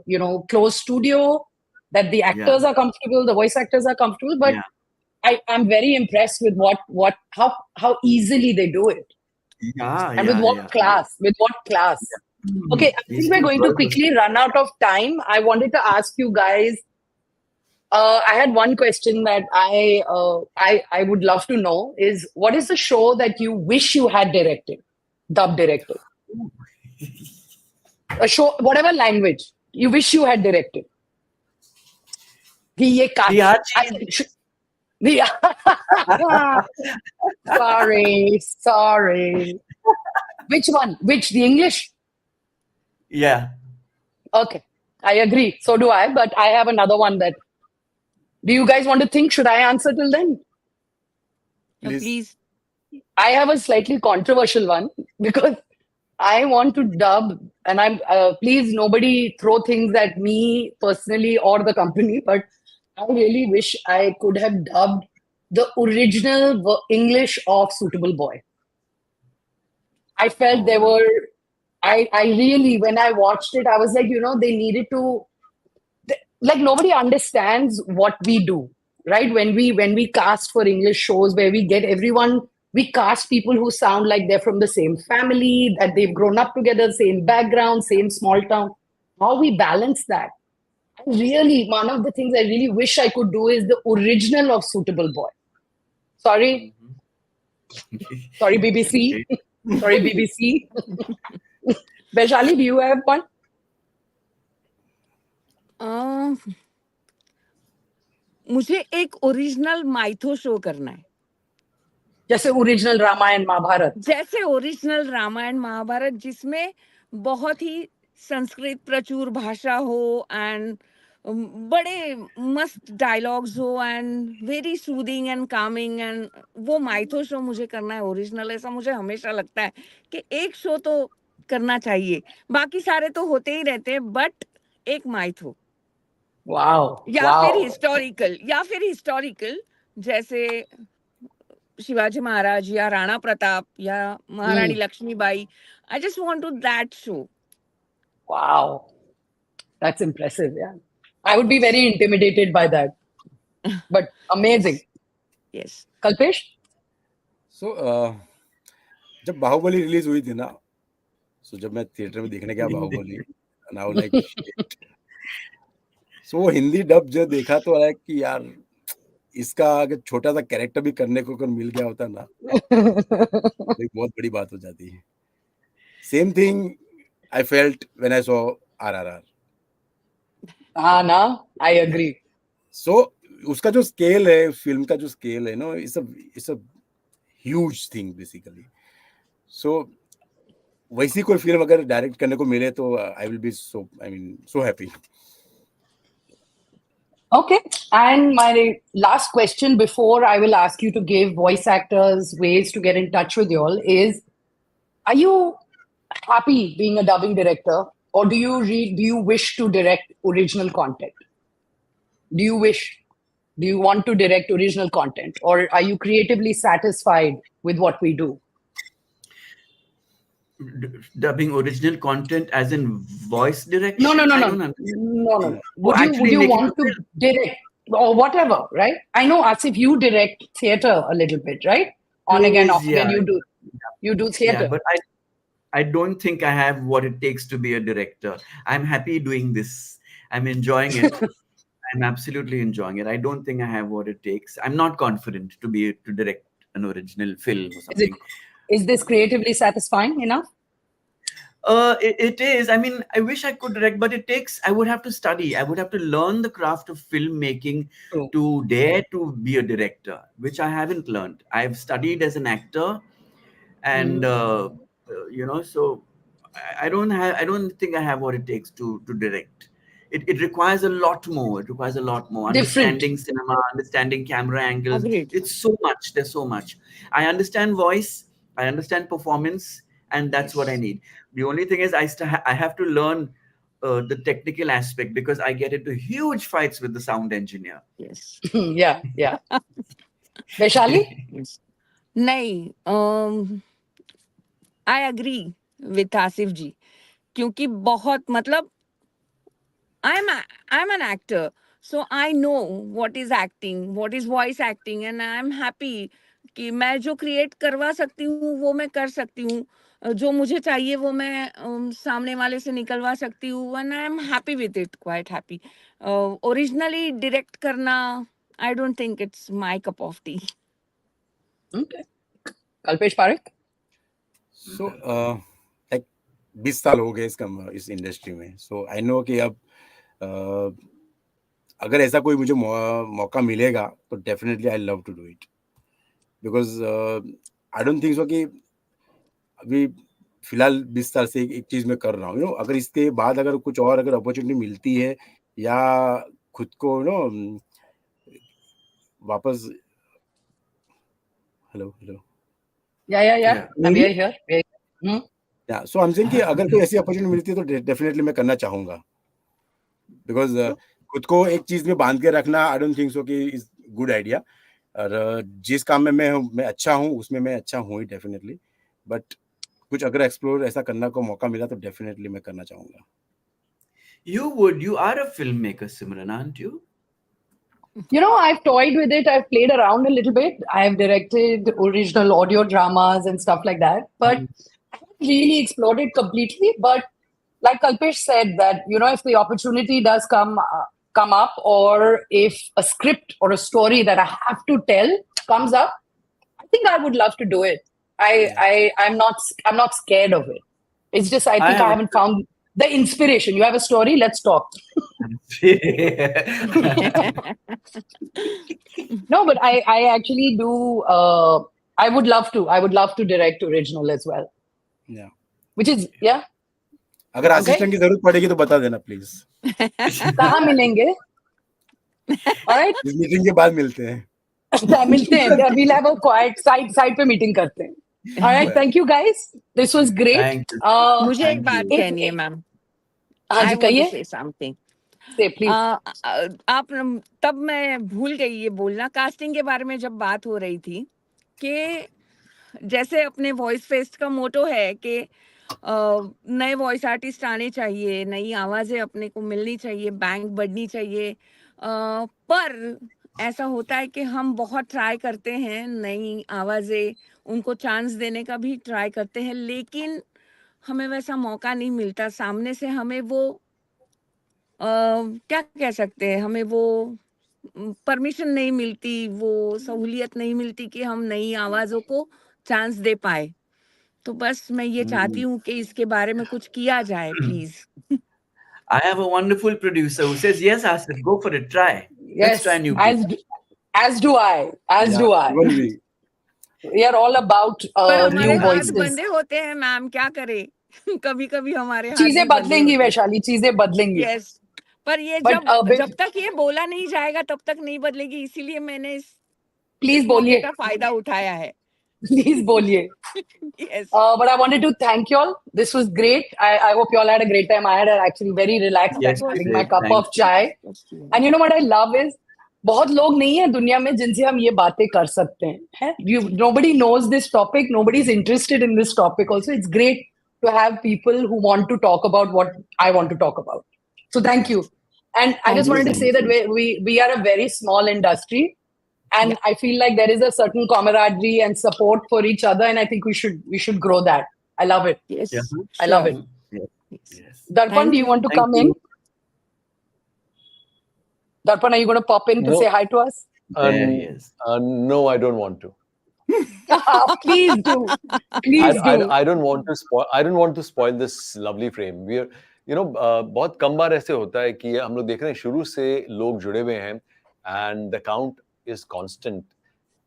closed studio, that the actors are comfortable, the voice actors are comfortable. But I'm very impressed with how easily they do it. And with what class. Okay, I think we're going to quickly run out of time. I wanted to ask you guys, I had one question that I would love to know is, what is the show that you wish you had directed, dub directed? A show, whatever language, you wish you had directed. कि ये काट sorry. Which one? Which? The English? Yeah. Okay. I agree. So do I, but I have another one that. Do you guys want to think? Should I answer till then? Please. I have a slightly controversial one because I want to dub, and I'm please nobody throw things at me personally or the company, but I really wish I could have dubbed the original English of Suitable Boy. I felt there were, I really, when I watched it, I was like, they needed to, like nobody understands what we do, right? When we cast for English shows where we get everyone, we cast people who sound like they're from the same family, that they've grown up together, same background, same small town. How we balance that? Really, one of the things I really wish I could do is the original of Suitable Boy. Sorry. Sorry, BBC. Sorry, BBC. Vaishali, do you have one? मुझे एक original mytho show करना है, जैसे original Ramayan Mahabharat, जैसे original Ramayan Mahabharat, जिसमें बहुत ही संस्कृत प्रचुर भाषा हो एंड बड़े मस्त डायलॉग्स हो and very soothing and Kameng, and वो माइथो शो मुझे करना है ओरिजिनल. ऐसा मुझे हमेशा लगता है कि एक शो तो करना चाहिए, बाकी सारे तो होते ही रहते हैं, बट एक माइथो. या फिर हिस्टोरिकल जैसे शिवाजी महाराज या राणा प्रताप या महारानी Lakshmibai. I just want to that show. Wow, that's impressive. Yeah, I would be very intimidated by that, but amazing. Yes. Kalpesh? So, जब बाहुबली रिलीज हुई थी ना, so जब मैं थिएटर में देखने गया Baahubali, and I was like shit. So Hindi dub जो देखा तो आया कि यार इसका अगर छोटा सा कैरेक्टर भी करने को अगर मिल गया होता ना, तो एक बहुत बड़ी बात हो जाती है. Same thing I felt when I saw RRR. ना, I agree. So उसका जो स्केल है, फिल्म का जो स्केल है, no, it's a huge thing basically. So वैसी कोई फिल्म अगर डायरेक्ट करने को मिले तो I will be so happy. Okay, and my last question before I will ask you to give voice actors ways to get in touch with you all is, are you happy being a dubbing director, or do you wish to direct original content? Do you want to direct original content, or are you creatively satisfied with what we do? Dubbing original content as in voice direction? No. Would you want to direct or whatever, right? I know, Asif, you direct theater a little bit, right? On again, off again, you do theater. Yeah, but I don't think I have what it takes to be a director. I'm happy doing this. I'm enjoying it. I'm absolutely enjoying it. I don't think I have what it takes. I'm not confident to direct an original film or something. Is this creatively satisfying enough? It is. I mean, I wish I could direct, but I would have to study. I would have to learn the craft of filmmaking to dare to be a director, which I haven't learned. I've studied as an actor, and so I don't think I have what it takes to direct. It requires a lot more. It requires a lot more. Understanding cinema, understanding camera angles. Agreed. It's so much. There's so much. I understand voice. I understand performance. And that's what I need. The only thing is I have to learn the technical aspect, because I get into huge fights with the sound engineer. Yes. Yeah. Vaishali? नहीं, I agree with Asif जी, क्योंकि बहुत मतलब I'm an actor, so I know what is acting, what is voice acting, and I'm happy कि मैं जो create करवा सकती हूँ वो मैं कर सकती हूँ, जो मुझे चाहिए वो मैं सामने वाले से निकलवा सकती हूँ, and I'm happy with it, quite happy. Originally direct करना, I don't think it's my cup of tea. Okay. Kalpesh Parekh? So, like 20 साल हो गए इस इंडस्ट्री में. So I know कि अब अगर ऐसा कोई मुझे मौका मिलेगा तो definitely I love to do it, because I don't think so कि अभी फिलहाल 20 साल से एक चीज मैं कर रहा हूँ, अगर इसके बाद अगर कुछ और अगर अपॉर्चुनिटी मिलती है या खुद को वापस हेलो I'm here. या सो आई एम सेइंग कि अगर कोई ऐसी अपॉर्चुनिटी मिलती है तो डेफिनेटली मैं करना चाहूंगा, बिकॉज खुद को एक चीज में बांध के रखना आई डोंट थिंक सो कि इज गुड आइडिया। और जिस काम में मैं अच्छा हूँ उसमें मैं अच्छा हूँ ही डेफिनेटली, बट कुछ अगर एक्सप्लोर ऐसा करने को मौका मिला तो डेफिनेटली मैं करना चाहूंगा। You are a filmmaker, Simran, aren't you? You know, I've toyed with it. I've played around a little bit. I've directed original audio dramas and stuff like that, but I haven't really explored it completely. But like Kalpesh said, that if the opportunity does come up, or if a script or a story that I have to tell comes up, I think I would love to do it. I'm not scared of it. It's just I think I haven't found the inspiration. You have a story, let's talk. No, but I actually do. I would love to direct original as well. Yeah. Which is yeah. अगर assistant की जरूरत पड़ेगी तो बता देना please. कहाँ मिलेंगे? Alright. इस मीटिंग के बाद मिलते हैं। मिलते हैं। We'll have a quiet side पे मीटिंग करते हैं। Alright, thank you guys. This was great. मुझे एक बात कहनी है मैम। हाँ जी कहिए। say something. Say please. आप तब मैं भूल गई ये बोलना, कास्टिंग के बारे में जब बात हो रही थी कि जैसे अपने वॉइस फेस्ट का मोटो है कि नए वॉइस आर्टिस्ट आने चाहिए, नई आवाजें अपने को मिलनी चाहिए, बैंक बढ़नी चाहिए, पर ऐसा होता है कि हम बहुत ट्राई करते हैं, नई आवाजें उनको चांस देने का भी ट्राई करते हैं, लेकिन हमें वैसा मौका नहीं मिलता। सामने से हमें वो क्या कह सकते हैं, हमें वो परमिशन नहीं मिलती, वो सहूलियत नहीं मिलती कि हम नई आवाजों को चांस दे पाए। तो बस मैं ये चाहती हूँ कि इसके बारे में कुछ किया जाए please. I have a wonderful producer who says yes, Asif, go for it, try. Let's try new people. As do I. We are all about पर new हमारे हाथ voices. बंधे होते हैं मैम, क्या करें। कभी-कभी हमारे हाथ चीजें भी बंधे बदलेंगी होते हैं। वैशाली, चीजें बदलेंगी। Yes. पर ये But, जब तक ये बोला नहीं जाएगा तब तक नहीं बदलेगी, इसीलिए मैंने इस Please मौके बोलिए। का फायदा उठाया है। Please बोलिए। Yes. But I wanted to thank you all. This was great. I hope you all had a great time. I had a actually very relaxed Yes, time we having my did. cup Thank of chai. And you know what I love is, बहुत लोग नहीं है दुनिया में जिनसे हम ये बातें कर सकते हैं। Nobody knows this topic. Nobody's interested in this topic. Also, it's great to have people who want to talk about what I want to talk about. So thank you. And I just wanted to say that we are a very small industry. And I feel like there is a certain camaraderie and support for each other, and I think we should grow that. I love it. Yes, I love it. Yes. Darpan, do you want to come in? Darpan, are you going to pop in to say hi to us? There he is. No, I don't want to. Please do. Please do. I don't want to spoil. I don't want to spoil this lovely frame. We are, बहुत कम बार ऐसे होता है कि हम लोग देख रहे हैं शुरू से लोग जुड़े हुए हैं, and the count is constant.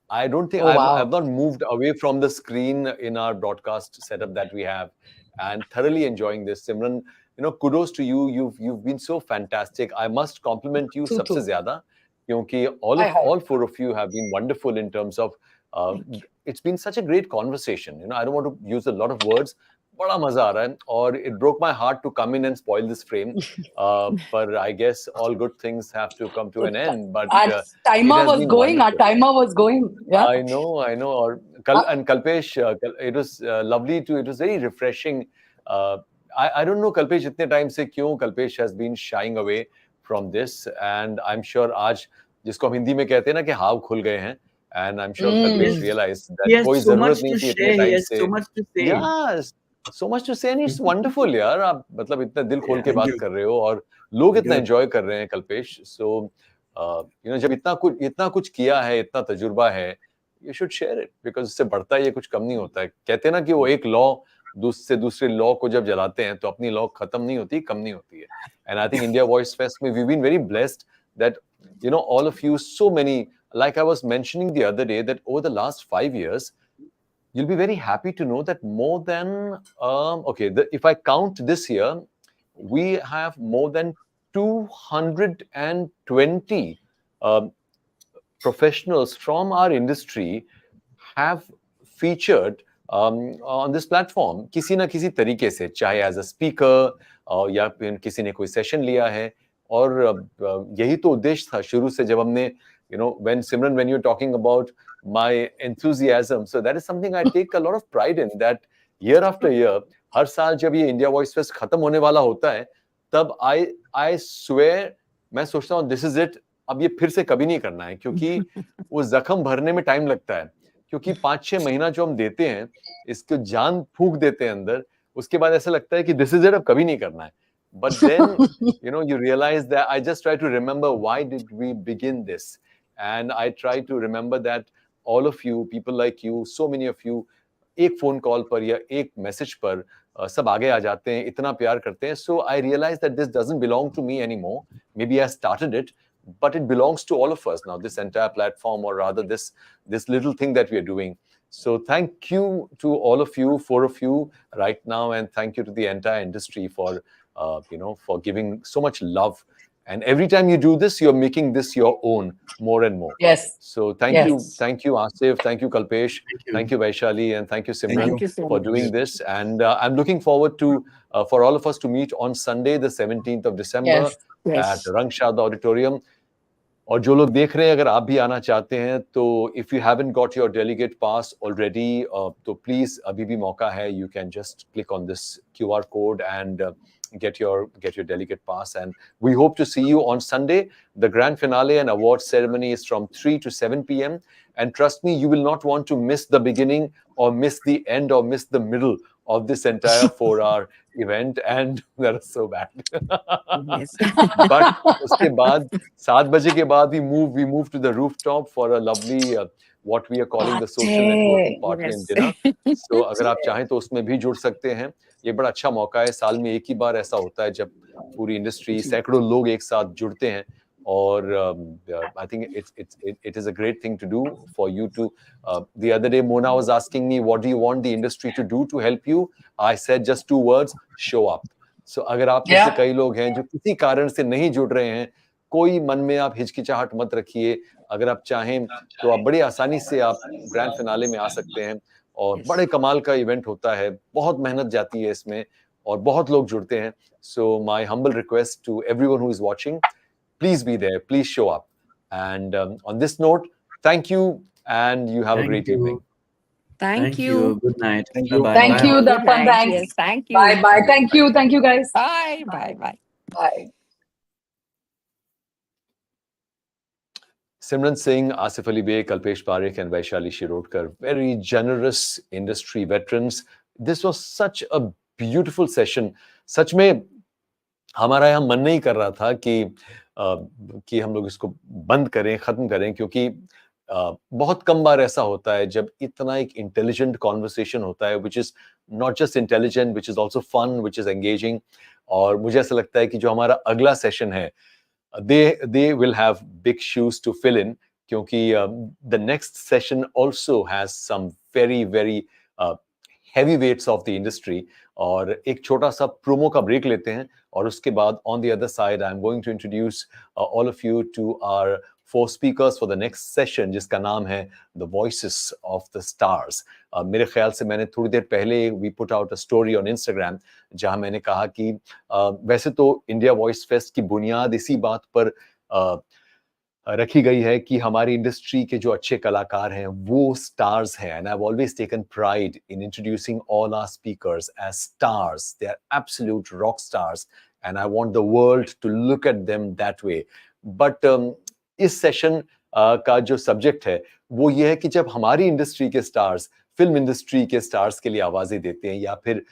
I don't think I've not moved away from the screen in our broadcast setup that we have, and thoroughly enjoying this. Simran, kudos to you. You've been so fantastic. I must compliment you सबसे ज़्यादा, क्योंकि all four of you have been wonderful in terms of. It's been such a great conversation. I don't want to use a lot of words. बड़ा मजा आ रहा है, और it broke my heart to come in and spoil this frame. But I guess all good things have to come to an end. But our timer was going. Yeah. I know. And Kalpesh, it was lovely it was very refreshing. I don't know Kalpesh itne time se kyun Kalpesh has been shying away from this, and I'm sure आज जिसको हम हिंदी में कहते हैं ना कि हाव खुल गए हैं, and I'm sure Kalpesh realized that कोई जरूरत नहीं थी इतने टाइम से. So much to say. Yes. So much to say, and it's wonderful यार, आप मतलब इतना दिल खोल के बात कर रहे हो और लोग इतना एंजॉय कर रहे हैं कल्पेश. So जब इतना कुछ किया है, इतना तजुर्बा है, you should share it, because इससे बढ़ता है, ये कुछ कम नहीं होता है. कहते हैं ना कि वो एक लॉ दूसरे लॉ को जब जलाते हैं तो अपनी लॉ खत्म नहीं होती, कम नहीं होती है. And I think India Voice Fest में we've been very blessed that, all of you, so many, like I was mentioning the other day, that over the last 5 years, you'll be very happy to know that more than, if I count this year, we have more than 220 professionals from our industry have featured on this platform किसी ना किसी तरीके से, चाहे as a speaker या फिर किसी ने कोई सेशन लिया है. और यही तो उद्देश्य था शुरू से, जब हमने when Simran, when you're talking about my enthusiasm, so that is something I take a lot of pride in, that year after year, हर साल जब ये इंडिया वॉइस फेस्ट खत्म होने वाला होता है, तब I swear, मैं सोचता हूँ this is it, अब ये फिर से कभी नहीं करना है, क्योंकि वो जख्म भरने में टाइम लगता है. क्योंकि 5-6 महीना जो हम देते हैं, इसको जान फूंक देते हैं अंदर, उसके बाद ऐसा लगता है कि दिस इज इट, अब कभी नहीं करना है. But then, you realize that I just try to remember, why did we begin this? And I try to remember that all of you, people like you, so many of you, एक phone call पर या एक message पर सब आगे आ जाते हैं, इतना प्यार करते हैं. So I realize that this doesn't belong to me anymore. Maybe I started it, but it belongs to all of us now, this entire platform, or rather this little thing that we are doing. So thank you to all of you, 4 of you right now, and thank you to the entire industry for for giving so much love. And every time you do this, you're making this your own more and more. Yes. So thank you, Asif, thank you, Kalpesh, thank you, Vaishali, and thank you, Simran, Thank you so for much. doing this. And I'm looking forward to for all of us to meet on Sunday, the 17th of December, at Rangshad Auditorium. और जो लोग देख रहे हैं, अगर आप भी आना चाहते हैं, तो if you haven't got your delegate pass already, तो please, अभी भी मौका है. You can just click on this QR code and get your delegate pass. And we hope to see you on Sunday. The grand finale and award ceremony is from 3 to 7 p.m. And trust me, you will not want to miss the beginning or miss the end or miss the middle of this entire 4-hour event. And that is so bad. But उसके बाद 7 बजे के बाद we move to the rooftop for a lovely what we are calling the social networking party and dinner. So अगर आप चाहें तो उसमें भी जुड़ सकते हैं. ये बड़ा अच्छा मौका है. साल में एक ही बार ऐसा होता है जब पूरी इंडस्ट्री, सैकड़ों लोग एक साथ जुड़ते हैं. और I think it is a great thing to do for you to. The other day, Mona was asking me, what do you want the industry to do to help you? I said just 2 words: show up. So अगर आप में से कई लोग हैं जो किसी कारण से नहीं जुड़ रहे हैं, कोई मन में आप हिचकिचाहट मत रखिए. अगर आप चाहें तो आप बड़ी आसानी से आप ग्रैंड फिनाले में आ सकते हैं. और बड़े कमाल का इवेंट होता है, बहुत मेहनत जाती है इसमें और बहुत लोग जुड़ते हैं. So my humble request to everyone who is watching, please be there, please show up. And on this note, thank you, and you have a great evening. Thank you. Good night. Thank you. Bye-bye. Thank you, Good Darpan. night. Thanks. Yes, thank you. Bye bye. Thank you, guys. Bye, bye, bye. Bye. Simran Singh, Asif Ali Bey, Kalpesh Parekh, and Vaishali Shirodkar, very generous industry veterans. This was such a beautiful session. सच में हमारा यहाँ मन नहीं कर रहा था कि हम लोग इसको बंद करें, खत्म करें, क्योंकि बहुत कम बार ऐसा होता है जब इतना एक इंटेलिजेंट कॉन्वर्सेशन होता है, which is not just intelligent, which is also fun, which is engaging. और मुझे ऐसा लगता है कि जो हमारा अगला सेशन है, they will have big shoes to fill in, क्योंकि the next session also has some very very heavyweights of the industry. और एक छोटा सा प्रोमो का ब्रेक लेते हैं और उसके बाद on the other side I'm going to introduce all of you to our 4 speakers for the next session, जिसका नाम है The Voices of the Stars. मेरे ख्याल से मैंने थोड़ी देर पहले we put out a story on Instagram जहां मैंने कहा कि वैसे तो इंडिया वॉइस फेस्ट की बुनियाद इसी बात पर रखी गई है कि हमारी इंडस्ट्री के जो अच्छे कलाकार हैं वो स्टार्स हैं. And I have always taken pride in introducing all our speakers as stars. They are absolute rock stars and I want the world to look at them that way. But इस session का जो subject है वो ये है कि जब हमारी इंडस्ट्री के स्टार्स फिल्म इंडस्ट्री के स्टार्स के लिए आवाजें देते हैं या फिर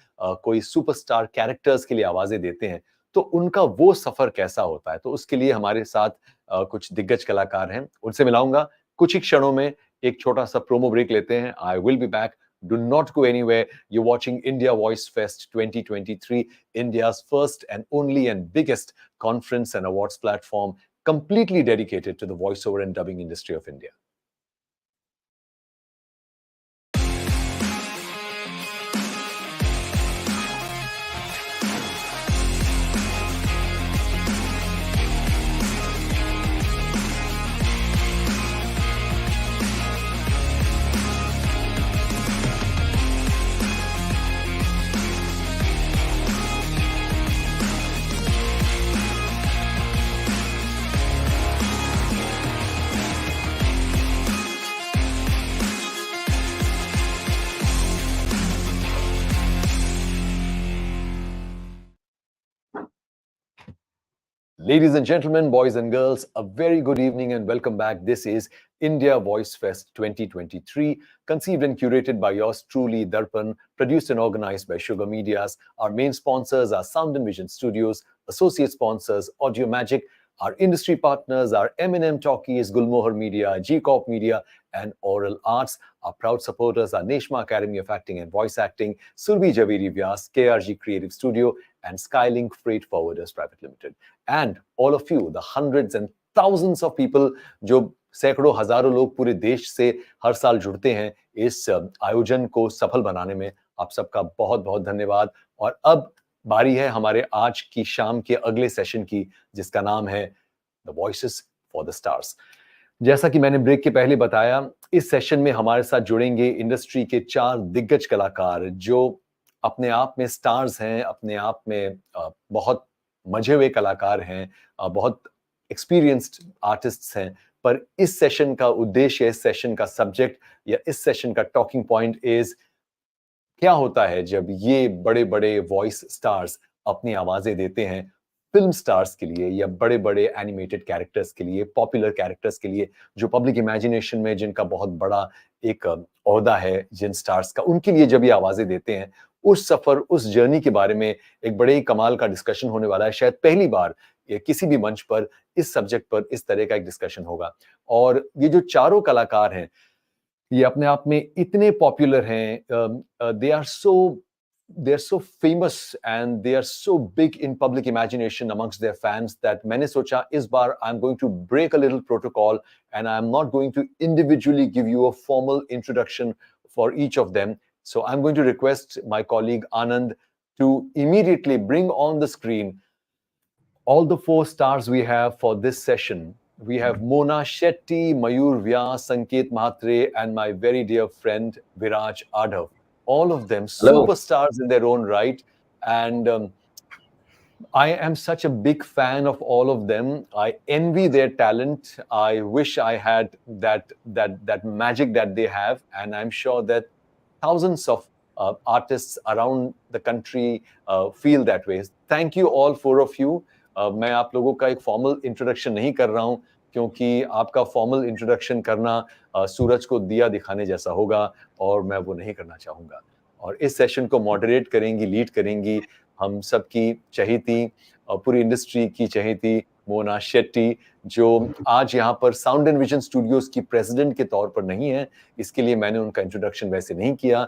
कोई सुपरस्टार कैरेक्टर्स के लिए आवाजें देते हैं, तो उनका वो सफर कैसा होता है. तो उसके लिए हमारे साथ कुछ दिग्गज कलाकार हैं, उनसे मिलाऊंगा कुछ ही क्षणों में. एक छोटा सा प्रोमो ब्रेक लेते हैं. I will be back. Do not go anywhere. You're watching India Voice Fest 2023, India's first and only and biggest conference and awards platform, completely dedicated to the voiceover and dubbing industry of India. Ladies and gentlemen, boys and girls, a very good evening and welcome back. This is India Voice Fest 2023, conceived and curated by yours truly, Darpan, produced and organized by Sugar Mediaz. Our main sponsors are Sound and Vision Studios, associate sponsors Audio Magic, our industry partners are MnM Talkies, Gulmohar Media, G-Corp Media, and Aural Arts. Our proud supporters are Neshma Academy of Acting and Voice Acting, Surabhi, Javeri, Vyas, KRG Kreative Studio, and Skylink Freight Forwarders Private Limited. And all of you, the hundreds and thousands of people जो सैकड़ों हजारों लोग पूरे देश से हर साल जुड़ते हैं इस आयोजन को सफल बनाने में, आप सबका बहुत बहुत धन्यवाद। और अब बारी है हमारे आज की शाम के अगले सेशन की, जिसका नाम है the voices for the stars. जैसा कि मैंने ब्रेक के पहले बताया, इस सेशन में हमारे साथ जुड़ेंगे इंडस्ट्री के 4 दिग्गज कलाकार जो अपने आप में स्टार्स हैं, अपने आप में बहुत मजे हुए कलाकार हैं, बहुत एक्सपीरियंस्ड आर्टिस्ट्स हैं। पर इस सेशन का उद्देश्य, इस सेशन का सब्जेक्ट या इस सेशन का टॉकिंग पॉइंट इज क्या होता है जब ये बड़े बड़े वॉइस स्टार्स अपनी आवाजें देते हैं फिल्म स्टार्स के लिए या बड़े बड़े एनिमेटेड कैरेक्टर्स के लिए, पॉपुलर कैरेक्टर्स के लिए, जो पब्लिक इमेजिनेशन में जिनका बहुत बड़ा एक ओहदा है जिन स्टार्स का, उनके लिए जब ये आवाजें देते हैं, उस सफर, उस जर्नी के बारे में एक बड़े ही कमाल का डिस्कशन होने वाला है। शायद पहली बार ये किसी भी मंच पर इस सब्जेक्ट पर इस तरह का एक डिस्कशन होगा। और ये जो चारों कलाकार हैं, ये अपने आप में इतने पॉपुलर हैं, they are so famous and they are so big in public imagination amongst their fans that मैंने सोचा इस बार I'm going to break a little protocol and I'm not going to individually give you a formal introduction for each of them. So I'm going to request my colleague Anand to immediately bring on the screen all the 4 stars we have for this session. We have Mona Shetty, Mayur Vyas, Sanket Mhatre, and my very dear friend Viraj Adhav. All of them superstars in their own right. And I am such a big fan of all of them. I envy their talent. I wish I had that magic that they have. And I'm sure that thousands of artists around the country feel that way. Thank you all 4 of you. मैं आप लोगों का एक formal introduction नहीं कर रहा हूं, क्योंकि आपका फॉर्मल इंट्रोडक्शन करना सूरज को दिया दिखाने जैसा होगा और मैं वो नहीं करना चाहूंगा। और इस सेशन को मॉडरेट करेंगी, लीड करेंगी हम सबकी चहेती, पूरी इंडस्ट्री की चहेती मोना शेट्टी, जो आज यहाँ पर साउंड एंड विजन स्टूडियोज की प्रेसिडेंट के तौर पर नहीं है। इसके लिए मैंने उनका इंट्रोडक्शन वैसे नहीं किया,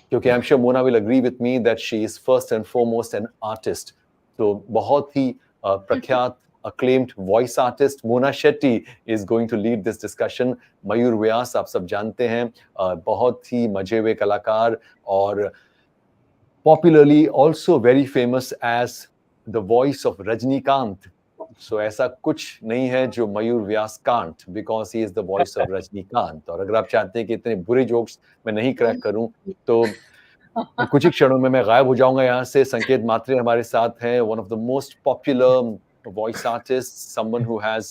क्योंकि I am sure Mona will agree with me that she is first and foremost an artist. तो बहुत ही प्रख्यात acclaimed voice artist Mona Shetty is going to lead this discussion. Mayur Vyas आप सब जानते हैं, बहुत ही मजे हुए कलाकार और popularly also very famous as the voice of Rajnikant. So ऐसा कुछ नहीं है जो मयूर व्यास can't, because he is the voice of Rajnikant. और अगर आप चाहते हैं कि इतने बुरे जोक्स मैं नहीं क्रैक करूं तो कुछ ही क्षणों में मैं गायब हो जाऊंगा यहाँ से। संकेत मात्रे हमारे साथ हैं, one of the most popular voice artist, someone who has,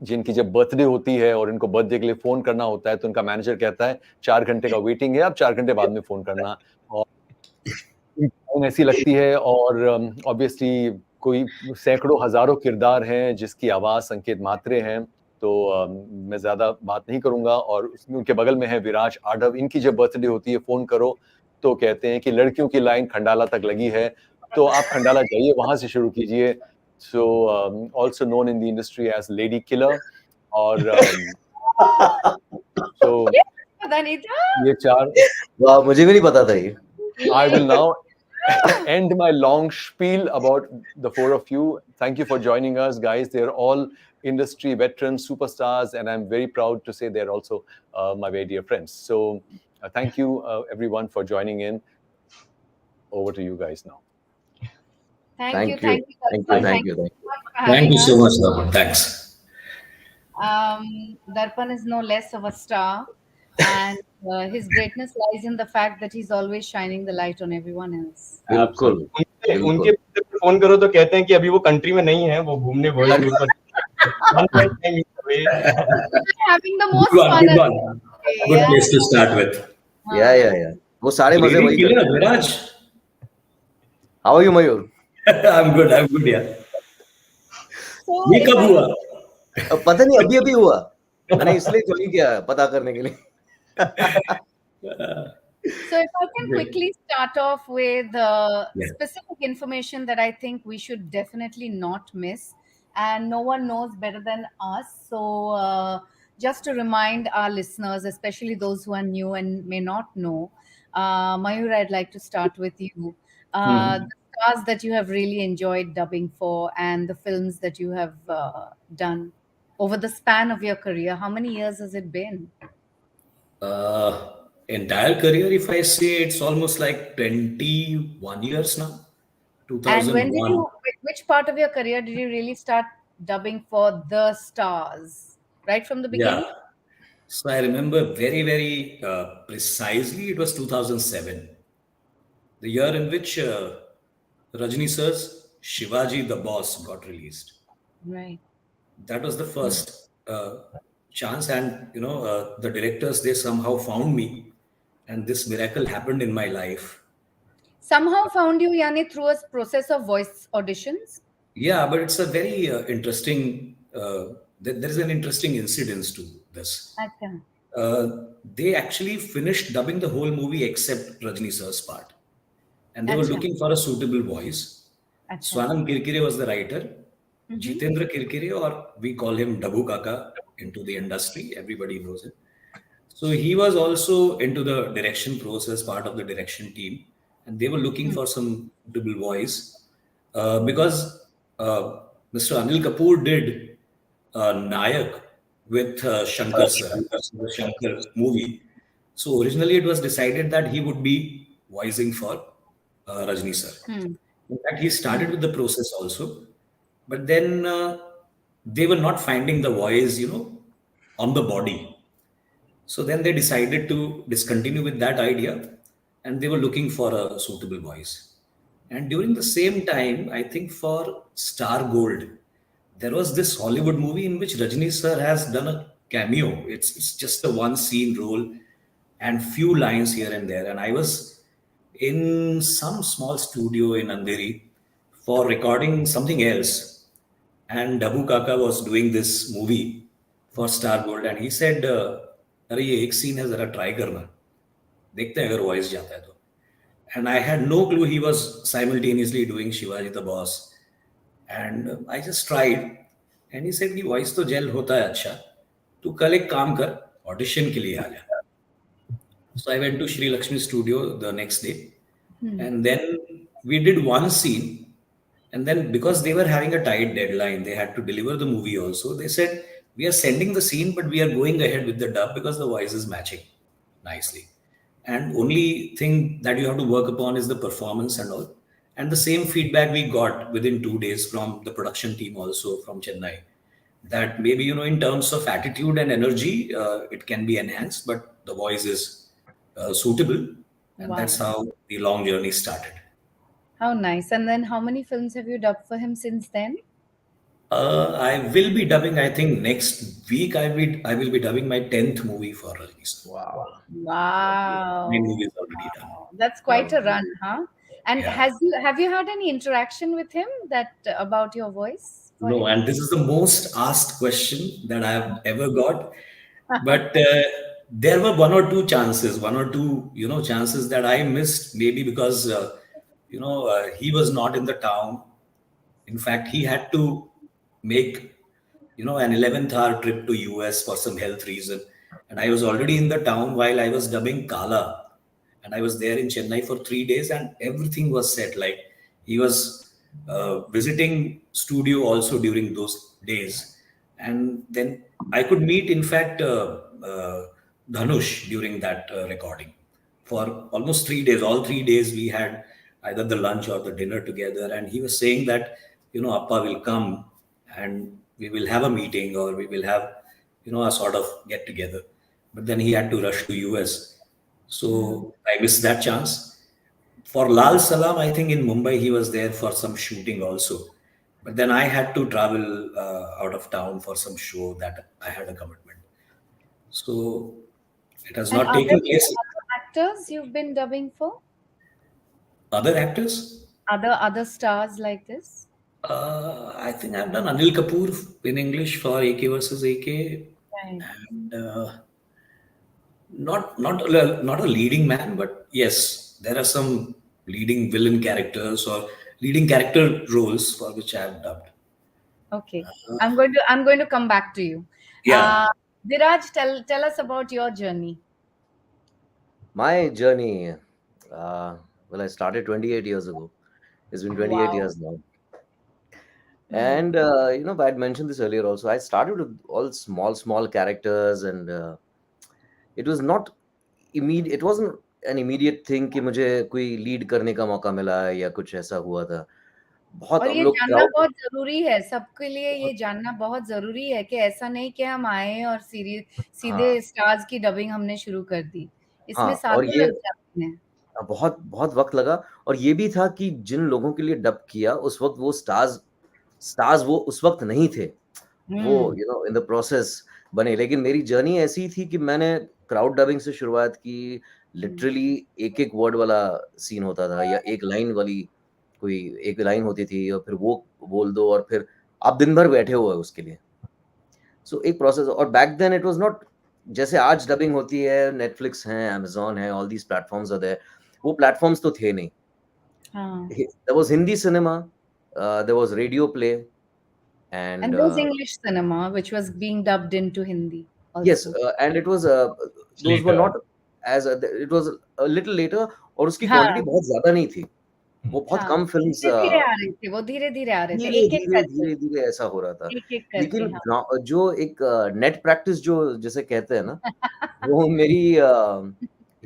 जिनकी जब बर्थडे होती है और इनको बर्थडे के लिए फोन करना होता है तो उनका मैनेजर कहता है 4 घंटे का वेटिंग है, आप 4 घंटे बाद में फोन करना। और ऐसी लगती है। और ऑब्वियसली कोई सैकड़ों हजारों किरदार हैं जिसकी आवाज संकेत मात्रे हैं, तो मैं ज्यादा बात नहीं करूंगा। और उसमें उनके बगल में है विराज आडव। इनकी जब बर्थडे होती है फोन करो तो कहते हैं कि लड़कियों की लाइन खंडाला तक लगी है, तो आप खंडाला जाइए, वहां से शुरू कीजिए। So also known in the industry as Lady Killer. और so पता नहीं था ये 4, वाह, मुझे भी नहीं पता था ये। I will now end my long spiel about the four of you. Thank you for joining us, guys. They're all industry veterans, superstars, and I'm very proud to say they're also my very dear friends. So thank you, everyone, for joining in. Over to you guys now. Thank you, Thank you. Darpan. Thank you. So much for Thank having you so us. much, Darpan. Thanks. Darpan is no less of a star, and his greatness lies in the fact that he's always shining the light on everyone else. बिल्कुल उनके बिल्कुल phone करो तो कहते हैं कि अभी वो कंट्री में नहीं है, वो घूमने वॉइस टूर पर Having the most Good one, fun. good one. Good Yeah. place to start with. Yeah. वो सारे मजे वही करते हैं. Viraj. How are you, Mayur? I'm good, yeah. So ये if कब I- हुआ? पता नहीं, अभी हुआ. मैंने इसलिए ज्वाइन किया पता करने के लिए. So if I can quickly start off with Yeah. specific information that I think we should definitely not miss, and no one knows better than us. So just to remind our listeners, especially those who are new and may not know, Mayur, I'd like to start with you. The stars that you have really enjoyed dubbing for, and the films that you have done over the span of your career. How many years has it been? Entire career, if I say, it's almost like 21 years now. And when did 2001. you, which part of your career did you really start dubbing for the stars? Right from the beginning? Yeah. So I remember very, very precisely, it was 2007, the year in which Rajni sir's Shivaji the Boss got released. Right. That was the first chance, and the directors, they somehow found me, and this miracle happened in my life. Somehow found you, Yani, through a process of voice auditions? Yeah, but it's a very interesting. There is an interesting incidence to this. Okay. They actually finished dubbing the whole movie except Rajni sir's part, and they were Acha. looking for a suitable voice. Acha. Swanam Kirkire was the writer. Jitendra Kirkire, or we call him Dabu Kaka into the industry, everybody knows him. So he was also into the direction process, part of the direction team, and they were looking for some suitable voice because Mr. Anil Kapoor did Nayak with Shankar sir, the Shankar movie. So originally it was decided that he would be voicing for Rajni sir. In fact, he started with the process also, but then they were not finding the voice, on the body. So then they decided to discontinue with that idea, and they were looking for a suitable voice. And during the same time, I think for Star Gold, there was this Hollywood movie in which Rajni sir has done a cameo. It's just a one scene role and few lines here and there. And I was in some small studio in Andheri for recording something else. And Dabu Kaka was doing this movie for Star Gold, and he said, "अरे ये एक scene है, जरा try करना, देखते हैं अगर voice जाता है तो." And I had no clue he was simultaneously doing Shivaji the Boss, and I just tried, and he said कि voice तो gel होता है अच्छा, तू कल एक काम कर, audition के लिए आ जा. So I went to Shri Lakshmi studio the next day, and then we did one scene. And then because they were having a tight deadline, they had to deliver the movie also. They said, "We are sending the scene, but we are going ahead with the dub because the voice is matching nicely. And only thing that you have to work upon is the performance and all." And the same feedback we got within 2 days from the production team also from Chennai, that maybe, in terms of attitude and energy, it can be enhanced, but the voice is suitable. And Wow. that's how the long journey started. How nice. And then how many films have you dubbed for him since then? I will be dubbing, I think next week, I will be dubbing my 10th movie for Rajni sir. Wow. 9 movies already done. That's quite a run, huh? And Yeah. have you had any interaction with him about your voice? for No, him? and this is the most asked question that I have ever got. But there were one or two chances that I missed, maybe because he was not in the town. In fact, he had to make an 11th hour trip to US for some health reason, and I was already in the town while I was dubbing Kala, and I was there in Chennai for 3 days, and everything was set. Like he was visiting studio also during those days, and then I could meet, in fact, Dhanush during that recording for almost 3 days. All 3 days we had either the lunch or the dinner together, and he was saying that, Appa will come and we will have a meeting, or we will have, a sort of get together. But then he had to rush to US, so I missed that chance. For Lal Salam, I think in Mumbai he was there for some shooting also. But then I had to travel out of town for some show that I had a commitment. So it has And not taken place. other actors you've been dubbing for? Other actors? Other stars like this? I think I've done Anil Kapoor in English for AK versus AK, Right. and not a leading man, but yes, there are some leading villain characters or leading character roles for which I have dubbed. Okay. I'm going to come back to you. Yeah. Viraj, tell us about your journey. My journey, well, I started 28 years ago. It's been 28 Wow. years now. And, I'd mentioned this earlier also. I started with all small characters, and it was not immediate. It wasn't an immediate thing कि मुझे कोई lead करने का मौका मिला या कुछ ऐसा हुआ था. बहुत और हम ये लोग जानना क्राउड बहुत जरूरी है, सबके लिए ये जानना बहुत जरूरी है कि ऐसा नहीं कि हम आए और सीधे हाँ, स्टार्स की डबिंग हमने शुरू कर दी. इसमें हाँ, और सालों ये लग जाते हैं. बहुत बहुत वक्त लगा. और ये भी था कि जिन लोगों के लिए डब किया उस वक्त वो स्टार्स वो उस वक्त नहीं थे. वो इन द प्रोसेस बने. लेकिन मेरी जर्नी ऐसी थी कि मैंने क्राउड डबिंग से शुरुआत की. लिटरली एक वर्ड वाला सीन होता था, या एक लाइन वाली कोई एक लाइन होती थी, और फिर वो बोल दो, और फिर आप दिन भर बैठे हुए हो उसके लिए. सो एक प्रोसेस. और back then it was not जैसे आज डबिंग होती है. नेटफ्लिक्स है, अमेज़न है, all these platforms are there. वो प्लेटफॉर्म्स तो थे नहीं. हाँ. There was Hindi cinema, there was radio play, And and there's English cinema which was being dubbed into Hindi yes, also. and it was those were not as it was a little later. और उसकी हाँ. Quantity बहुत ज्यादा नहीं थी. वो बहुत हाँ, कम फिल्म्स धीरे-धीरे आ रहे थे, वो धीरे-धीरे आ रहे थे, धीरे एक-एक धीरे करके, धीरे धीरे ऐसा हो रहा था. एक-एक करके. लेकिन हाँ. जो एक नेट प्रैक्टिस जो जिसे कहते हैं ना, वो मेरी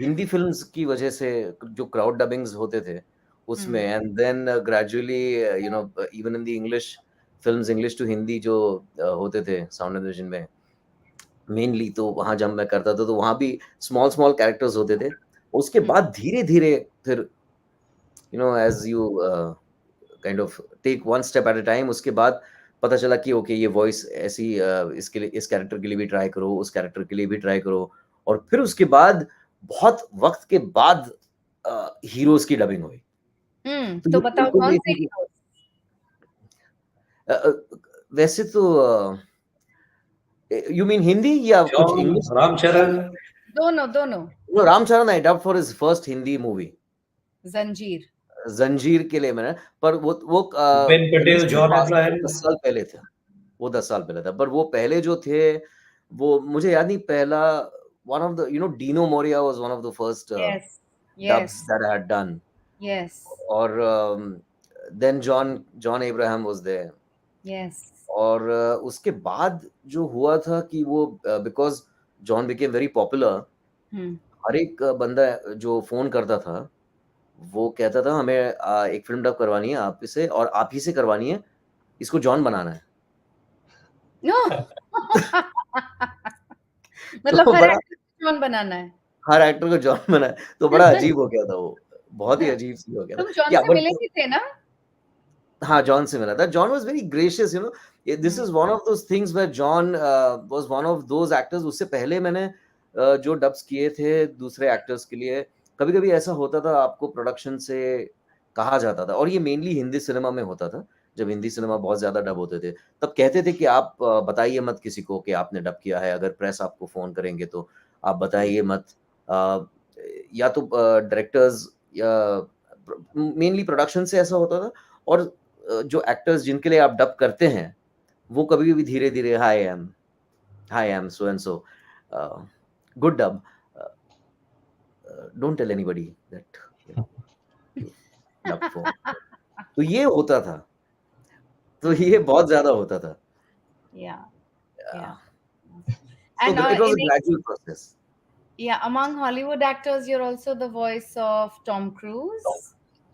हिंदी फिल्म्स की वजह से, जो क्राउड डबिंग्स होते थे उसमें. And then gradually even in the English films, English to Hindi जो होते थे साउंड एंड विजन में मेनली, तो वहां जब मैं करता था तो वहां भी स्मॉल कैरेक्टर्स होते थे. उसके बाद धीरे धीरे फिर as you kind of take one step at a time, उसके बाद पता चला कि ओके ये वॉइस ऐसी, इसके लिए, इस कैरेक्टर के लिए भी ट्राई करो, उस कैरेक्टर के लिए भी ट्राई करो. और फिर उसके बाद बहुत वक्त के बाद हीरोज की डबिंग हुई. तो बताओ कौन से हीरो? वैसे तो यू मीन हिंदी या कुछ इंग्लिश? रामचरण. दोनों. Ram Charan I dubbed for his first Hindi movie Zanjeer के लिए मैंने. पर वो भूपेन पटेल, जॉन अब्राहम. 10 साल पहले था. वो 10 साल पहले था. पर वो पहले जो थे, वो मुझे याद नहीं. पहला one of the Dino Moria was one of the first dubs that I had done. Yes. और then John Abraham was there. Yes. और उसके बाद जो हुआ था कि वो because John became very popular, हर एक बंदा जो फोन करता था वो कहता था हमें एक फिल्म डब करवानी है आप इसे, और आप ही से करवानी है, इसको जॉन बनाना है. मतलब हर एक्टर को जॉन बनाना है. हर एक्टर को जॉन बनाना है. तो बड़ा अजीब हो गया था वो. बहुत ही अजीब सी हो गया था. तुम जॉन से मिले ही थे ना? हाँ, जॉन से मिला था. John was very gracious, This is one of those things where John was one of those actors. उससे पहले मैंने जो डब्स किए थे दूसरे एक्टर्स के लिए, कभी-कभी ऐसा होता था, आपको प्रोडक्शन से कहा जाता था, और ये मेनली हिंदी सिनेमा में होता था. जब हिंदी सिनेमा बहुत ज्यादा डब होते थे, तब कहते थे कि आप बताइए मत किसी को कि आपने डब किया है. अगर प्रेस आपको फोन करेंगे तो आप बताइए मत. या तो डायरेक्टर्स या मेनली प्रोडक्शन से ऐसा होता था. और जो एक्टर्स जिनके लिए आप डब करते हैं, वो कभी भी धीरे धीरे high am so and so, good dub, don't tell anybody that you dubbed for. तो ये होता था, तो ये बहुत ज्यादा होता था. Yeah. Yeah. So And it was a gradual process. Yeah, among Hollywood actors, you're also the voice of Tom Cruise.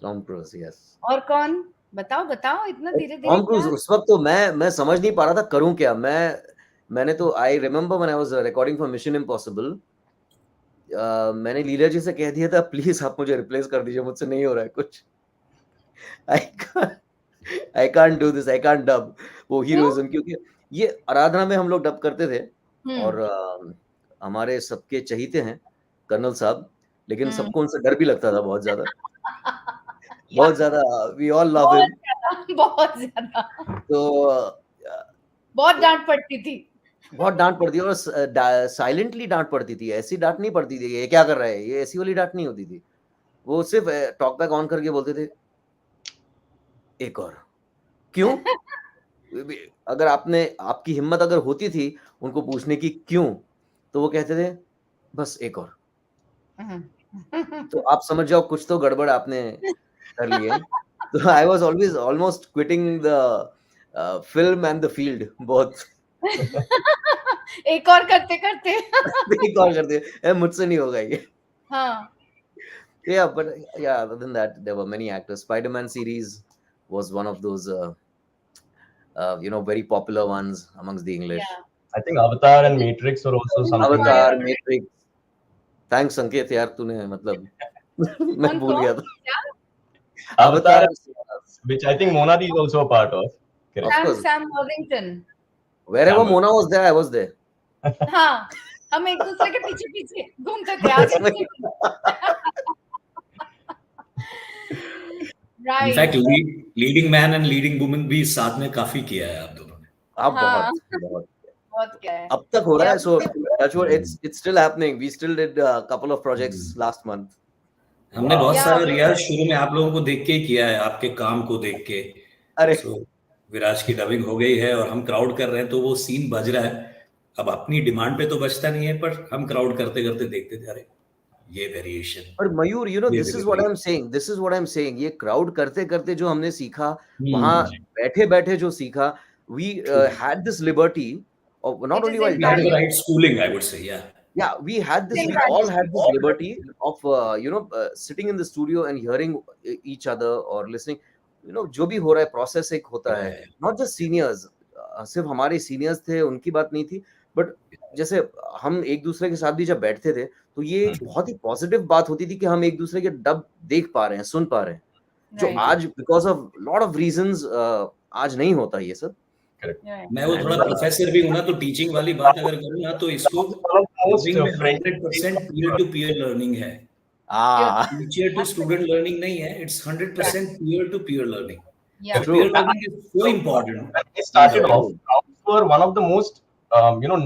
Tom Cruise, yes. और कौन? बताओ बताओ, इतना धीरे धीरे Tom Cruise, क्या? उस वक्त तो मैं समझ नहीं पा रहा था करूं क्या. मैंने तो I remember when I was recording for Mission Impossible, मैंने लीला जी से कह दिया था प्लीज आप मुझे रिप्लेस कर दीजिए, मुझसे नहीं हो रहा है कुछ. I can't do this, I can't dub वो हीरोइज्म, क्योंकि ये आराधना में हम लोग डब करते थे और हमारे सबके चहीते हैं कर्नल साहब, लेकिन सबको उनसे डर भी लगता था बहुत ज्यादा. बहुत ज्यादा. We all love him. बहुत ज्यादा. तो बहुत डांट पड़ती थी. बहुत डांट पड़ती थी और साइलेंटली डांट पड़ती थी. ऐसी डांट नहीं पड़ती थी ये क्या कर रहा है, ये ऐसी वाली डांट नहीं होती थी. वो सिर्फ टॉक बैक ऑन करके बोलते थे एक और. क्यों? अगर आपकी हिम्मत अगर होती थी उनको पूछने की क्यों, तो वो कहते थे बस एक और. तो आप समझ जाओ कुछ तो गड़बड़ आपने कर लिया. तो I was always almost quitting the film and the field. बहुत एक और करते करते एक और करते मुझसे नहीं होगा ये. हाँ. Yeah, but yeah, other than that, there were many actors. Spider-Man series was one of those, very popular ones amongst the English. Yeah. I think Avatar and Matrix were also something. Avatar, Matrix. Thanks, Sanket, यार तूने मतलब मैं भूल गया था. Avatar, which I think Mona is also a part of. Sam Worthington. Wherever Mona was there, I was there. हाँ, हम एक दूसरे के पीछे पीछे घूमते थे आज. Right. In fact, leading man and leading woman भी साथ में काफी किया है आप दोनों ने. आप बहुत क्या है. अब तक हो रहा है. So that's what it's still happening. We still did a couple of projects last month. हमने बहुत सारा रियाज शुरू में आप लोगों को देख के किया है, आपके काम को देख के. अरे विराज की डबिंग हो गई है और हम क्राउड कर रहे हैं तो वो सीन बज रहा है. अब अपनी डिमांड पे तो बचता नहीं है, पर हम क्राउड करते करते देखते थे अरे ये वेरिएशन. और मयूर, this is what I'm saying. ये क्राउड करते करते जो हमने सीखा, वहां बैठे बैठे जो सीखा, we had this liberty of not only while had the right schooling, I would say. Yeah, we all had this liberty of sitting in the studio and hearing each other or listening. जो भी हो रहा है process एक होता है. Not just seniors, सिर्फ हमारे सीनियर्स थे उनकी बात नहीं थी, बट जैसे हम एक दूसरे के साथ भी जब बैठते थे तो ये बहुत ही पॉजिटिव बात होती थी कि हम एक दूसरे के डब देख पा रहे हैं, सुन पा रहे हैं, जो आज because of lot of reasons आज नहीं होता ये सब. मैं वो थोड़ा प्रोफेसर भी हूं ना, तो टीचिंग वाली बात अगर करूं ना, तो इसको 100% पीयर टू पीयर लर्निंग है. टीचर टू स्टूडेंट लर्निंग नहीं है, it's 100% peer to peer learning. Peer learning is so important. I started off, crowds were one of the most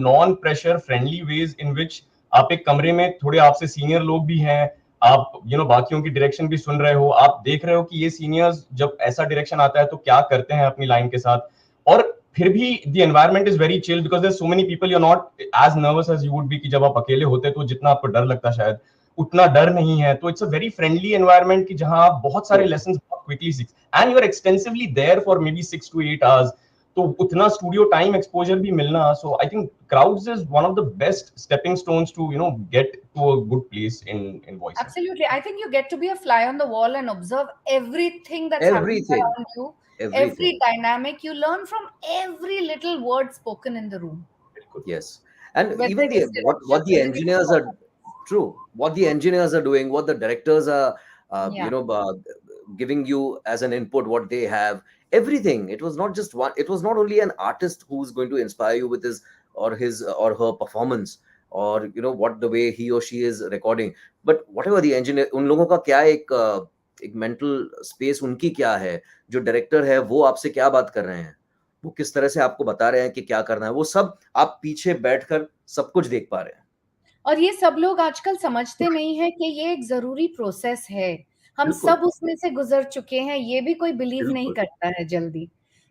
non-pressure friendly ways in which आप एक कमरे में थोड़े आपसे senior लोग भी हैं, आप बाकियों की डायरेक्शन भी सुन रहे हो, आप देख रहे हो कि ये सीनियर्स जब ऐसा डायरेक्शन आता है तो क्या करते हैं अपनी लाइन के साथ, और फिर भी the environment is very chill because there's so many people, you're not as nervous as you would be कि जब आप अकेले होते तो जितना आपको डर लगता शायद उतना डर नहीं है. तो it's a very friendly environment कि जहां आप बहुत सारे लेसन्स बहुत क्विकली सीख, and you are extensively there for maybe 6 to 8 hours, तो उतना स्टूडियो टाइम एक्सपोजर भी मिलना. So I think crowds is one of the best stepping stones to get to a good place in voice. Absolutely. I think you get to be a fly on the wall and observe everything that's happening around you. Every dynamic you learn from every little word spoken in the room. Yes. And even what the engineers are what the engineers are doing, what the directors are giving you as an input, what they have, everything. It was not just one, it was not only an artist who's going to inspire you with his or her performance, or what the way he or she is recording, but whatever the engineer, उन लोगों का क्या एक mental space उनकी क्या है, जो director है वो आपसे क्या बात कर रहे हैं, वो किस तरह से आपको बता रहे हैं कि क्या करना है, वो सब आप पीछे बैठकर सब कुछ देख पा रहे हैं. और ये सब लोग आजकल समझते नहीं है कि ये एक जरूरी प्रोसेस है. हम सब उसमें से गुजर चुके हैं. ये भी कोई बिलीव नहीं करता है जल्दी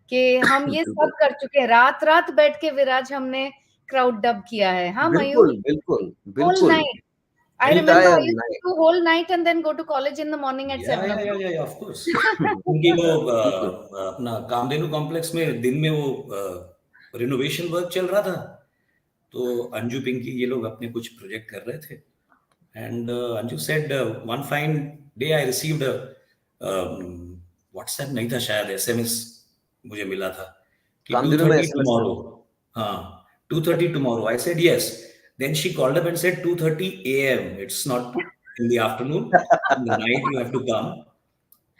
कि हम ये सब कर चुके हैं. रात रात बैठ के विराज हमने क्राउड डब किया है. हाँ मयूर, बिल्कुल. I Entire remember I used night. to do whole night and then go to college in the morning at 7 o'clock. या ऑफ कोर्स उनकी वो अपना कामधेनु कॉम्प्लेक्स में दिन में वो रिनोवेशन वर्क चल रहा था, तो अंजू पिंकी ये लोग अपने कुछ प्रोजेक्ट कर रहे थे, and Anju said one fine day I received WhatsApp नहीं था शायद, एसएमएस मुझे मिला था कि कामधेनु में 2:30 SMS tomorrow. हाँ, 2:30 tomorrow. I said yes. Then she called up and said 2:30 a.m. It's not in the afternoon. In the night you have to come.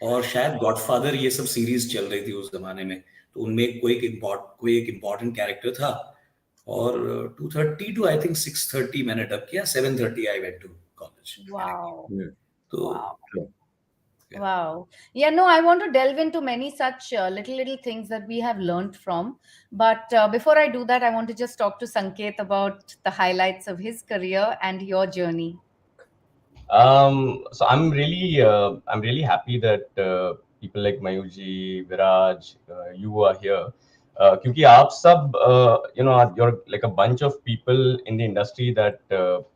और शायद गॉडफादर ये सब सीरीज चल रही थी उस जमाने में, तो उनमें कोई एक इम्पोर्टेंट कैरेक्टर था, और 2:30 to I think 6:30 मैंने डब किया, 7:30 I went to college. Wow. तो Wow. Yeah, no, I want to delve into many such little things that we have learned from. But before I do that, I want to just talk to Sanket about the highlights of his career and your journey. So I'm really happy that people like Mayuji, Viraj, you are here. क्योंकि आप सब you're like a bunch of people in the industry that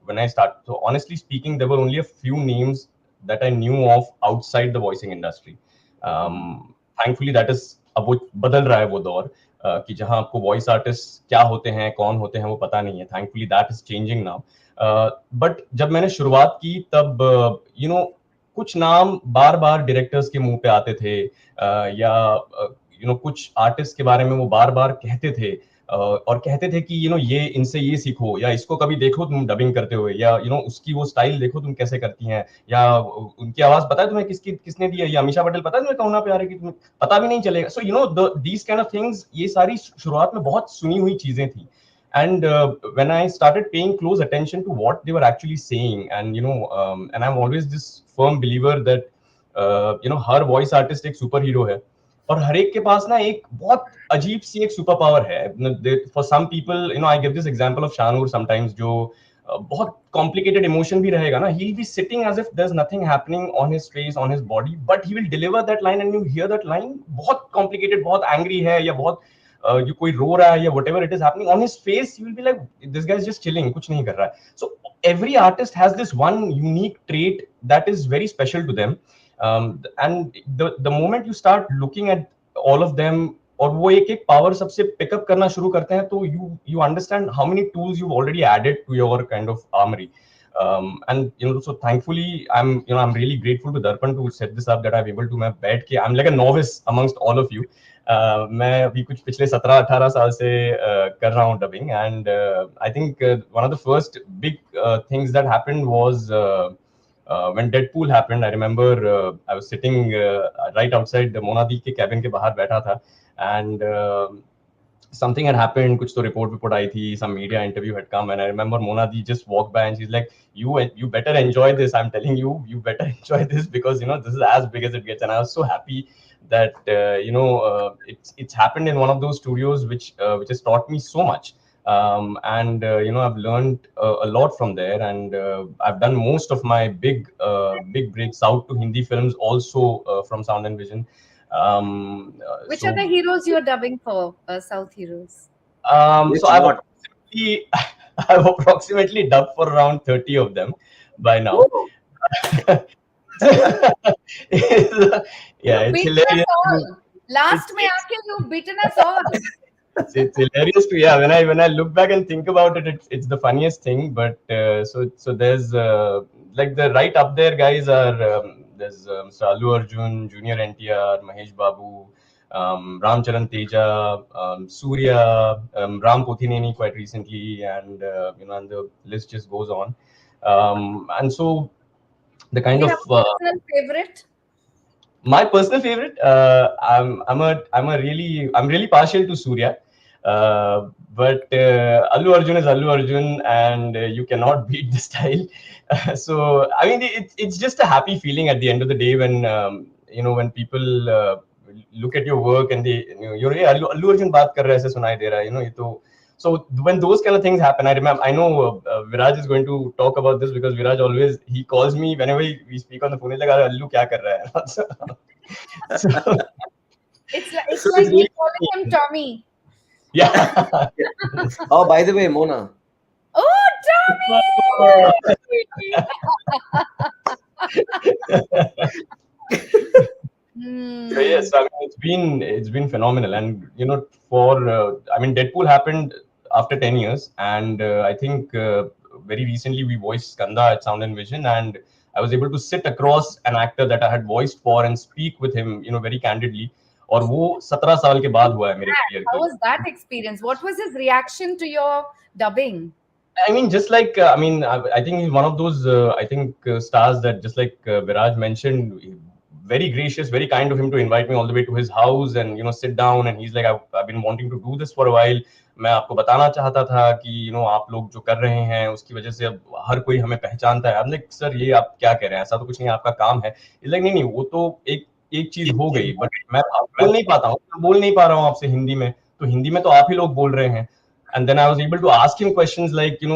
when I start, so honestly speaking, there were only a few names that I knew of outside the voicing industry. Thankfully that is अब वो बदल रहा है वो दौर कि जहां आपको वॉइस आर्टिस्ट क्या होते हैं, कौन होते हैं वो पता नहीं है. Thankfully that is changing now. But जब मैंने शुरुआत की तब कुछ नाम बार बार डायरेक्टर्स के मुंह पे आते थे, या कुछ आर्टिस्ट के बारे में वो बार बार कहते थे, और कहते थे कि ये इनसे ये सीखो, या इसको कभी देखो तुम डबिंग करते हुए, या उसकी वो स्टाइल देखो तुम कैसे करती हैं, या उनकी आवाज पता है तुम्हें किसने दी है, या अमीषा पटेल पता है तुम्हें कौन पे आ रही है कि तुम्हें पता भी नहीं चलेगा. So these kind of things, ये सारी शुरुआत में बहुत सुनी हुई चीजें थी. And when I started paying close attention to what they were actually saying, and and I'm always this firm believer that her voice artist एक super hero है, और हर एक के पास ना एक बहुत अजीब सी एक सुपर पावर है. For some people, I give this example of Shanur sometimes, जो बहुत complicated emotion भी रहेगा ना, he'll be sitting as if there's nothing happening on his face, on his body, but he will deliver that line and you hear that line बहुत complicated, बहुत angry है, या बहुत you कोई रो रहा है, या whatever it is happening on his face, you will be like, this guy is just chilling, कुछ नहीं कर रहा है. So every artist has this one unique trait that is very special to them, and the moment you start looking at all of them, और वो एक एक power सबसे पिकअप करना शुरू करते हैं, तो you understand how many tools you've already added to your kind of armory. And so thankfully I'm really grateful to Darpan to set this up, that I'm able to मैं बैठ के, I'm like a novice amongst all of you. मैं अभी कुछ पिछले 17-18 साल से कर रहा हूँ dubbing, and I think one of the first big things that happened was when Deadpool happened. I remember I was sitting right outside the Monadi के cabin के बाहर बैठा था, and something had happened, कुछ तो report आई थी, some media interview had come, and I remember Monadi just walked by and she's like, you better enjoy this, I'm telling you, you better enjoy this, because this is as big as it gets. And I was so happy that it's happened in one of those studios which has taught me so much, and I've learned a lot from there, and I've done most of my big breaks out to Hindi films also from Sound and Vision. Which are the heroes you're dubbing for, South heroes? So I've approximately dubbed for around 30 of them by now. Yeah, it's hilarious. Last mein aake you've beaten us all. It's hilarious to, when I look back and think about it, it's the funniest thing. But so there's like the right up there guys are there's Mr. Allu Arjun, Junior NTR, Mahesh Babu, Ram Charan Teja, Surya, Ram Pothineni quite recently, and and the list just goes on. And so the kind of personal favorite. My personal favorite, I'm really partial to Surya, but Allu Arjun is Allu Arjun, and you cannot beat the style. So I mean, it's just a happy feeling at the end of the day when when people look at your work and they Allu Arjun baat kar raha hai, aise sunai de raha hai, So when those kind of things happen, I know Viraj is going to talk about this, because Viraj he calls me whenever we speak on the phone. He's like, Allu kya kar raha hai? So, it's like me calling him Tommy. Yeah. Oh, by the way, Mona. Oh, So yes, I mean it's been phenomenal, and for I mean Deadpool happened after 10 years, and I think very recently we voiced Skanda at Sound and Vision, and I was able to sit across an actor that I had voiced for and speak with him, very candidly. और वो 17 साल के बाद हुआ है मेरे career How के. was that experience? What was his reaction to your dubbing? I mean, just like I think he's one of those stars that, just like Viraj mentioned, very gracious, very kind of him to invite me all the way to his house and sit down, and he's like, I've been wanting to do this for a while. मैं आपको बताना चाहता था कि आप लोग जो कर रहे हैं उसकी वजह से अब हर कोई हमें पहचानता है. हमने सर ये आप क्या कह रहे हैं, ऐसा तो कुछ नहीं, आपका काम है. He's like, नहीं नहीं, वो तो एक चीज हो गई, बट मैं बोल नहीं पाता हूँ, मैं बोल नहीं पा रहा हूँ आपसे हिंदी में, तो हिंदी में तो आप ही लोग बोल रहे हैं. And then I was able to ask him questions like, do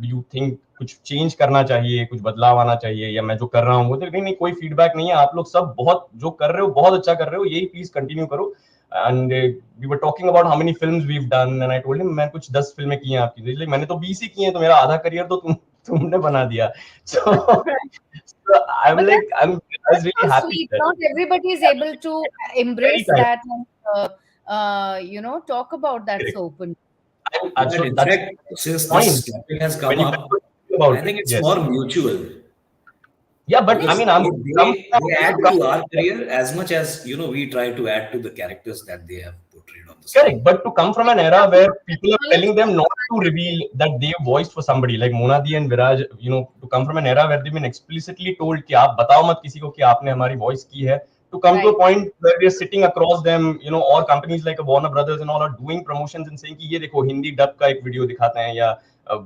you think कुछ चेंज करना चाहिए, कुछ बदलाव आना चाहिए, या मैं जो कर रहा हूँ वो तो नहीं, कोई फीडबैक नहीं है, आप लोग सब बहुत जो कर रहे हो बहुत अच्छा कर रहे हो, यही प्लीज कंटिन्यू करो. And we were talking about how many films we've done, and I told him मैं कुछ 10 फिल्में की हैं आपकी. Like, मैंने तो 20 ही की हैं, तो मेरा आधा करियर तो तुमने बना दिया. So I'm But like, I was really so happy sweet. that Not everybody is able to embrace kind. that and talk about that so openly. And And so in that's fact, since point this topic has when come you up, about I think it's yes. more mutual. Yeah, but I Because mean, I'm they add to our career as much as we try to add to the characters that they have portrayed on the screen. correct. But to come from an era where people are telling them not to reveal that they voiced for somebody like Monadi and Viraj, to come from an era where they've been explicitly told कि आप बताओ मत किसी को कि आपने हमारी voice की है, to come to a point where we are sitting across them, or companies like Warner Brothers and all are doing promotions and saying कि ये देखो हिंदी dub का एक video दिखाते हैं या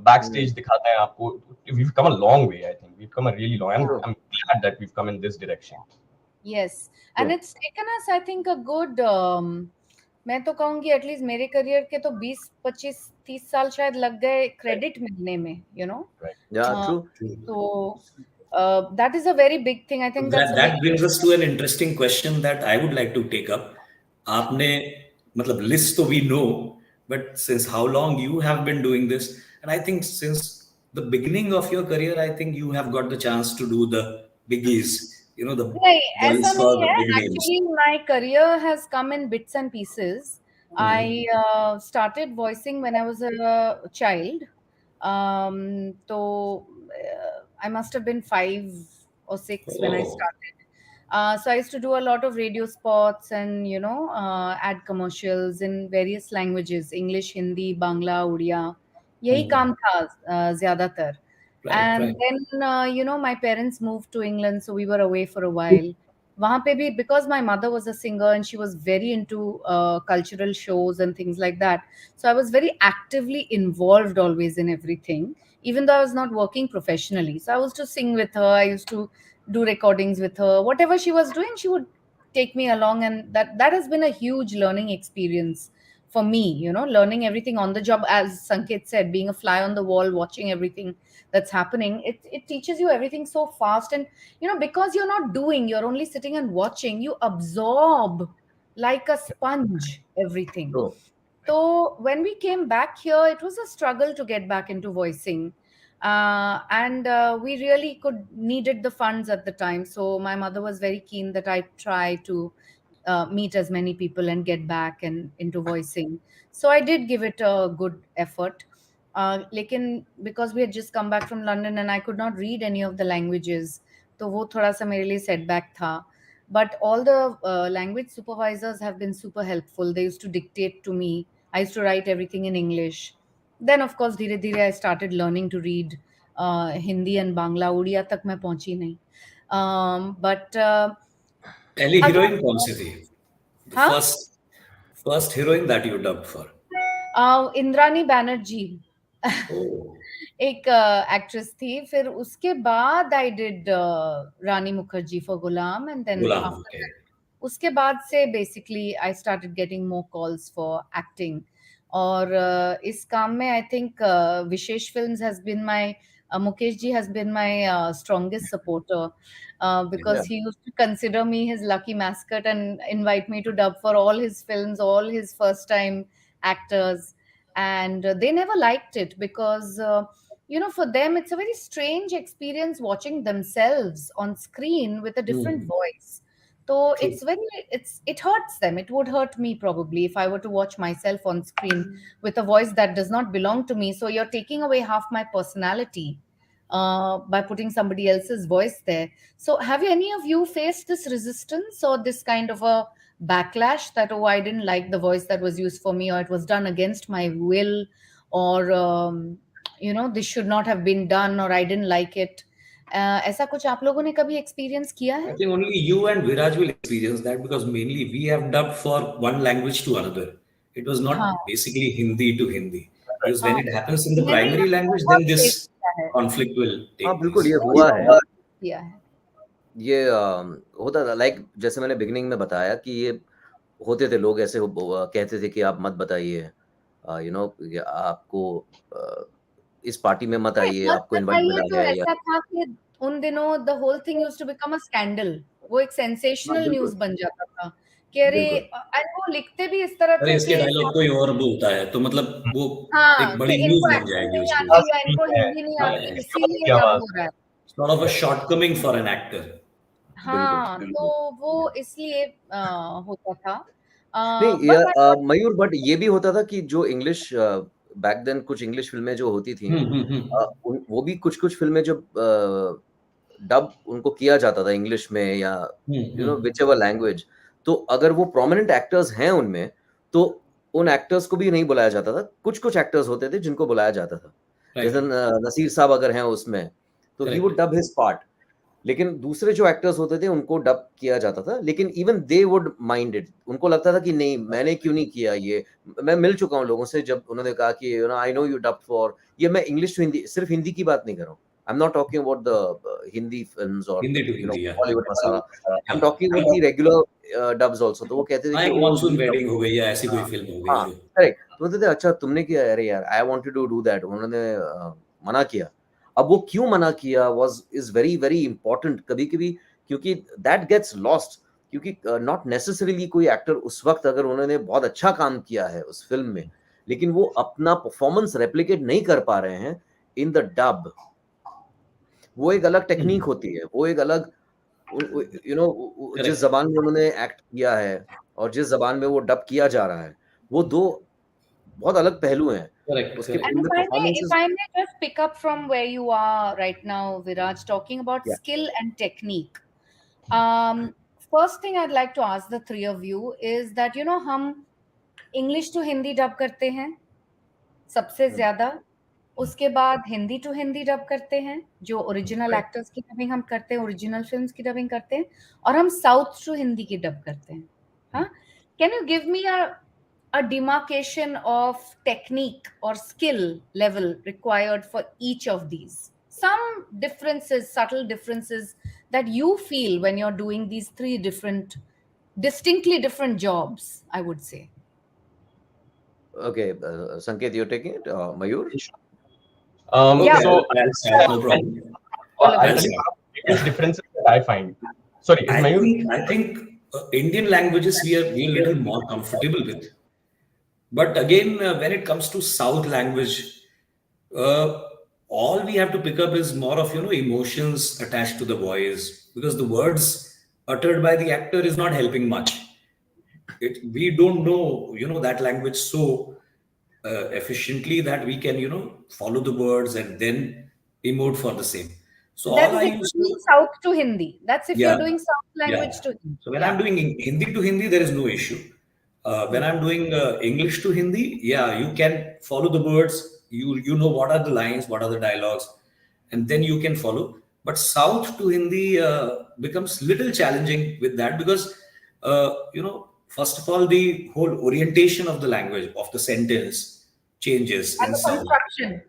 backstage दिखाते हैं आपको. We've come a long way. I think we've come a really long. I'm glad that we've come in this direction. Yes, and it's taken us, I think, a good. मैं तो कहूँगी at least मेरे career के तो 20, 25, 30 साल शायद लग गए क्रेडिट मिलने में, Yeah, true. So that is a very big thing. I think that's a That very brings us to an interesting question that I would like to take up. आपने मतलब list तो we know, but since how long you have been doing this? And I think since the beginning of your career, I think you have got the chance to do the biggies. The नहीं, ऐसा voice for नहीं the है. big names. Actually, my career has come in bits and pieces. I started voicing when I was a child. So I must have been 5 or 6 when I started. So I used to do a lot of radio spots and ad commercials in various languages: English, Hindi, Bangla, Odia. यही काम था ज्यादातर. And then my parents moved to England, so we were away for a while. वहाँ पे भी, because my mother was a singer and she was very into cultural shows and things like that, so I was very actively involved always in everything, even though I was not working professionally. So I used to sing with her, I used to do recordings with her. Whatever she was doing, she would take me along, and that has been a huge learning experience for me, learning everything on the job. As Sanket said, being a fly on the wall, watching everything that's happening, it teaches you everything so fast. And because you're not doing, you're only sitting and watching, you absorb like a sponge everything. True. So when we came back here, it was a struggle to get back into voicing. And we really needed the funds at the time. So my mother was very keen that I try to meet as many people and get back and into voicing. So I did give it a good effort. लेकिन because we had just come back from London and I could not read any of the languages, तो वो थोड़ा सा मेरे लिए setback था. But all the language supervisors have been super helpful. They used to dictate to me. I used to write everything in English. Then of course धीरे धीरे I started learning to read Hindi and Bangla. Odia तक मैं पहुंची नहीं. But पहली heroine कौन सी थी? हाँ? First heroine that you dubbed for? Indrani Banerjee एक एक्ट्रेस थी. फिर उसके बाद I did Rani Mukherjee for Ghulam, and then उसके बाद से basically I started getting more calls for acting. और इस काम में I think Vishesh Films has been my Mukesh ji has been my strongest supporter because he used to consider me his lucky mascot and invite me to dub for all his films, all his first time actors. And they never liked it because for them, it's a very strange experience watching themselves on screen with a different voice. So it hurts them. It would hurt me probably if I were to watch myself on screen with a voice that does not belong to me. So you're taking away half my personality by putting somebody else's voice there. So have any of you faced this resistance or this kind of a backlash that, oh, I didn't like the voice that was used for me, or it was done against my will, or this should not have been done, or I didn't like it? ऐसा कुछ आप लोगों ने कभी experience किया है? I think only you and Viraj will experience that, because mainly we have dubbed for one language to another. It was not basically Hindi to Hindi. Because when it happens in the primary language, then this conflict will take हाँ place. बिल्कुल ये हुआ है किया है. ये होता था, लाइक जैसे मैंने बिगिनिंग में बताया कि ये होते थे लोग ऐसे कहते थे कि आप मत बताइए, आपको इस पार्टी में मत आइए, आपको इनवाइट मिला तो है, या ऐसा था कि उन दिनों the whole thing used to become a scandal. वो एक sensational news बन जाता था कि अरे, वो लिखते भी इस तरह अरे थे इसके कि डायलॉग कोई और बोलता है, तो मतलब वो एक कि बड़ी इनको न्यूज बन एक्टिंग जाएगी नहीं उसकी। आती या इनको हिंदी नहीं आती, इसीलिए डब हो रहा है. Sort of a shortcoming for an actor. हाँ, तो वो इसलिए होता था. नहीं यार मयूर, बट ये भी होता था कि जो इंग्लिश बैक देन कुछ इंग्लिश फिल्में जो होती थी, वो भी कुछ फिल्में जो डब उनको किया जाता था इंग्लिश में या विच एवर लैंग्वेज, तो अगर वो प्रोमिनेंट एक्टर्स हैं उनमें, तो उन एक्टर्स को भी नहीं बुलाया जाता था. कुछ एक्टर्स होते थे जिनको बुलाया जाता था, जैसे नसीर साहब अगर हैं उसमें, तो he would dub his part. लेकिन दूसरे जो एक्टर्स होते थे उनको डब किया जाता था, लेकिन even they would mind it. उनको लगता था कि नहीं, मैंने क्यों नहीं किया ये. मैं मिल चुका हूँ लोगों से जब उन्होंने कहा कि I know you dub for ये. मैं इंग्लिश टू हिंदी, सिर्फ हिंदी की बात नहीं कर रहा हूँ. I am not talking about the Hindi films और Bollywood masala. I am talking about the regular dubs also. तो वो कहते थे कि मॉनसून वेडिंग हो गई या ऐसी कोई फिल्म हो गई. करेक्ट. तो बोलते थे अच्छा तुमने किया. अरे यार, I wanted to do that. उन्होंने मना किया. अब वो क्यों मना किया इज वेरी वेरी इंपॉर्टेंट कभी कभी, क्योंकि दैट गेट्स लॉस्ट. क्योंकि नॉट नेसेसरीली कोई एक्टर उस वक्त अगर उन्होंने बहुत अच्छा काम किया है उस फिल्म में, लेकिन वो अपना परफॉर्मेंस रेप्लिकेट नहीं कर पा रहे हैं इन द डब, वो एक अलग टेक्निक होती है. वो एक अलग जिस जबान में उन्होंने एक्ट किया है और जिस जबान में वो डब किया जा रहा है, वो दो बहुत अलग पहलू हैं. And if I may just pick up from where you are right now, Viraj, talking about skill and technique. First thing I'd like to ask the three of you is that, हम English to Hindi dub करते हैं सबसे ज्यादा. उसके बाद Hindi to Hindi dub करते हैं, जो ओरिजिनल एक्टर्स की डबिंग हम करते हैं, ओरिजिनल फिल्म्स की डबिंग करते हैं, और हम साउथ टू हिंदी की डब करते हैं. हाँ, can you give me a demarcation of technique or skill level required for each of these? Some differences, subtle differences that you feel when you're doing these three distinctly different jobs, I would say. Okay, Sanket, you're taking it? Mayur? Yeah. So, no problem. I'll tell you biggest differences that I find. Sorry, I think Indian languages we are a little more comfortable with. But again, when it comes to South language, all we have to pick up is more of emotions attached to the voice, because the words uttered by the actor is not helping much. We don't know that language so efficiently that we can follow the words and then emote for the same. So that is if you're doing South to Hindi. That's if you're doing South language to Hindi. So when I'm doing Hindi to Hindi, there is no issue. When I'm doing English to Hindi, you can follow the words. You know what are the lines, what are the dialogues, and then you can follow. But South to Hindi becomes little challenging with that, because first of all, the whole orientation of the language, of the sentence changes. And the construction.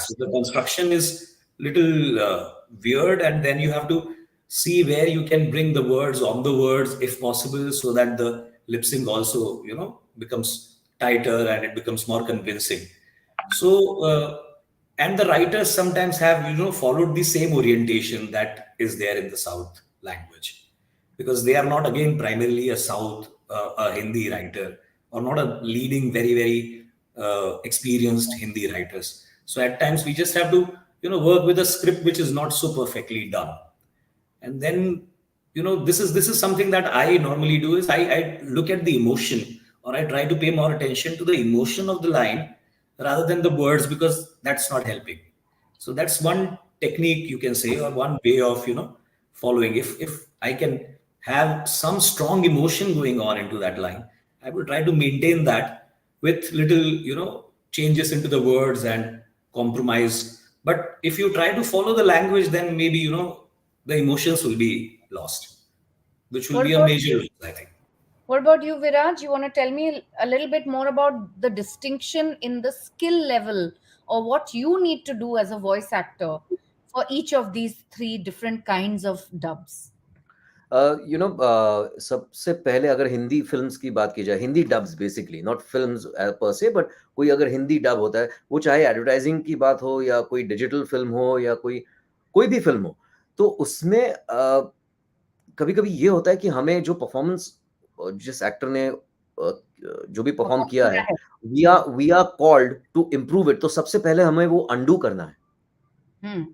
So the construction is little weird, and then you have to see where you can bring the words on the words if possible, so that the lip sync also becomes tighter and it becomes more convincing. So and the writers sometimes have followed the same orientation that is there in the South language, because they are not again primarily a Hindi writer, or not a leading very very experienced Hindi writers. So at times we just have to, work with a script which is not so perfectly done. And then, this is something that I normally do is I look at the emotion, or I try to pay more attention to the emotion of the line rather than the words, because that's not helping. So that's one technique, you can say, or one way of, following. If I can have some strong emotion going on into that line, I will try to maintain that with little, changes into the words and compromise. But if you try to follow the language, then maybe, the emotions will be lost, which will What be a about major loss, I think. What about you, Viraj? You want to tell me a little bit more about the distinction in the skill level, or what you need to do as a voice actor for each of these three different kinds of dubs? सबसे पहले अगर Hindi films की बात की जाए, Hindi dubs basically, not films पर से, but कोई अगर हिंदी डब होता है, वो चाहे एडवर्टाइजिंग की बात हो या कोई डिजिटल फिल्म हो या कोई भी फिल्म हो, तो उसमें कभी-कभी ये होता है कि हमें जो परफॉर्मेंस जिस एक्टर ने जो भी परफॉर्म किया है, we are called to improve it, तो सबसे पहले हमें वो अंडू करना है।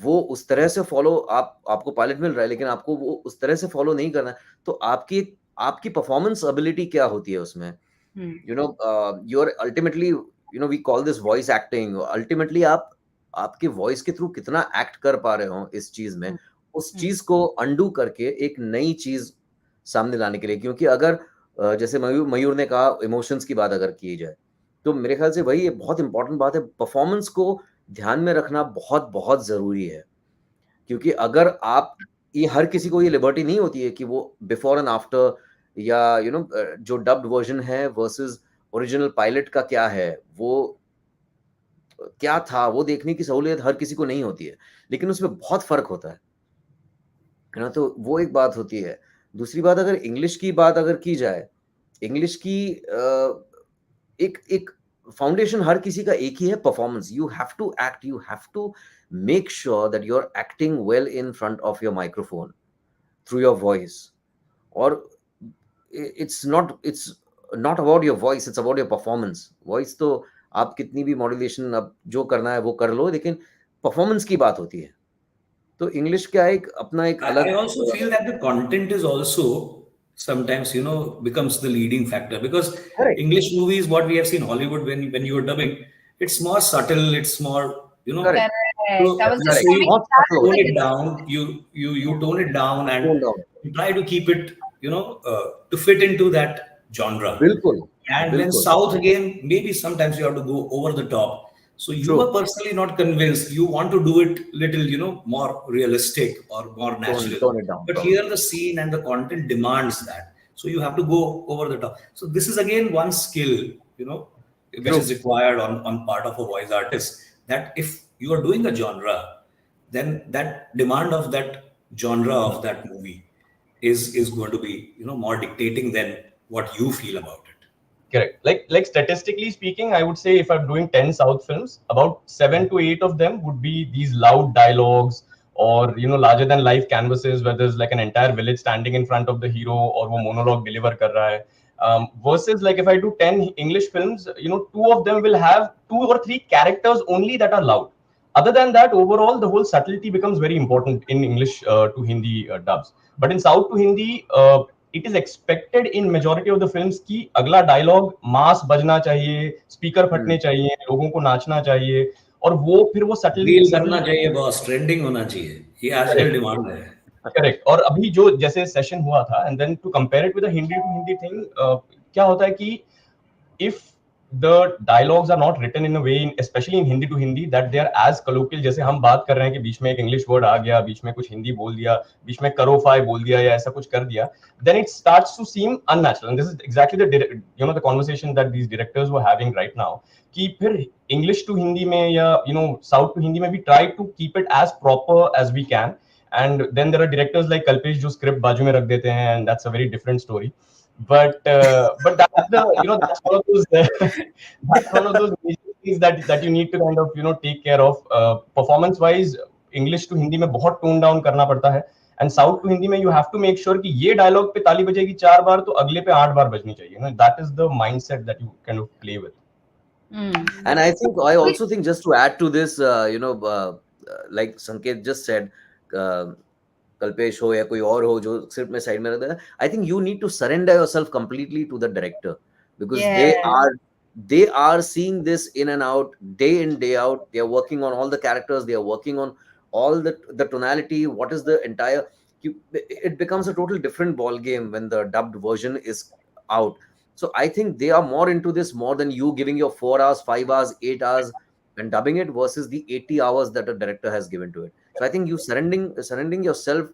वो उस तरह से फॉलो आपको पायलट मिल रहा है, लेकिन आपको वो उस तरह से फॉलो नहीं करना है, तो आपकी परफॉर्मेंस एबिलिटी क्या होती है उसमें? You are ultimately, we call this voice acting. Ultimately आपके वॉइस के थ्रू कितना एक्ट कर पा रहे हो इस चीज में, उस चीज को अंडू करके एक नई चीज सामने लाने के लिए। क्योंकि अगर जैसे मयूर ने कहा, इमोशंस की बात अगर की जाए, तो मेरे ख्याल से वही बहुत इंपॉर्टेंट बात है। परफॉर्मेंस को ध्यान में रखना बहुत बहुत जरूरी है, क्योंकि अगर ये हर किसी को ये लिबर्टी नहीं होती है कि वो बिफोर एंड आफ्टर, या जो डब्ड वर्जन है वर्सेस ओरिजिनल पायलट का क्या है, वो क्या था, वो देखने की सहूलियत हर किसी को नहीं होती है, लेकिन उसमें बहुत फर्क होता है ना। तो वो एक बात होती है। दूसरी बात, अगर इंग्लिश की बात अगर की जाए, इंग्लिश की एक फाउंडेशन हर किसी का एक ही है, performance. You have to act, you have to make sure that you are acting well in front of your microphone through your voice. और it's not about your voice, it's about your performance. Voice तो आप कितनी भी modulation अब जो करना है वो कर लो, लेकिन परफॉर्मेंस की बात होती है। तो इंग्लिश का एक अपना एक अलग। I also feel that the content is also sometimes, becomes the leading factor, because English movies, what we have seen Hollywood, when you are dubbing, it's more subtle, it's more, Correct. so I was just you coming to that tone point. it down, you tone it down, and you try to keep it, to fit into that genre. And when South, again, maybe sometimes you have to go over the top. So you are personally not convinced. You want to do it little, more realistic or more natural. Tone it down. But here the scene and the content demands that. So you have to go over the top. So this is again one skill, which is required on part of a voice artist. That if you are doing a genre, then that demand of that genre of that movie is going to be, more dictating than what you feel about it. Correct. Like statistically speaking, I would say if I'm doing 10 South films, about 7 to 8 of them would be these loud dialogues, or larger than life canvases where there's like an entire village standing in front of the hero, or wo monologue deliver kar raha hai. Versus like if I do 10 English films, 2 of them will have 2 or 3 characters only that are loud. Other than that, overall, the whole subtlety becomes very important in English to Hindi dubs. But in South to Hindi, it is expected in majority of the films कि अगला dialogue mass बजना चाहिए, speaker फटने चाहिए, लोगों को नाचना चाहिए, और वो फिर वो subtlety करना चाहिए बॉस, ट्रेंडिंग होना चाहिए, ये आजकल डिमांड है। करेक्ट। और अभी जो जैसे सेशन हुआ था, and then to compare it with the Hindi to Hindi thing, क्या होता है कि if the dialogues are not written in a way, especially in Hindi to Hindi, that they are as colloquial, जैसे हम बात कर रहे हैं कि बीच में एक इंग्लिश वर्ड आ गया, बीच में कुछ हिंदी बोल दिया, बीच में करोफाई बोल दिया या ऐसा कुछ कर दिया, then it starts to seem unnatural. And this is exactly the conversation that these directors were having right now, कि फिर English to Hindi में या South to Hindi में we try to keep it as proper as we can, and then there are directors like Kalpesh जो script बाजू में रख देते हैं, and that's a very different story. But that's the that's one of those that's one of those major things that you need to kind of take care of. Performance wise, English to Hindi में बहुत tone down करना पड़ता है, and South to Hindi में you have to make sure कि ये dialogue पे ताली बजेगी 4 बार तो अगले पे 8 बार बजनी चाहिए. That is the mindset that you kind of play with. And I also think, just to add to this, like Sanket just said, Kalpesh हो या कोई और हो जो सिर्फ में साइड में रहता है, I think you need to surrender yourself completely to the director, because they are seeing this in and out, day in, day out. They are working on all the characters, they are working on all the tonality, what is the entire, it becomes a total different ball game when the dubbed version is out. So I think they are more into this more than you giving your 4 hours, 5 hours, 8 hours and dubbing it versus the 80 hours that a director has given to it. So I think you surrendering yourself,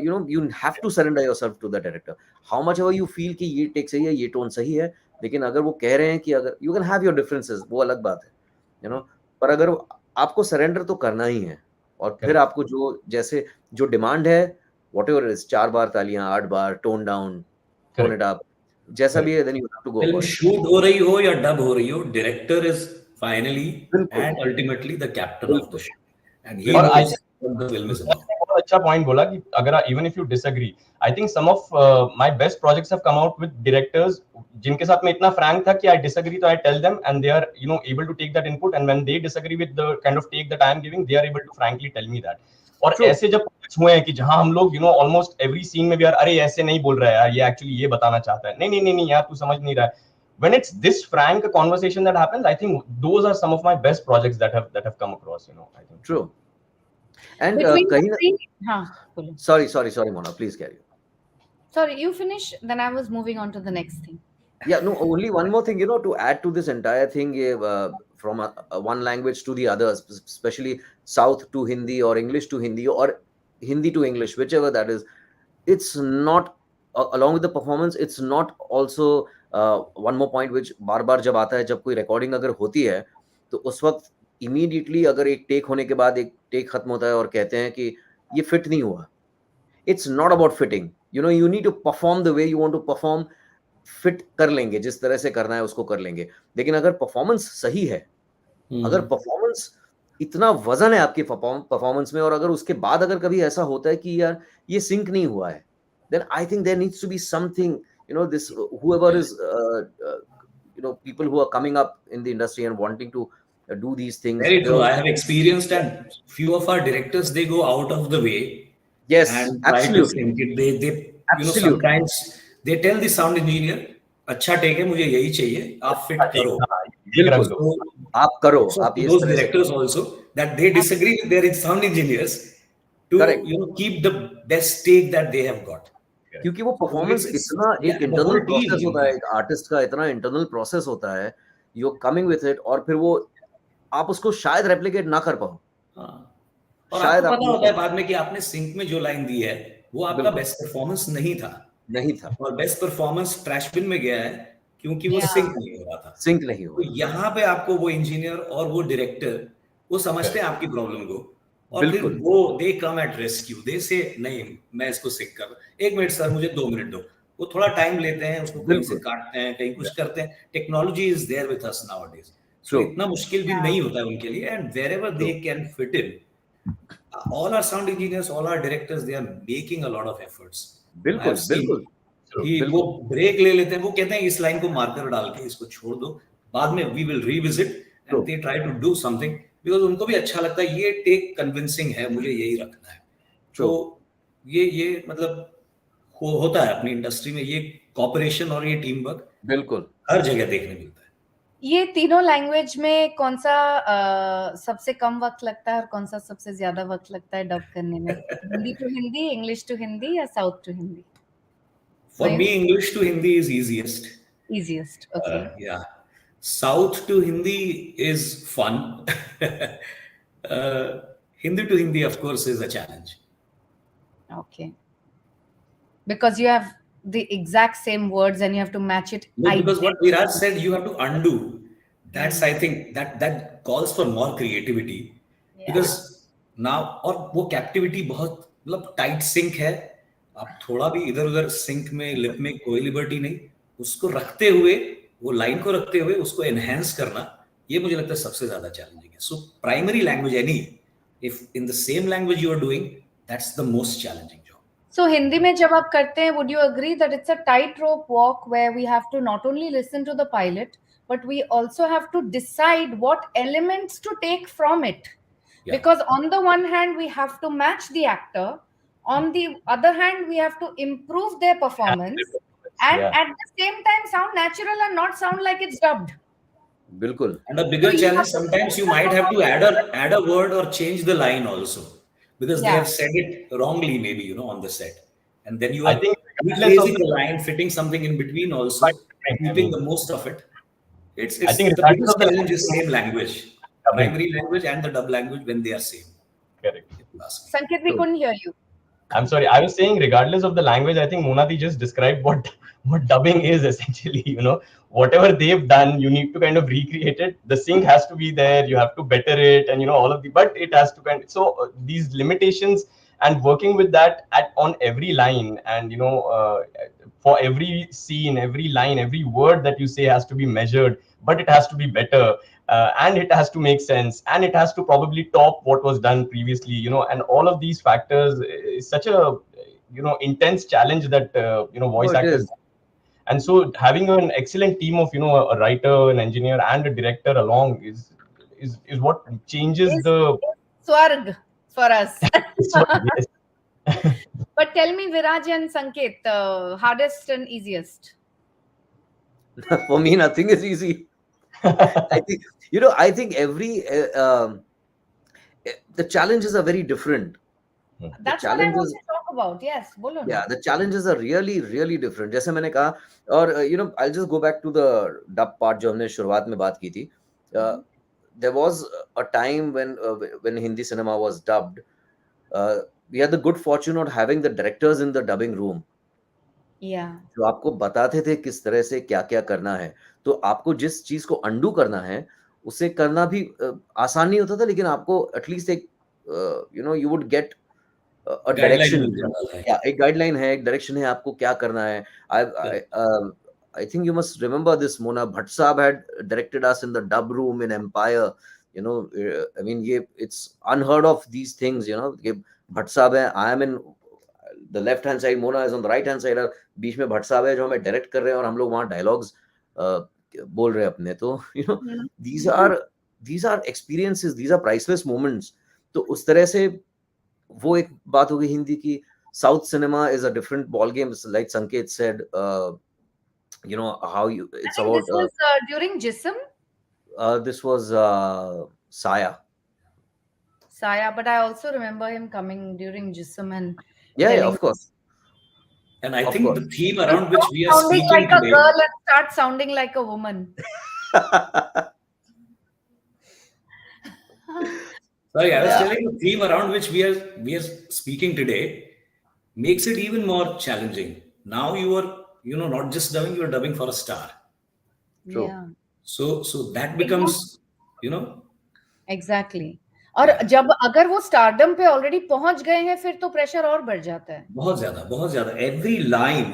you have to surrender yourself to the director. How much ever you feel कि ये take सही है, ये tone सही है, लेकिन अगर वो कह रहे हैं कि अगर you can have your differences, वो अलग बात है, पर अगर आपको surrender तो करना ही है, और फिर आपको जैसे जो demand है, whatever it is, 4 बार तालियां, 8 बार, tone down, tone it up, जैसा भी है, then you have to go film about it. Shoot हो रही हो या डब हो रही हो, director is finally and ultimately the captain of the show, and he knows what the film is about. बहुत अच्छा पॉइंट बोला कि अगर even if you disagree, I think some of my best projects have come out with directors जिनके साथ मैं इतना Frank था कि आई डिसएग्री, तो I tell them and they are able to take that input, and when they disagree with the kind of take that I am giving, they are able to frankly tell me that. और ऐसे जब हुए हैं कि जहां हम लोग almost every scene में भी यार अरे ऐसे नहीं बोल रहा है यार, ये एक्चुअली ये बताना चाहता है, नहीं नहीं नहीं यार तू समझ नहीं रहा है. When it's this frank conversation that happens, I think those are some of my best projects that have come across. I think. True. And sorry, Mona, please carry on. Sorry, you finish. Then I was moving on to the next thing. Yeah, no, only one more thing, to add to this entire thing, from one language to the other, especially South to Hindi or English to Hindi or Hindi to English, whichever that is. It's not, along with the performance, it's not also one more point which बार बार जब आता है, जब कोई recording अगर होती है, तो उस वक्त immediately अगर एक take होने के बाद एक take खत्म होता है और कहते हैं कि ये fit नहीं हुआ. It's not about fitting. You need to perform the way you want to perform. Fit कर लेंगे, जिस तरह से करना है उसको कर लेंगे, लेकिन अगर performance सही है, अगर performance इतना वजन है आपके performance में, और अगर उसके बाद अगर कभी ऐसा होता है कि यार ये sync नहीं हुआ है, then I think there needs to be something, this whoever is people who are coming up in the industry and wanting to do these things. Very true. I have experienced, and few of our directors, they go out of the way. Yes, and try to sync it. They sometimes they tell the sound engineer, अच्छा take है, मुझे यही चाहिए, आप fit करो. आप करो. Those directors also, that they disagree with their sound engineers to keep the best take that they have got. क्योंकि वो परफॉर्मेंस इतना एक इंटरनल प्रोसेस होता है, एक आर्टिस्ट का इतना इंटरनल प्रोसेस होता है, you are coming with it, और फिर वो आप उसको शायद रेप्लिकेट ना कर पाओ. और शायद आपको पता होता है बाद में कि आपने सिंक में जो लाइन दी है वो आपका बेस्ट परफॉर्मेंस नहीं था, और बेस्ट परफॉर्मेंस ट्रैश बिन में गया है क्योंकि वो सिंक नहीं हो रहा था. तो यहाँ पे आपको वो इंजीनियर और वो डायरेक्टर वो समझते हैं आपकी प्रॉब्लम को, और फिर वो दे कम एट रेस्क्यू, दे से नहीं मैं इसको सिक कर, 1 मिनट सर मुझे 2 मिनट दो. वो थोड़ा टाइम लेते हैं, उसको कहीं से काटते हैं, कहीं कुछ करते हैं. Technology is there with us nowadays, so इतना मुश्किल भी नहीं होता है उनके लिए, and wherever they can fit in, all our sound engineers, all our directors, they are making a lot of efforts. बिल्कुल. वो ब्रेक ले लेते हैं, वो कहते हैं इस लाइन को मार्कर डाल के इसको छोड़ दो, बाद में we will revisit, and they try to do something because उनको भी अच्छा लगता है, ये टेक कन्विंसिंग है, मुझे यही रखना है. तो ये मतलब होता है अपनी इंडस्ट्री में, ये कॉपरेशन और ये टीम वर्क बिल्कुल हर जगह देखने मिलता है. ये तीनों लैंग्वेज में कौन सा सबसे कम वक्त लगता है और कौन सा सबसे ज्यादा वक्त लगता है डब करने में? Hindi to Hindi, English to Hindi या south to Hindi? For me, English to Hindi is easiest. Easiest, okay. Yeah. South to Hindi is fun. Hindi to Hindi, of course, is a challenge. Okay. Because you have the exact same words and you have to match it. No, because what Viraj said, you have to undo. That's, I think, that calls for more creativity. Yeah. Because now, और वो captivity बहुत मतलब tight sync है. आप थोड़ा भी इधर उधर सिंक में, लिप में कोई लिबर्टी नहीं, उसको रखते हुए, वो लाइन को रखते हुए उसको एनहांस करना, ये मुझे लगता है सबसे ज्यादा चैलेंजिंग है. So primary language any, if in the same language you are doing, that's the most challenging job. So Hindi में जब आप करते हैं, would you agree that it's a tight rope walk where we have to not only listen to the pilot but we also have to decide what elements to take from it. Yeah. Because on the one hand, we have to match the actor. On the other hand, we have to improve their performance. And Yeah. at the same time, sound natural and not sound like it's dubbed. बिल्कुल. And a bigger So you challenge, have to sometimes you focus might on have all to the add a word or change the line also, because they Yeah. have said it wrongly, maybe, you know, on the set. And then you I are think regardless of rephrasing the line, fitting something in between also, I keeping mean, the most of it. I It's think the regardless biggest of the challenge is same language, dubbing. primary language and the dub language when they are same. Correct. If you ask me. Sanket, we couldn't hear you. I'm sorry. I was saying, regardless of the language, I think Monati just described what dubbing is essentially. You know, whatever they've done, you need to kind of recreate it. The sync has to be there. You have to better it, and you know all of the. But it has to kind. So these limitations and working with that on every line, and you know, for every scene, every line, every word that you say has to be measured, but it has to be better. And it has to make sense, and it has to probably top what was done previously, you know, and all of these factors is such a, you know, intense challenge that you know, voice Oh, it actors. is. And so having an excellent team of, you know, a writer, an engineer, and a director along is what changes Is the Swarg for us. yes. But tell me, Viraj and Sanket, hardest and easiest. For me, nothing is easy. I think, you know, I think every the challenges are very different. That's what I want to talk about. Yes, bolo na. Yeah, the challenges are really really different. जैसे मैंने कहा, और you know, I'll just go back to the dub part जो हमने शुरुआत में बात की थी. There was a time when Hindi cinema was dubbed. We had the good fortune of having the directors in the dubbing room. Yeah. जो आपको बताते थे किस तरह से क्या क्या करना है. तो आपको जिस चीज को अंडू करना है उसे करना भी आसान नहीं होता था, लेकिन आपको एटलीस्ट एक you know, you would get a Guideline direction. मिल जाता है. या एक गाइडलाइन है, एक डायरेक्शन है, आपको क्या करना है. I think you must remember this. Mona Bhatt Saab had directed us in the dub room in Empire. You know, I mean, it's unheard of, these things. You know, Bhatt Saab hai, I am in the left hand side, Mona is on the right hand side, और बीच में भट्ट साहब है जो हमें direct कर रहे हैं और हम लोग वहाँ डायलॉग्स बोल रहे हैं अपने. तो you know, these are experiences, these are priceless moments. तो उस तरह से वो एक बात हो गई हिंदी की. South cinema is a different ball game, like Sanket said. You know how it's I think about. this was during Jism. This was Saya. Saya, but I also remember him coming during Jism and Yeah, telling of course. And I Of think course. the theme around which we are sounding speaking like a today. girl and start sounding like a woman. Sorry, I was telling the theme around which we are speaking today makes it even more challenging. Now you are, you know, not just dubbing, you are dubbing for a star. True. Yeah. So that becomes, you know. Exactly. और जब अगर वो stardom पे already पहुंच गए हैं फिर तो प्रेशर और बढ़ जाता है. बहुत ज्यादा एवरी लाइन,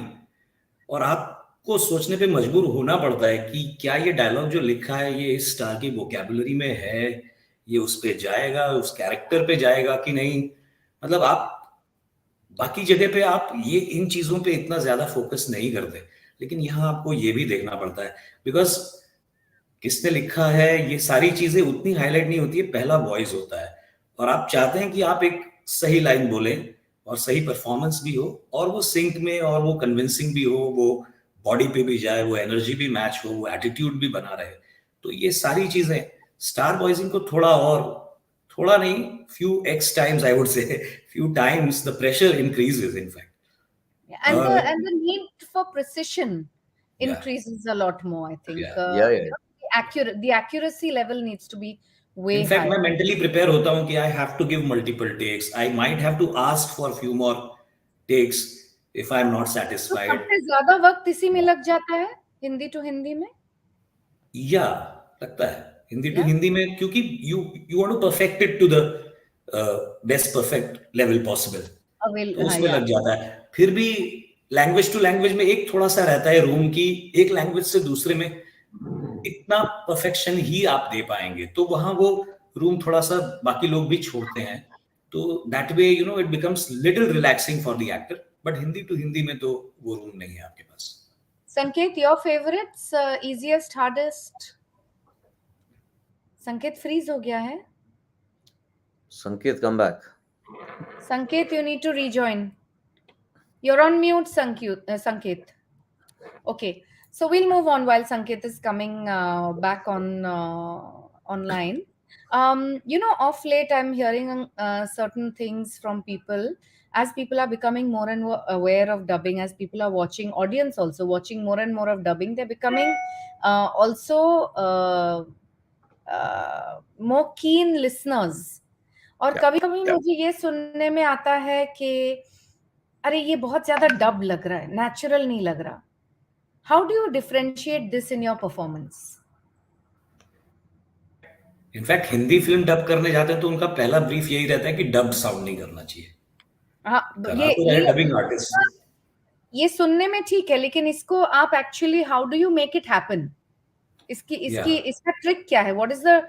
और आपको सोचने पे मजबूर होना पड़ता है कि क्या ये डायलॉग जो लिखा है ये इस स्टार की वोकैबुलरी में है, ये उस पे जाएगा, उस कैरेक्टर पे जाएगा कि नहीं. मतलब आप बाकी जगह पे आप ये इन चीजों पे इतना ज्यादा फोकस नहीं करते, लेकिन यहाँ आपको ये भी देखना पड़ता है बिकॉज किसने लिखा है, ये सारी चीजें उतनी हाईलाइट नहीं होती है. पहला वॉइस होता है और आप चाहते हैं कि आप एक सही लाइन बोलें और सही परफॉर्मेंस भी हो और वो सिंक में और वो कन्विंसिंग भी हो, वो बॉडी पे भी जाए, वो एनर्जी भी मैच हो, वो एटीट्यूड भी बना रहे. तो ये सारी चीजें स्टार वॉइसिंग को थोड़ा नहीं, few x times, I would say, few times the pressure increases, in fact. And the need for precision increases a lot more, I think. The accuracy level needs to be way In fact, higher. मैं mentally prepare होता हूँ कि I have to give multiple takes. I might have to ask for few more takes if I'm not satisfied. तो सबसे ज्यादा वक्त इसी में लग जाता है हिंदी टू हिंदी में. या लगता है हिंदी टू हिंदी में, क्योंकि you want to perfect it to the best perfect level possible. तो उसमें लग जाता है. फिर भी लैंग्वेज टू लैंग्वेज में एक थोड़ा सा रहता है रूम की, एक लैंग्वेज से दूसरे में इतना परफेक्शन ही आप दे पाएंगे, तो वहां वो रूम थोड़ा सा बाकी लोग भी छोड़ते हैं. तो that way you know it becomes little relaxing for the actor. But Hindi to Hindi में तो वो रूम नहीं है आपके पास. Sanket, your favorites, easiest, hardest? Sanket freeze हो गया है. Sanket, come back. Sanket, you need to rejoin. You're on mute, Sanket. Okay, so we'll move on while Sanket is coming back on online. Of late I'm hearing certain things from people. As people are becoming more and more aware of dubbing, as people are watching, audience also watching more and more of dubbing, they're becoming also more keen listeners. और कभी कभी मुझे ये सुनने में आता है कि अरे ये बहुत ज्यादा डब लग रहा है, नेचुरल नहीं लग रहा. How do you differentiate this in your performance? In fact Hindi film dub करने जाते हैं तो उनका पहला ब्रीफ यही रहता है कि डब साउंड नहीं करना चाहिए. हाँ, डबिंग आर्टिस्ट ये सुनने में ठीक है, लेकिन इसको आप actually how do you make it happen? इसका ट्रिक क्या है? व्हाट इज द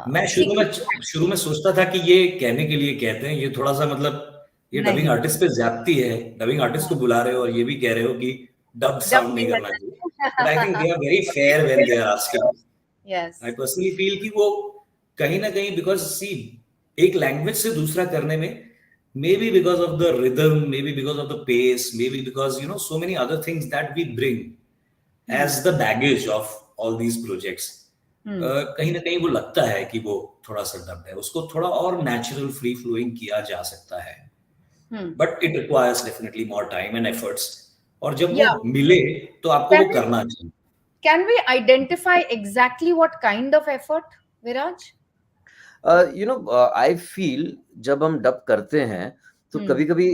मैं शुरू में सोचता था कि ये कहने के लिए कहते हैं, ये थोड़ा सा मतलब ये डबिंग आर्टिस्ट पे ज्यादती है. डबिंग आर्टिस्ट को बुला रहे हो और ये भी कह रहे हो कि डब साउंड नहीं करना चाहिए. But I think they are very fair when they are asking. Yes, I personally feel कि वो कहीं ना कहीं बिकॉज सी एक लैंग्वेज से दूसरा करने में maybe because of the rhythm, maybe because of the pace, maybe because so many other things that we bring as the baggage of all these projects. कहीं ना कहीं वो लगता है कि वो थोड़ा सा डब है, उसको थोड़ा और नेचुरल फ्री फ्लोइंग किया जा सकता है. But it requires definitely more time and efforts. और जब वो मिले तो आपको वो करना चाहिए. Can we identify exactly what kind of effort, Viraj? I feel जब हम डब करते हैं तो कभी कभी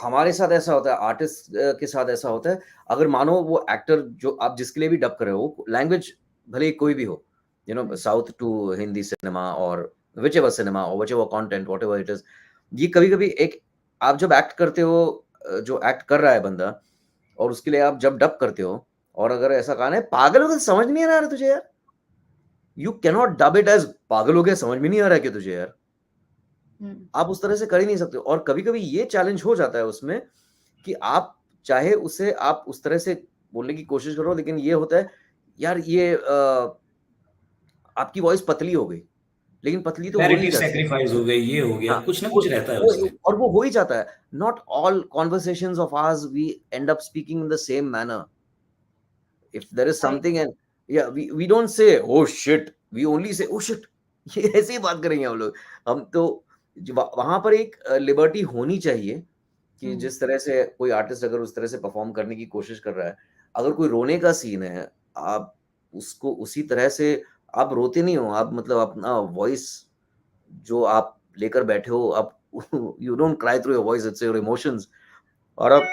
हमारे साथ ऐसा होता है, आर्टिस्ट के साथ ऐसा होता है. अगर मानो वो एक्टर जो आप जिसके लिए भी डब कर रहे हो, लैंग्वेज भले ही कोई भी हो, साउथ टू हिंदी सिनेमा और whichever cinema or whichever content, whatever it is, ये कभी कभी एक आप जब एक्ट करते हो, जो एक्ट कर रहा है बंदा, और उसके लिए आप जब डब करते हो, और अगर ऐसा कहा है पागल हो गया समझ नहीं आ रहा है तुझे यार, you cannot dub it as पागल हो गया समझ में नहीं आ रहा है कि तुझे यार, आप उस तरह से कर ही नहीं सकते. और कभी कभी ये चैलेंज हो जाता है उसमें कि आप चाहे उसे आप उस तरह से बोलने की कोशिश करो, लेकिन ये होता है यार ये आपकी वॉइस पतली हो गई, लेकिन पतली तो हो ही जाती है, सैक्रिफाइस हो गई, ये हो गया, कुछ ना कुछ रहता है उसमें, और वो हो ही जाता है. Not all conversations of ours we end up speaking in the same manner. If there is something and we don't say oh shit, we only say oh shit. ये ऐसे ही बात करेंगे हम लोग. हम तो वहां पर एक लिबर्टी होनी चाहिए कि जिस तरह से कोई आर्टिस्ट अगर उस तरह से परफॉर्म करने की कोशिश कर रहा है, अगर कोई रोने का सीन है, आप उसको उसी तरह से, आप रोते नहीं हो, आप मतलब अपना वॉइस जो आप लेकर बैठे हो, आप you don't cry through your voice, it's your emotions. और आप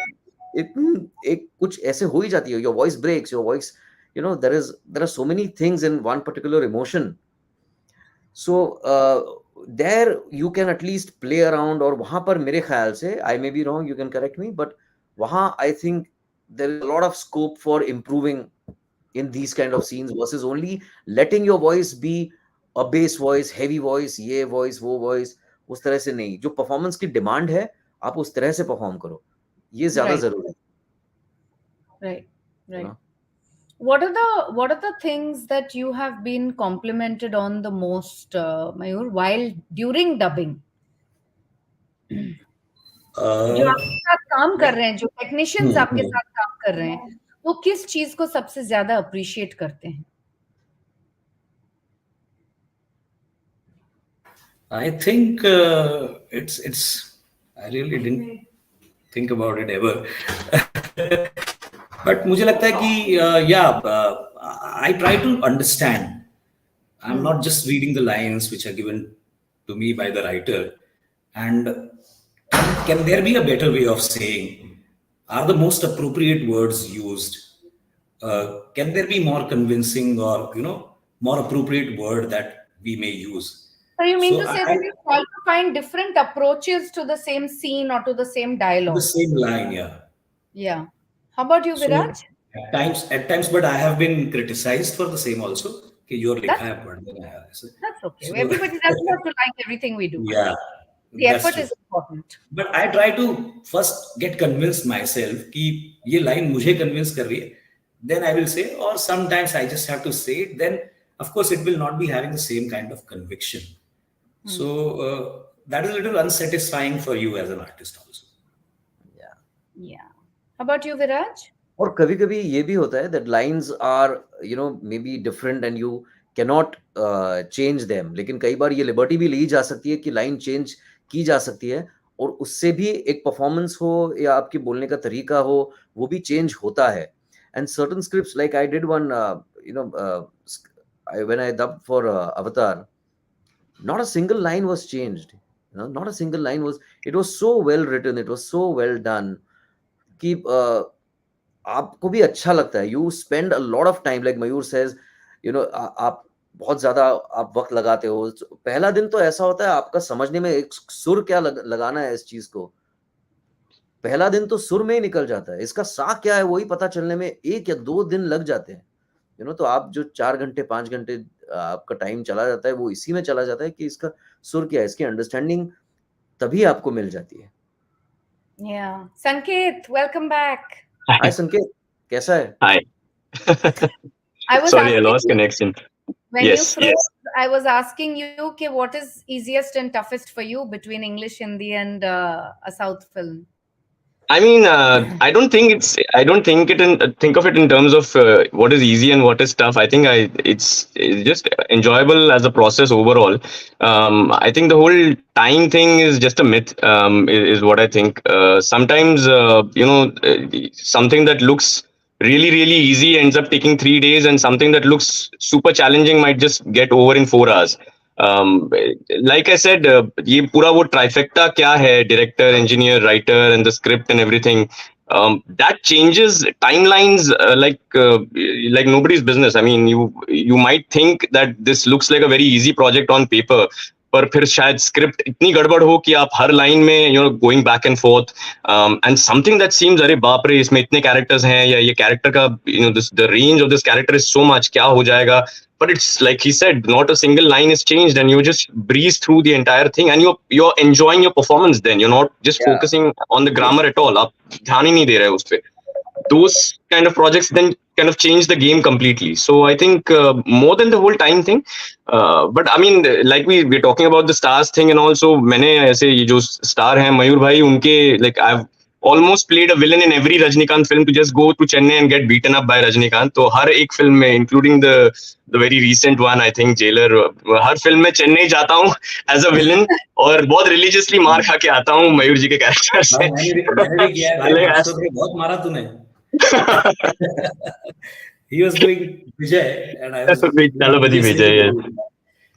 एक कुछ ऐसे हो ही जाती है, your voice breaks, your voice, there are so many things in one particular emotion. So there you can at least play around. और वहां पर मेरे ख्याल से, I may be wrong, you can correct me, but वहां I think there is a lot of scope for improving in these kind of scenes versus only letting your voice be a bass voice, heavy voice, ये voice, वो voice. उस तरह से नहीं, जो performance की demand है आप उस तरह से परफॉर्म करो, ये ज्यादा जरूरी है. Right. What are the things that you have been complimented on the most, Mayur, while during dubbing? जो आपके साथ काम कर रहे हैं, जो टेक्नीशियंस आपके साथ काम कर रहे हैं, वो किस चीज को सबसे ज्यादा अप्रिशिएट करते हैं? I think it's I really didn't think about it ever. But मुझे लगता है कि I try to understand. I'm not just reading the lines which are given to me by the writer. And can there be a better way of saying? Are the most appropriate words used? Can there be more convincing or more appropriate word that we may use? So you mean to say that you try to find different approaches to the same scene or to the same dialogue? The same line, yeah. Yeah. How about you, Viraj? So, at times, but I have been criticized for the same also. कि your लिखा है पढ़ देना है. That's okay. So, everybody doesn't have to like everything we do. Yeah. The That's effort true. is important. But I try to first get convinced myself कि ये line मुझे convince कर रही है. Then I will say, or sometimes I just have to say it. Then of course it will not be having the same kind of conviction. So that is a little unsatisfying for you as an artist also. Yeah. How about you, Viraj? और कभी कभी ये भी होता है that lines are maybe different and you cannot change them, लेकिन कई बार ये लिबर्टी भी ली जा सकती है कि लाइन चेंज की जा सकती है और उससे भी एक परफॉर्मेंस हो या आपके बोलने का तरीका हो वो भी चेंज होता है. And certain scripts, like I did one when I dubbed for Avatar, not a single line was changed. Not a single line was. It was so well written, it was so well done कि आपको भी अच्छा लगता है. You spend a lot of time, like Mayur says, आप बहुत ज्यादा आप वक्त लगाते हो. पहला दिन तो ऐसा होता है आपका समझने में एक सुर क्या लगाना है इस चीज को. पहला दिन तो सुर में ही निकल जाता है. इसका सा क्या है वही पता चलने में 1 या 2 दिन लग जाते हैं. तो आप जो 4 घंटे 5 घंटे आपका टाइम चला जाता है वो इसी में चला जाता है कि इसका सुर क्या है, इसकी अंडरस्टैंडिंग तभी आपको मिल जाती है. Yeah. Sanket, welcome back. Hi Sanket, कैसा है? Hi. I was Sorry, I asking lost you, connection. when Yes, you froze, yes. I was asking you, okay, what is easiest and toughest for you between English, Hindi, and a South film? I mean, I don't think think of it in terms of what is easy and what is tough. I think it's just enjoyable as a process overall. I think the whole time thing is just a myth. Is what I think. Sometimes something that looks really easy ends up taking 3 days, and something that looks super challenging might just get over in 4 hours. Like I said, ये पूरा वो trifecta क्या है, director, engineer, writer, and the script and everything. That changes timelines like nobody's business. I mean, you might think that this looks like a very easy project on paper, पर फिर शायद script इतनी गड़बड़ हो कि आप हर लाइन में going back and fourth and something that seems अरे बाप रे इसमें इतने कैरेक्टर्स हैं या ये कैरेक्टर का the range of this character is so much, क्या हो जाएगा. But it's like he said, not a single line is changed, and you just breeze through the entire thing, and you're enjoying your performance. Then you're not just focusing on the grammar at all. आप ध्यान ही नहीं दे रहे उस पे. Those kind of projects then kind of change the game completely. So I think more than the whole time thing, but I mean, like we're talking about the stars thing, and also मैंने ऐसे ये जो star हैं मयूर भाई उनके like I've almost played a villain in every Rajnikant film to just go to Chennai and get beaten up by Rajnikant. तो हर एक film में, including the very recent one, I think Jailer, her film में चेन्नई जाता हूँ as a villain और बहुत religiously मार खा के आता हूँ मयूर जी के कैरेक्टर से. मैंने भी किया है भाई, वास्तव में बहुत मारा तूने. He was doing Vijay and I was Talapati Vijay.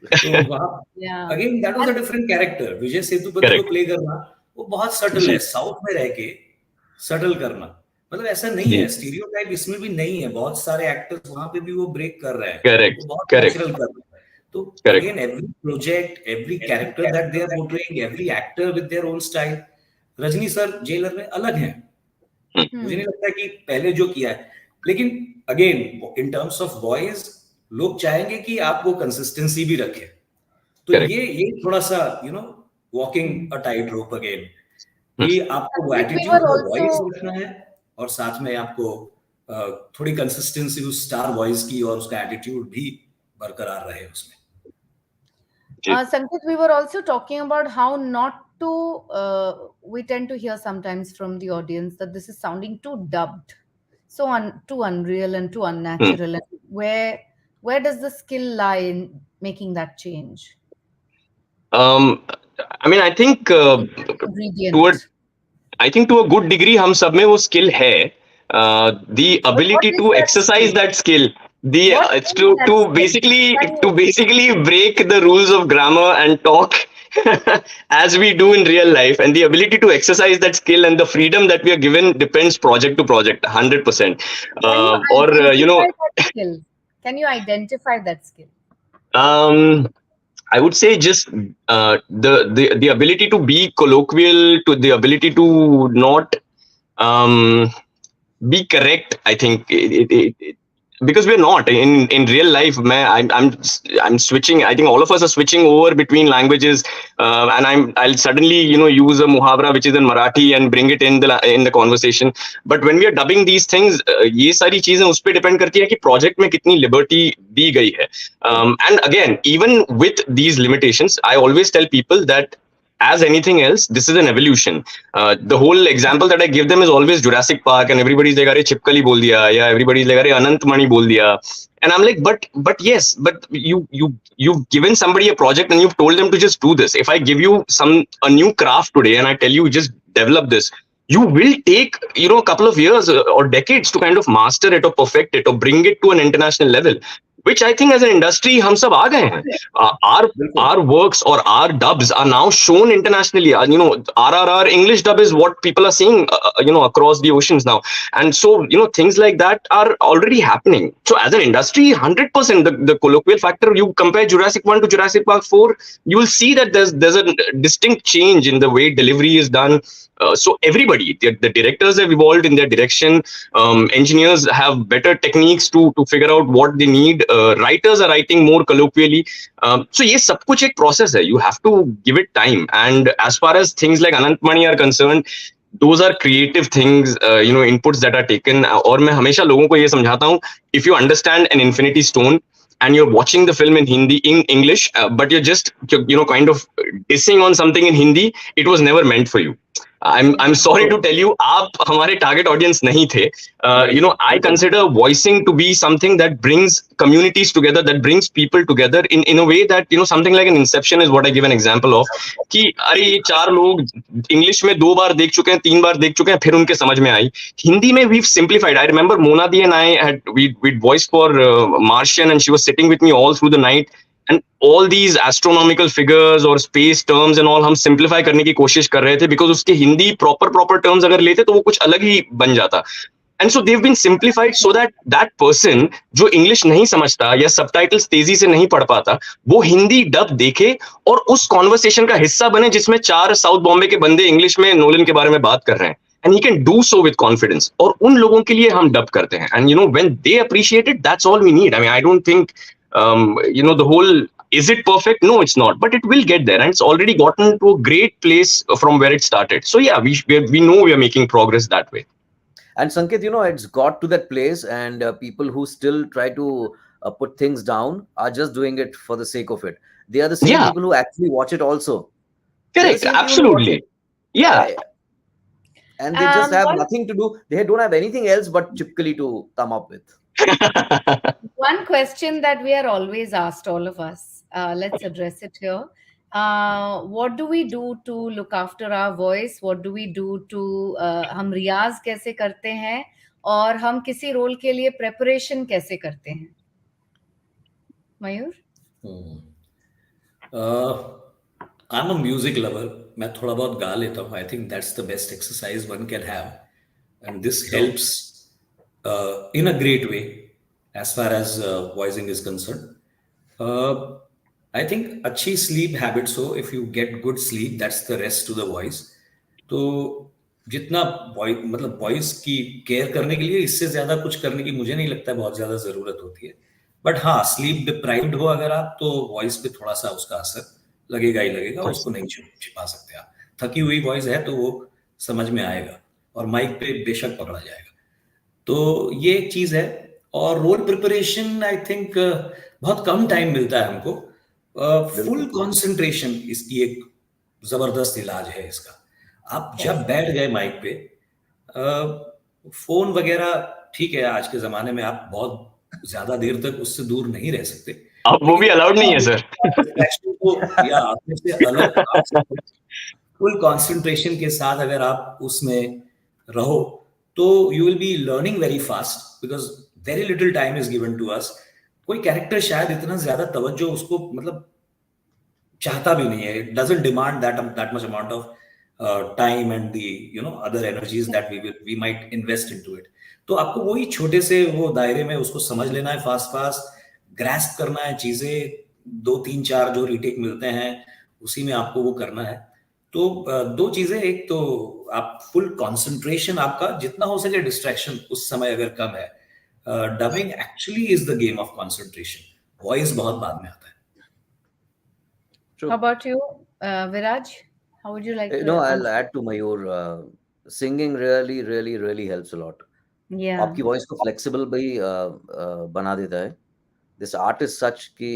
तो वहाँ again that was a different character. Vijay Sethupathi को प्ले करना वो बहुत सटल है. साउथ में रह के सटल करना मतलब ऐसा नहीं है. स्टीरियोटाइप इसमें भी नहीं है. बहुत सारे एक्टर्स वहां पे भी वो ब्रेक कर रहे हैं. वो बहुत नेचुरल कर रहे हैं. तो again every project, every character that they are portraying, every actor with their own style. Rajni sir Jailer में अलग हैं. मुझे नहीं लगता कि पहले जो किया है, लेकिन again in terms of voice लोग चाहेंगे कि आप वो कंसिस्टेंसी भी रखें. तो ये थोड़ा सा वॉकिंग अ टाइट रोप अगेन कि आपको वो एटीट्यूड और वॉइस रखना है और साथ में आपको थोड़ी कंसिस्टेंसी उस स्टार वॉइस की और उसका एटीट्यूड भी बरकरार रहे उसमें. Sanket, we were also talking about how not to we tend to hear sometimes from the audience that this is sounding too dubbed, so too unreal and too unnatural. And where does the skill lie in making that change? I mean, I think to a good degree हम सब में वो skill है. The ability to exercise that skill, to basically break the rules of grammar and talk as we do in real life, and the ability to exercise that skill and the freedom that we are given depends project to project 100%. Can you identify that skill? I would say just the ability to be colloquial, to the ability to not be correct. I think because we're not in real life. I'm switching. I think all of us are switching over between languages, and I'll suddenly use a muhavra which is in Marathi and bring it in the conversation. But when we are dubbing these things, ये सारी चीजें उस पे depend करती है कि project में कितनी liberty दी गई है. And again, even with these limitations, I always tell people that as anything else, this is an evolution. The whole example that I give them is always Jurassic Park, and everybody's like, "Arey Chipkali bol diya," yeah, everybody's like, "Arey Anant Mani bol diya," and I'm like, but yes, but you've given somebody a project and you've told them to just do this. If I give you a new craft today and I tell you just develop this, you will take a couple of years or decades to kind of master it or perfect it or bring it to an international level. Which I think as an industry, हम सब आ गए हैं. Our works or our dubs are now shown internationally. RRR English dub is what people are seeing, across the oceans now. And so, things like that are already happening. So as an industry, 100%, the colloquial factor, you compare Jurassic 1 to Jurassic Park 4, you will see that there's a distinct change in the way delivery is done. So everybody, the directors have evolved in their direction. Engineers have better techniques to figure out what they need. Writers are writing more colloquially. So yes, सब कुछ एक process है. You have to give it time. And as far as things like Anant Mani are concerned, those are creative things, inputs that are taken. और मैं हमेशा लोगों को ये समझाता हूँ, if you understand an infinity stone and you're watching the film in English, but you're just, kind of dissing on something in Hindi, it was never meant for you. I'm sorry to tell you, आप हमारे target audience नहीं थे. I consider voicing to be something that brings communities together, that brings people together in a way that, something like an Inception is what I give an example of. कि अरे ये 4 लोग English में 2 बार देख चुके हैं, 3 बार देख चुके हैं, फिर उनके समझ में आई. Hindi में we've simplified. I remember Mona Di and I we'd voiced for Martian, and she was sitting with me all through the night. And all these astronomical figures or space terms and all हम simplify करने की कोशिश कर रहे थे, because उसके Hindi proper terms अगर लेते तो वो कुछ अलग ही बन जाता. And so they've been simplified so that person जो English नहीं समझता या subtitles तेजी से नहीं पढ़ पाता, वो हिंदी डब देखे और उस conversation का हिस्सा बने जिसमें 4 साउथ बॉम्बे के बंदे इंग्लिश में नोलन के बारे में बात कर रहे हैं. And he can do so with confidence. और उन लोगों के लिए हम डब करते हैं. And when they appreciate it, that's all we need. I mean, I don't think the whole, is it perfect? No, it's not, but it will get there, and it's already gotten to a great place from where it started. So yeah, we know we are making progress that way. And Sanket, it's got to that place, and people who still try to put things down are just doing it for the sake of it. They are the same people who actually watch it also. Correct, absolutely. Yeah. And they just have nothing to do. They don't have anything else but Chipkali to come up with. One question that we are always asked, all of us, let's address it here. What do we do to look after our voice? What do we do to हम रियाज कैसे करते हैं और हम किसी role के लिए preparation कैसे करते हैं? मयूर? I'm a music lover. मैं थोड़ा बहुत गा लेता हूँ. I think that's the best exercise one can have, and this helps in a great way as far as voicing is concerned. I think अच्छी sleep habits हो. If you get good sleep, that's the rest to the voice. तो जितना मतलब voice की care करने के लिए इससे ज्यादा कुछ करने की मुझे नहीं लगता बहुत ज्यादा जरूरत होती है. बट हाँ, sleep deprived हो अगर आप, तो voice पे थोड़ा सा उसका असर लगेगा ही लगेगा. उसको नहीं छिपा सकते आप. थकी हुई voice है तो वो समझ में आएगा और माइक पे बेशक पकड़ा जाएगा. तो ये एक चीज है. और रोल प्रिपरेशन आई थिंक बहुत कम टाइम मिलता है हमको. फुल कंसंट्रेशन इसकी एक जबरदस्त इलाज है इसका. आप जब बैठ गए माइक पे, फोन वगैरह ठीक है, आज के जमाने में आप बहुत ज्यादा देर तक उससे दूर नहीं रह सकते. अब वो भी अलाउड नहीं है सर. फुल कंसंट्रेशन के साथ अगर आप उसमें रहो तो you will be learning very fast because very little time is given to us. कोई कैरेक्टर शायद इतना ज्यादा तवज्जो उसको मतलब चाहता भी नहीं है. It doesn't demand that much amount of time and the other energies that we might invest into it. तो आपको वही छोटे से वो दायरे में उसको समझ लेना है, फास्ट ग्रैस्प करना है चीजें. 2 3 4 जो रीटेक मिलते हैं उसी में आपको वो करना है. तो 2 चीजें. एक तो आप फुल कंसंट्रेशन, आपका जितना हो सके डिस्ट्रैक्शन उस समय अगर कम है, Dubbing actually is the game of concentration. Voice बहुत बाद में आता है. How about you, Viraj? How would you like to? No, I'll add to Mayur. Singing really helps a lot. Yeah. आपकी voice को flexible भी बना देता है. This art is such कि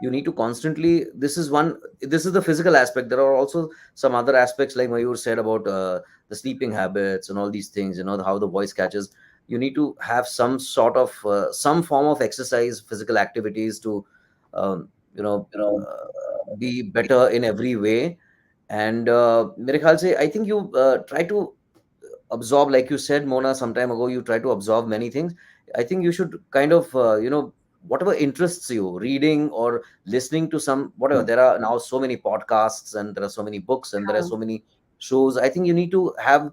you need to constantly. This is the physical aspect. There are also some other aspects, like Mayur said, about the sleeping habits and all these things. How the voice catches. You need to have some sort of some form of exercise, physical activities to be better in every way. And मेरे ख्याल से, I think you try to absorb, like you said, Mona, some time ago, you try to absorb many things. I think you should kind of whatever interests you, reading or listening to some whatever. There are now so many podcasts, and there are so many books, and there are so many shows. I think you need to have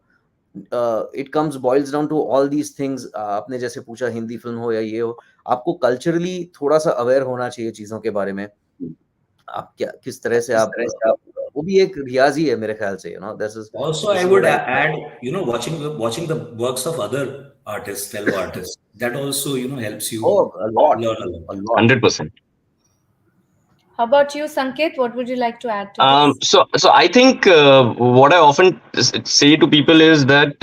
it boils down to all these things. आपने जैसे पूछा Hindi film हो या ये हो, आपको culturally थोड़ा सा अवेयर होना चाहिए चीजों के बारे में. आप क्या किस तरह से आप वो भी एक रियाज ही है मेरे ख्याल से. This is Also, I would add, watching the works of other artists, fellow artists. That also, helps you a lot. learn a lot. 100%. How about you, Sanket? What would you like to add to this? So I think what I often say to people is that,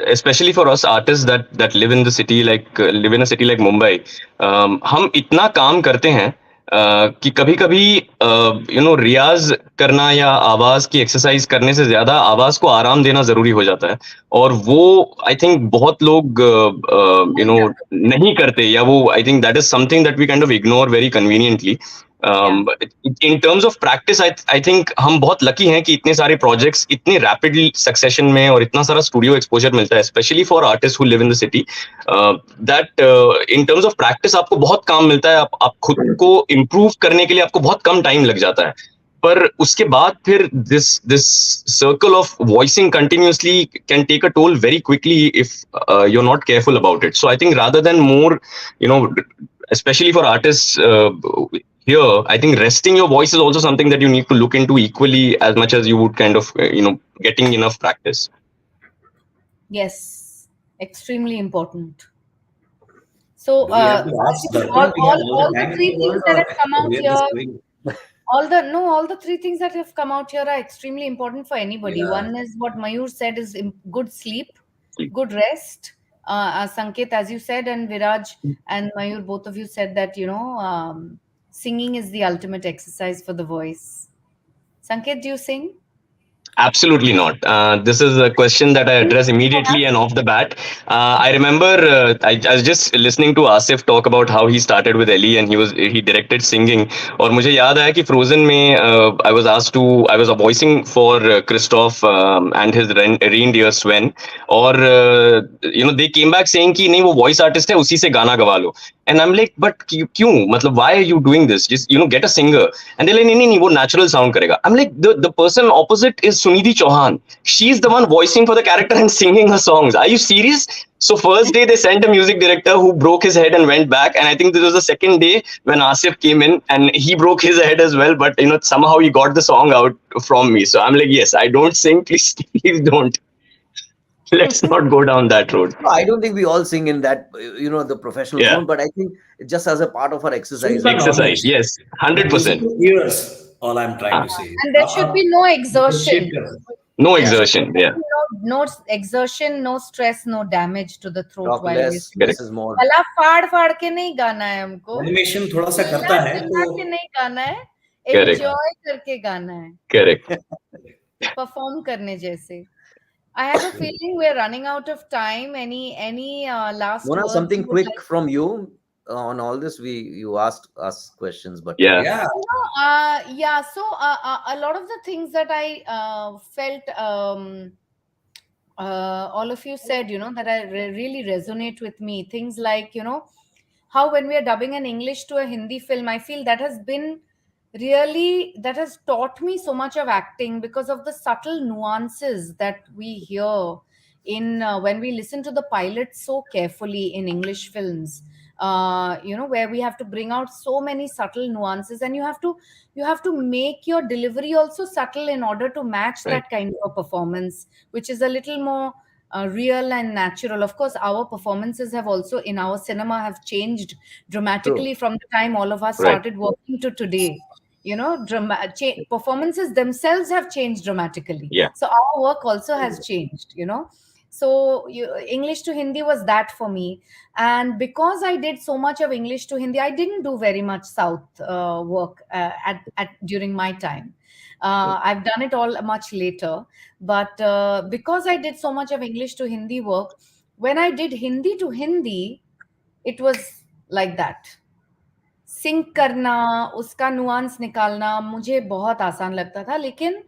especially for us artists that live in a city like Mumbai, हम इतना काम करते हैं कि कभी-कभी रियाज करना या आवाज की एक्सरसाइज करने से ज्यादा आवाज को आराम देना जरूरी हो जाता है, और वो आई थिंक बहुत लोग नहीं करते, या वो I think that is something that we kind of ignore very conveniently. In terms of practice I think हम बहुत लकी हैं कि इतने सारे प्रोजेक्ट्स इतने रैपिडली सक्सेशन में और इतना सारा स्टूडियो एक्सपोजर मिलता है, specially for artist who live in the city, that in terms of practice आपको बहुत काम मिलता है. आप खुद को इम्प्रूव करने के लिए आपको बहुत कम टाइम लग जाता है, पर उसके बाद फिर this circle of voicing continuously can take a toll very quickly if you are not careful about it. So I think rather than more, especially for artists here, I think resting your voice is also something that you need to look into equally as much as you would kind of getting enough practice. Yes, extremely important. So all the three things that have come out here, all the three things that have come out here are extremely important for anybody. One is what Mayur said, is good sleep, good rest. Sanket, as you said, and Viraj and Mayur, both of you said that singing is the ultimate exercise for the voice. Sanket, do you sing? Absolutely not. This is a question that I address immediately and off the bat. I remember I was just listening to Asif talk about how he started with Ellie and he directed singing. और मुझे याद आया कि Frozen में I was voicing for Kristoff and his reindeer Sven. और they came back saying कि नहीं, वो voice artist है, उसी से गाना गवा लो. And I'm like, but क्यों? मतलब why are you doing this? Just get a singer. And they're like, नहीं, वो natural sound करेगा. I'm like, the person opposite is Sunidhi Chauhan. She's the one voicing for the character and singing her songs. Are you serious? So first day they sent a music director who broke his head and went back, and I think this was the second day when Asif came in and he broke his head as well, but somehow he got the song out from me. So I'm like, yes, I don't sing, please don't. Let's not go down that road. No, I don't think we all sing in that, the professional zone, but I think just as a part of our exercise. Exercise, yes, 100%. Years, all I'm trying to say. And there should be no exertion. No exertion, yeah. No exertion, no stress, no damage to the throat while you sing. This is more. गला फाड़ के नहीं गाना है हमको. Animation थोड़ा सा करता है तो के नहीं गाना है. Correct. Enjoy करके गाना है. Correct. Perform करने जैसे. I have a feeling we're running out of time. Any last Mona, words something you would quick like? from you on all this. You asked us questions, but yeah. So a lot of the things that I felt all of you said, that I really resonate with me. Things like, how when we are dubbing an English to a Hindi film, I feel that has taught me so much of acting, because of the subtle nuances that we hear in when we listen to the pilots so carefully in English films, where we have to bring out so many subtle nuances, and you have to make your delivery also subtle in order to match that kind of a performance, which is a little more real and natural. Of course, our performances have also in our cinema have changed dramatically from the time all of us Right. started working to today. You know, performances themselves have changed dramatically. Yeah. So our work also has changed, you know. So English to Hindi was that for me. And because I did so much of English to Hindi, I didn't do very much South work at during my time. I've done it all much later. But because I did so much of English to Hindi work, when I did Hindi to Hindi, it was like that. Sync करना, उसका nuance निकालना मुझे बहुत आसान लगता था. लेकिन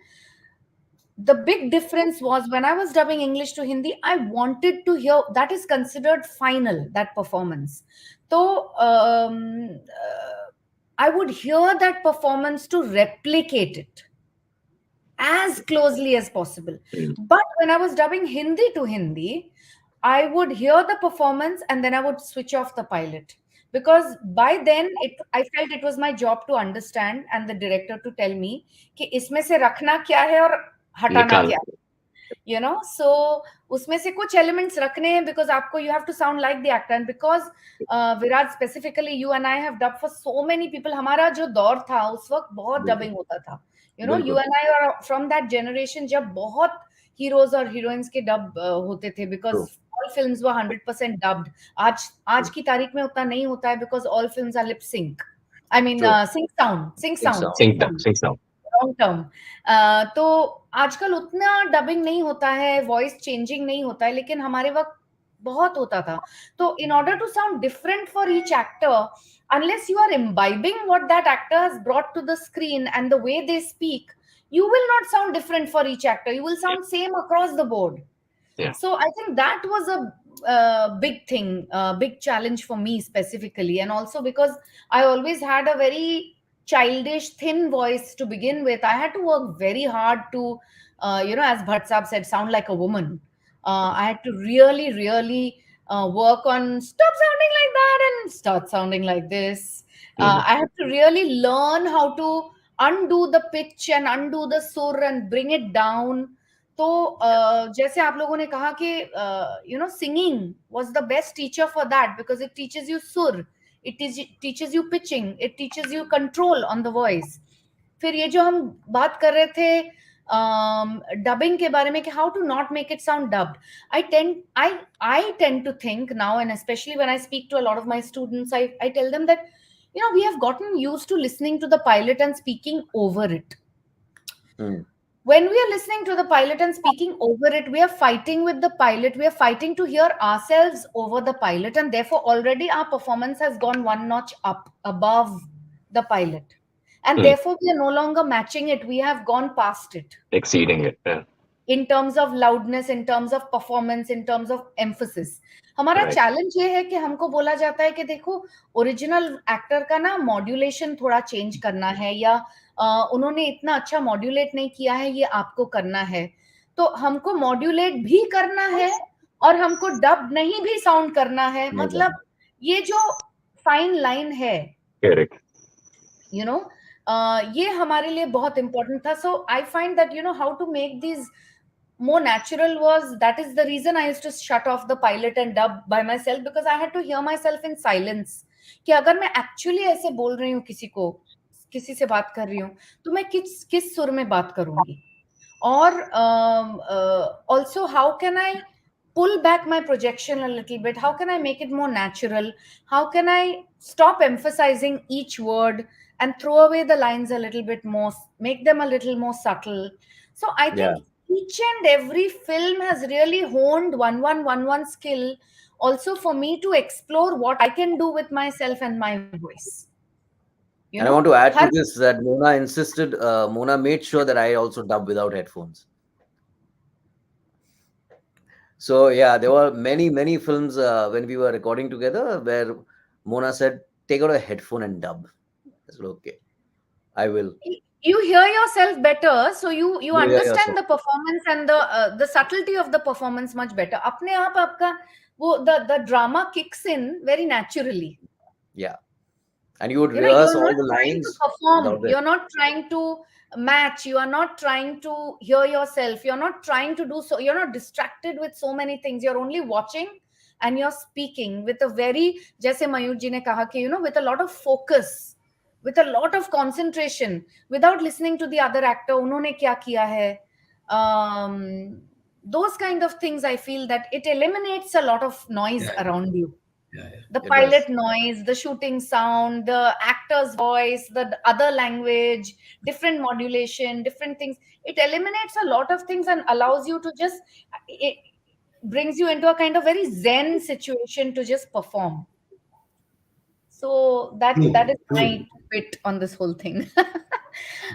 the big difference was when I was dubbing English to Hindi, I wanted to hear that is considered final, that performance. So I would hear that performance to replicate it as closely as possible. But when I was dubbing Hindi to Hindi, I would hear the performance and then I would switch off the pilot. Because by then, I felt it was my job to understand and the director to tell me कि इसमें से रखना क्या है और हटाना क्या है. You know, so उसमें से कुछ elements रखने हैं because आपको you have to sound like the actor. And because Viraj specifically you and I have dubbed for so many people, हमारा जो दौर था उस वक्त बहुत dubbing होता था. You know, you and I are from that generation जब बहुत heroes और heroines के dub होते थे because all films were 100% dubbed. आज की तारीख में उतना नहीं होता है because all films are lip sync. I mean sync sound. Long term. तो आजकल उतना डबिंग नहीं होता है, वॉइस चेंजिंग नहीं होता है, लेकिन हमारे वक्त बहुत होता था. तो in order to sound different for each actor, unless you are imbibing what that actor has brought to the screen and the way they speak, you will not sound different for each actor. You will sound same across the board. Yeah. So I think that was a big thing, big challenge for me specifically. And also because I always had a very childish, thin voice to begin with, I had to work very hard to, you know, as Bhatt Saab said, sound like a woman. I had to really, really work on stop sounding like that and start sounding like this. I had to really learn how to undo the pitch and undo the sur and bring it down. तो जैसे आप लोगों ने कहा कि you know, singing was the best teacher for that because it teaches you sur. It teaches you pitching, it teaches you control on the voice. फिर ये जो हम बात कर रहे थे dubbing के बारे में कि how to not make it sound dubbed. I tend to think now, and especially when I speak to a lot of my students, I tell them that, you know, we have gotten used to listening to the pilot and speaking over it. When we are listening to the pilot and speaking over it, we are fighting with the pilot. We are fighting to hear ourselves over the pilot. And therefore, already our performance has gone one notch up above the pilot. And therefore, we are no longer matching it. We have gone past it. Exceeding it. Yeah. In terms of loudness, in terms of performance, in terms of emphasis. हमारा challenge ये है कि हमको बोला जाता है कि देखो ओरिजिनल एक्टर का ना मॉड्यूलेशन थोड़ा चेंज करना है या उन्होंने इतना अच्छा मॉड्यूलेट नहीं किया है, ये आपको करना है. तो हमको मॉड्यूलेट भी करना है और हमको डब नहीं भी साउंड करना है. मतलब ये जो फाइन लाइन है, यू नो, ये हमारे लिए बहुत इंपॉर्टेंट था. So I find that, you know, how to make this more natural was, that is the reason I used to shut off the pilot and dub by myself, because I had to hear myself in silence कि अगर मैं actually ऐसे बोल रही हूँ किसी से बात कर रही हूँ तो मैं किस सुर में बात करूंगी. और also how can I pull back my projection a little bit, how can I make it more natural, how can I stop emphasizing each word and throw away the lines a little bit more, make them a little more subtle. So I think each and every film has really honed one skill also for me to explore what I can do with myself and my voice. And I want to add to this that Mona made sure that I also dub without headphones. So yeah, there were many films when we were recording together where Mona said, take out a headphone and dub. I said, okay, I will. You hear yourself better, so you understand the performance and the subtlety of the performance much better. अपने आप आपका वो the drama kicks in very naturally. Yeah, and you would You know, rehearse you're all not the trying lines to perform. without it. You're not trying to match. You are not trying to hear yourself. You're not trying to do so. You're not distracted with so many things. You're only watching and you're speaking with a very, जैसे मयूर जी ने कहा कि, you know, with a lot of focus, with a lot of concentration, without listening to the other actor. उन्होंने क्या किया है? Those kind of things, I feel that it eliminates a lot of noise around you. The pilot noise, the shooting sound, the actor's voice, the other language, different modulation, different things. It eliminates a lot of things and allows you to just, it brings you into a kind of very zen situation to just perform. So that is my bit on this whole thing.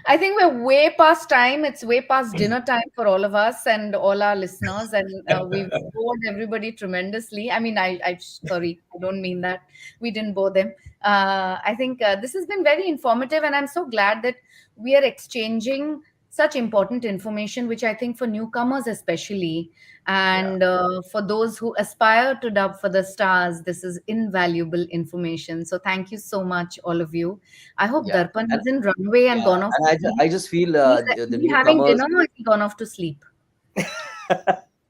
I think we're way past time. It's way past dinner time for all of us and all our listeners, and we've bored everybody tremendously. I mean, I sorry, I don't mean that. We didn't bore them. I think this has been very informative, and I'm so glad that we are exchanging such important information, which I think for newcomers especially, and for those who aspire to dub for the stars, this is invaluable information. So thank you so much, all of you. I hope Darpan is in runway and gone off. And I just feel Is the he having newcomers. dinner or is he gone off to sleep?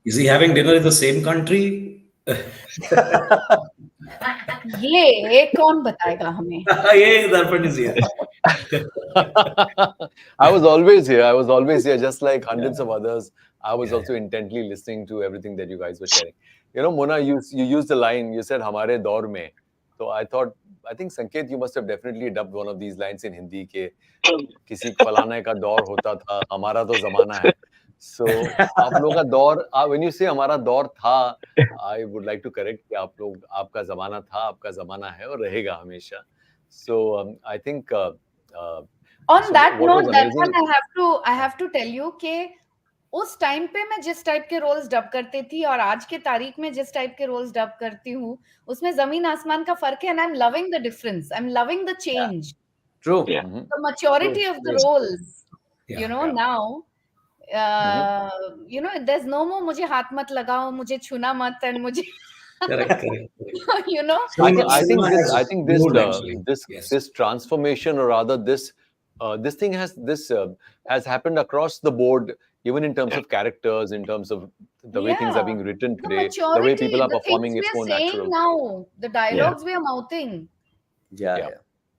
Is he having dinner in the same country? ये कौन बताएगा हमें? Yeah, Darpan is here. I was always here. I was always here, just like hundreds of others. I was also intently listening to everything that you guys were sharing. You know, Mona, you used the line. You said "हमारे दौर में." So I think Sanket, you must have definitely dubbed one of these lines in Hindi के किसी फलाने का दौर होता था, हमारा तो ज़माना है. So आप लोगों का दौर, when you say हमारा दौर था, I would like to correct कि आप लोग, आपका ज़माना था, आपका ज़माना है और रहेगा हमेशा. So I think On so that what note, was Darpan, amazing, I have to tell you कि उस टाइम पे मैं जिस टाइप के रोल्स डब करती थी और आज के तारीख में जिस टाइप के रोल्स डब करती हूँ, उसमें जमीन आसमान का फर्क है. And I'm loving the difference. I'm loving the change. True. The maturity of the roles. You know, now, you know, there's no more मुझे हाथ मत लगाओ, मुझे छूना मत, and मुझे Correct. you know. I think Yes. this transformation, or rather this thing has happened across the board, even in terms of characters, in terms of the way things are being written today, the way people are performing, it's more natural. Now, the dialogues we are mouthing. Yeah.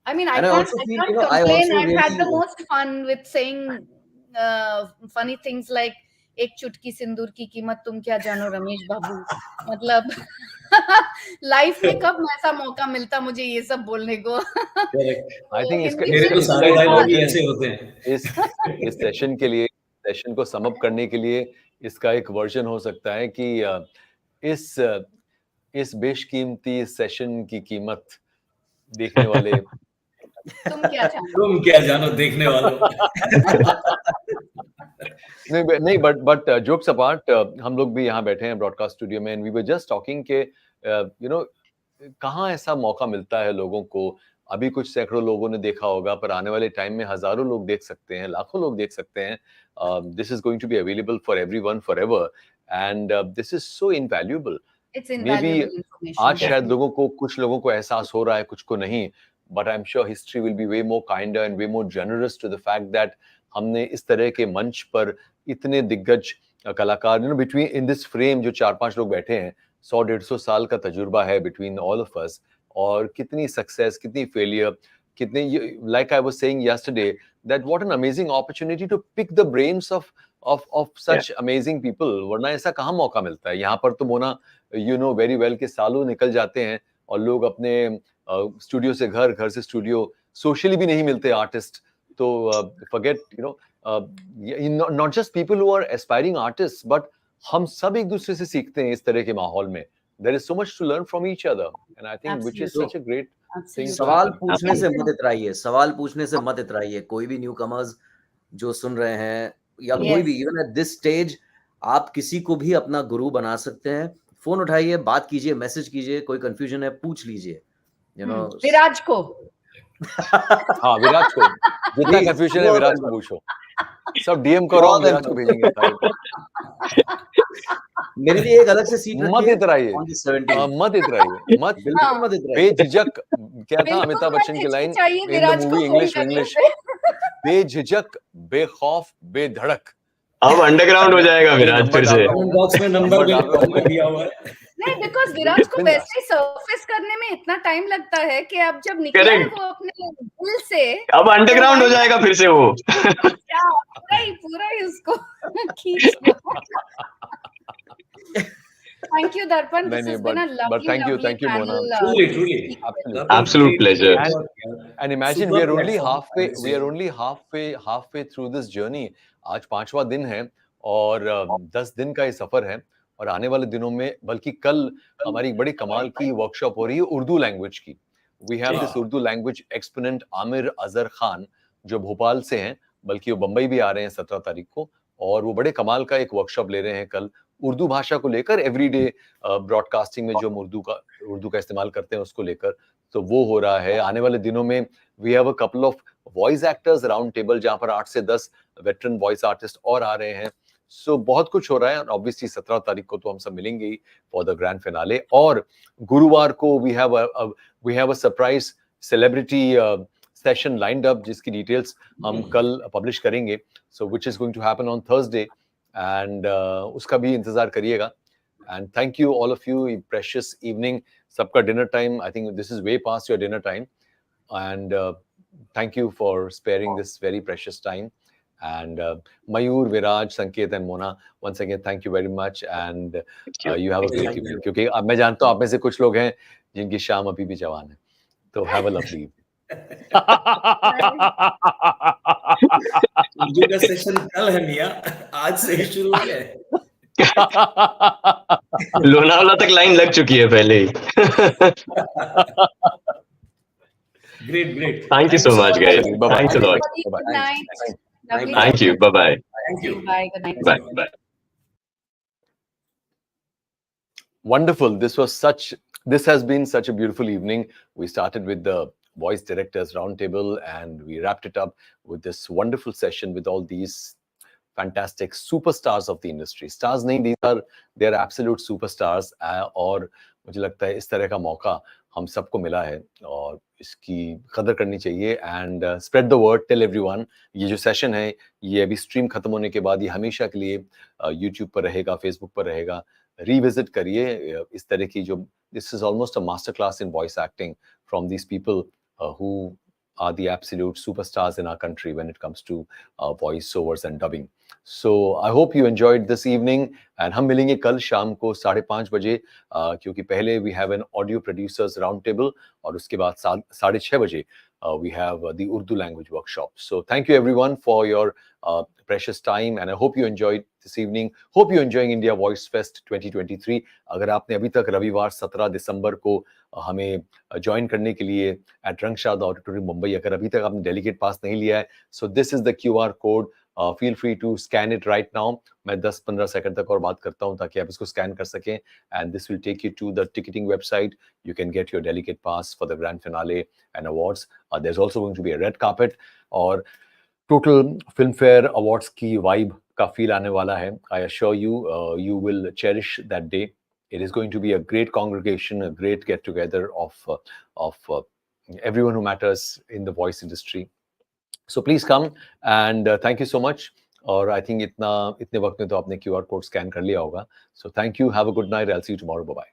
I mean, I And I can't also feel, complain. I also I've had the really most fun with saying funny things like एक चुटकी सिंदूर की कीमत तुम क्या जानो रमेश बाबू. मतलब life में कब ऐसा मौका मिलता मुझे ये सब बोलने को. I think मेरे तो सारे डायलॉग ही ऐसे होते हैं. इस सेशन के लिए, सेशन को सम अप करने के लिए इसका एक वर्जन हो सकता है कि इस बेशकीमती सेशन की कीमत देखने वाले तुम क्या जानो देखने वालों. नहीं, but jokes apart, हम लोग भी यहाँ बैठे हैं ब्रॉडकास्ट स्टूडियो में, and we were just talking के you know, कहाँ ऐसा मौका मिलता है लोगों को. अभी कुछ सैकड़ों लोगों ने देखा होगा, पर आने वाले टाइम में हजारों लोग देख सकते हैं, लाखों लोग देख सकते हैं. This is going to be available for everyone forever, and this is so invaluable. It's invaluable Maybe information. आज शायद लोगों को, कुछ लोगों को एहसास हो रहा है, कुछ को नहीं. But I'm sure history will be way more kinder and way more generous to the fact that हमने इस तरह के मंच पर इतने दिग्गज कलाकार, you know, between in this frame जो 4-5 लोग बैठे हैं, 100-150 साल का तजुर्बा है between all of us, और कितनी सक्सेस, कितनी फेलियर, कितने, like I was saying yesterday, that what an amazing opportunity to pick the brains of such amazing people. वरना ऐसा कहाँ मौका मिलता है. यहाँ पर तो Mona, you know very well कि सालों निकल जाते हैं और लोग अपने स्टूडियो से घर, घर से स्टूडियो, सोशली भी नहीं मिलते आर्टिस्ट. तो forget, you know, not just people who are aspiring artists, but हम सब एक दूसरे से सीखते हैं इस तरह के माहौल में. There is so much to learn from each other, and I think which is such a great thing. सवाल पूछने से मत इतराइए, सवाल पूछने से मत इतराइए. कोई भी न्यू कमर्स जो सुन रहे हैं, या कोई भी, इवन एट दिस स्टेज, आप किसी को भी अपना गुरु बना सकते हैं. फोन उठाइए, बात कीजिए, मैसेज कीजिए, कोई कंफ्यूजन है पूछ लीजिए. You know, विराज को. हाँ, विराज को, जितना कंफ्यूजन है विराज को पूछो. सब डीएम करो, हम विराज को भेजेंगे. मेरे लिए एक अलग से सीट मत इतराइए, मत इतराइए, मत बिल्कुल मत इतराइए. बेझिझक क्या था बिल्कुल अमिताभ मत बच्चन की लाइन हिचकिचाइए इन द विराज को मूवी फोन इंग्लिश करने इंग्लिश? से। बेझिझक, बेखौफ, बेधड़क। अब अंडरग्राउंड हो मैं जाएगा अभी विराज नंबर फिर डाल से। रहा हूँ, कमेंट बॉक्स में नंबर नंबर डाल रहा बिल्कुल हूँ। दिया हुआ है। नहीं, बिकॉज विराज को बिंदास। वैसे ही सरफेस करने में इतना टाइम लगता है कि अब जब निकला है करेक्ट, वो अपने दिल से, अब तो अंडरग्राउंड हो why जाएगा not? फिर से वो। क्या पूरा ही उसको खींच लो। Thank you, Darpan. नहीं This नहीं, has been a but lovely, lovely thank you Mona. panel Truly, to truly. speak with. Absolutely. Absolute pleasure. And imagine we Super are only platform, halfway I would say. halfway through this journey. आज 5वां दिन है और 10 दिन का ये सफर है और आने वाले दिनों में, बल्कि कल हमारी एक बड़ी कमाल की वर्कशॉप हो रही है उर्दू लैंग्वेज की। We have this Urdu language exponent Aamir Azhar Khan जो भोपाल से हैं, बल्कि वो बंबई भी आ रहे हैं 17 तारीख को, और वो बड़े कमाल का एक वर्कशॉप ले रहे हैं कल उर्दू भाषा को लेकर, एवरीडे ब्रॉडकास्टिंग में जो हम उर्दू का इस्तेमाल करते हैं उसको लेकर। तो वो हो रहा है। आने वाले दिनों में we have a couple of voice actors round table जहां पर 8 से 10 वेटरन वॉइस आर्टिस्ट और आ रहे हैं। सो बहुत कुछ हो रहा है और ऑब्वियसली 17 तारीख को तो हम सब मिलेंगे ही फॉर द ग्रैंड फिनाले। और गुरुवार को we have a surprise celebrity session lined up जिसकी डिटेल्स हम कल पब्लिश करेंगे, so which is going to happen on Thursday, and उसका भी इंतजार करिएगा। And thank you all of you, precious evening. सबका dinner time, I think this is way past your dinner time, and thank you for sparing this very precious time. And Mayur, Viraj, Sanket and Mona, once again thank you very much, and you have a great evening. क्योंकि अब मैं जानता हूँ आप में से कुछ लोग हैं जिनकी शाम अभी भी जवान है, तो have a lovely evening. Urdu का सेशन कल है मियां, आज से ही शुरू है। लोनावला तक लाइन लग चुकी है पहले ही। Great. Thank you so much, guys. Bye-bye. Thanks a lot. Everybody, good night. Lovely Thank you. talking. Bye-bye. Thank you. Bye. Good night. Bye. Wonderful. This has been such a beautiful evening. We started with the Voice Directors Roundtable and we wrapped it up with this wonderful session with all these fantastic superstars of the industry. Stars nahi, they are absolute superstars. और मुझे लगता है इस तरह का मौका हम सबको मिला है और इसकी कदर करनी चाहिए। And spread the word, tell everyone. ये जो सेशन है ये अभी स्ट्रीम खत्म होने के बाद ये हमेशा के लिए यूट्यूब पर रहेगा, फेसबुक पर रहेगा। रिविजिट करिए इस तरह की जो, this is almost a master class in voice acting from these people who are the absolute superstars in our country when it comes to voiceovers and dubbing. So I hope you enjoyed this evening, and हम मिलेंगे कल शाम को 5:30 बजे, क्योंकि पहले we have an audio producers round table और उसके बाद 6:30 बजे we have the Urdu language workshop. So thank you everyone for your precious time, and I hope you enjoyed this evening. Hope you're enjoying India Voice Fest 2023. अगर आपने अभी तक रविवार 17 दिसंबर को हमें ज्वाइन करने के लिए एट रंगशाद ऑडिटोरियम मुंबई, अगर अभी तक आपने डेलीगेट पास नहीं लिया है, so this is the QR code, feel free to scan it right now. मैं 10-15 सेकंड तक और बात करता हूं ताकि आप इसको स्कैन कर सकें, and this will take you to the ticketing website. You can get your delegate pass for the grand finale and awards. There is also going to be a red carpet और total Filmfare awards की vibe का feel आने वाला है। I assure you, you will cherish that day. It is going to be a great congregation, a great get together of everyone who matters in the voice industry. So please come, and thank you so much. और I think इतने वक्त में तो आपने QR code scan कर लिया होगा. So thank you. Have a good night. I'll see you tomorrow. Bye bye.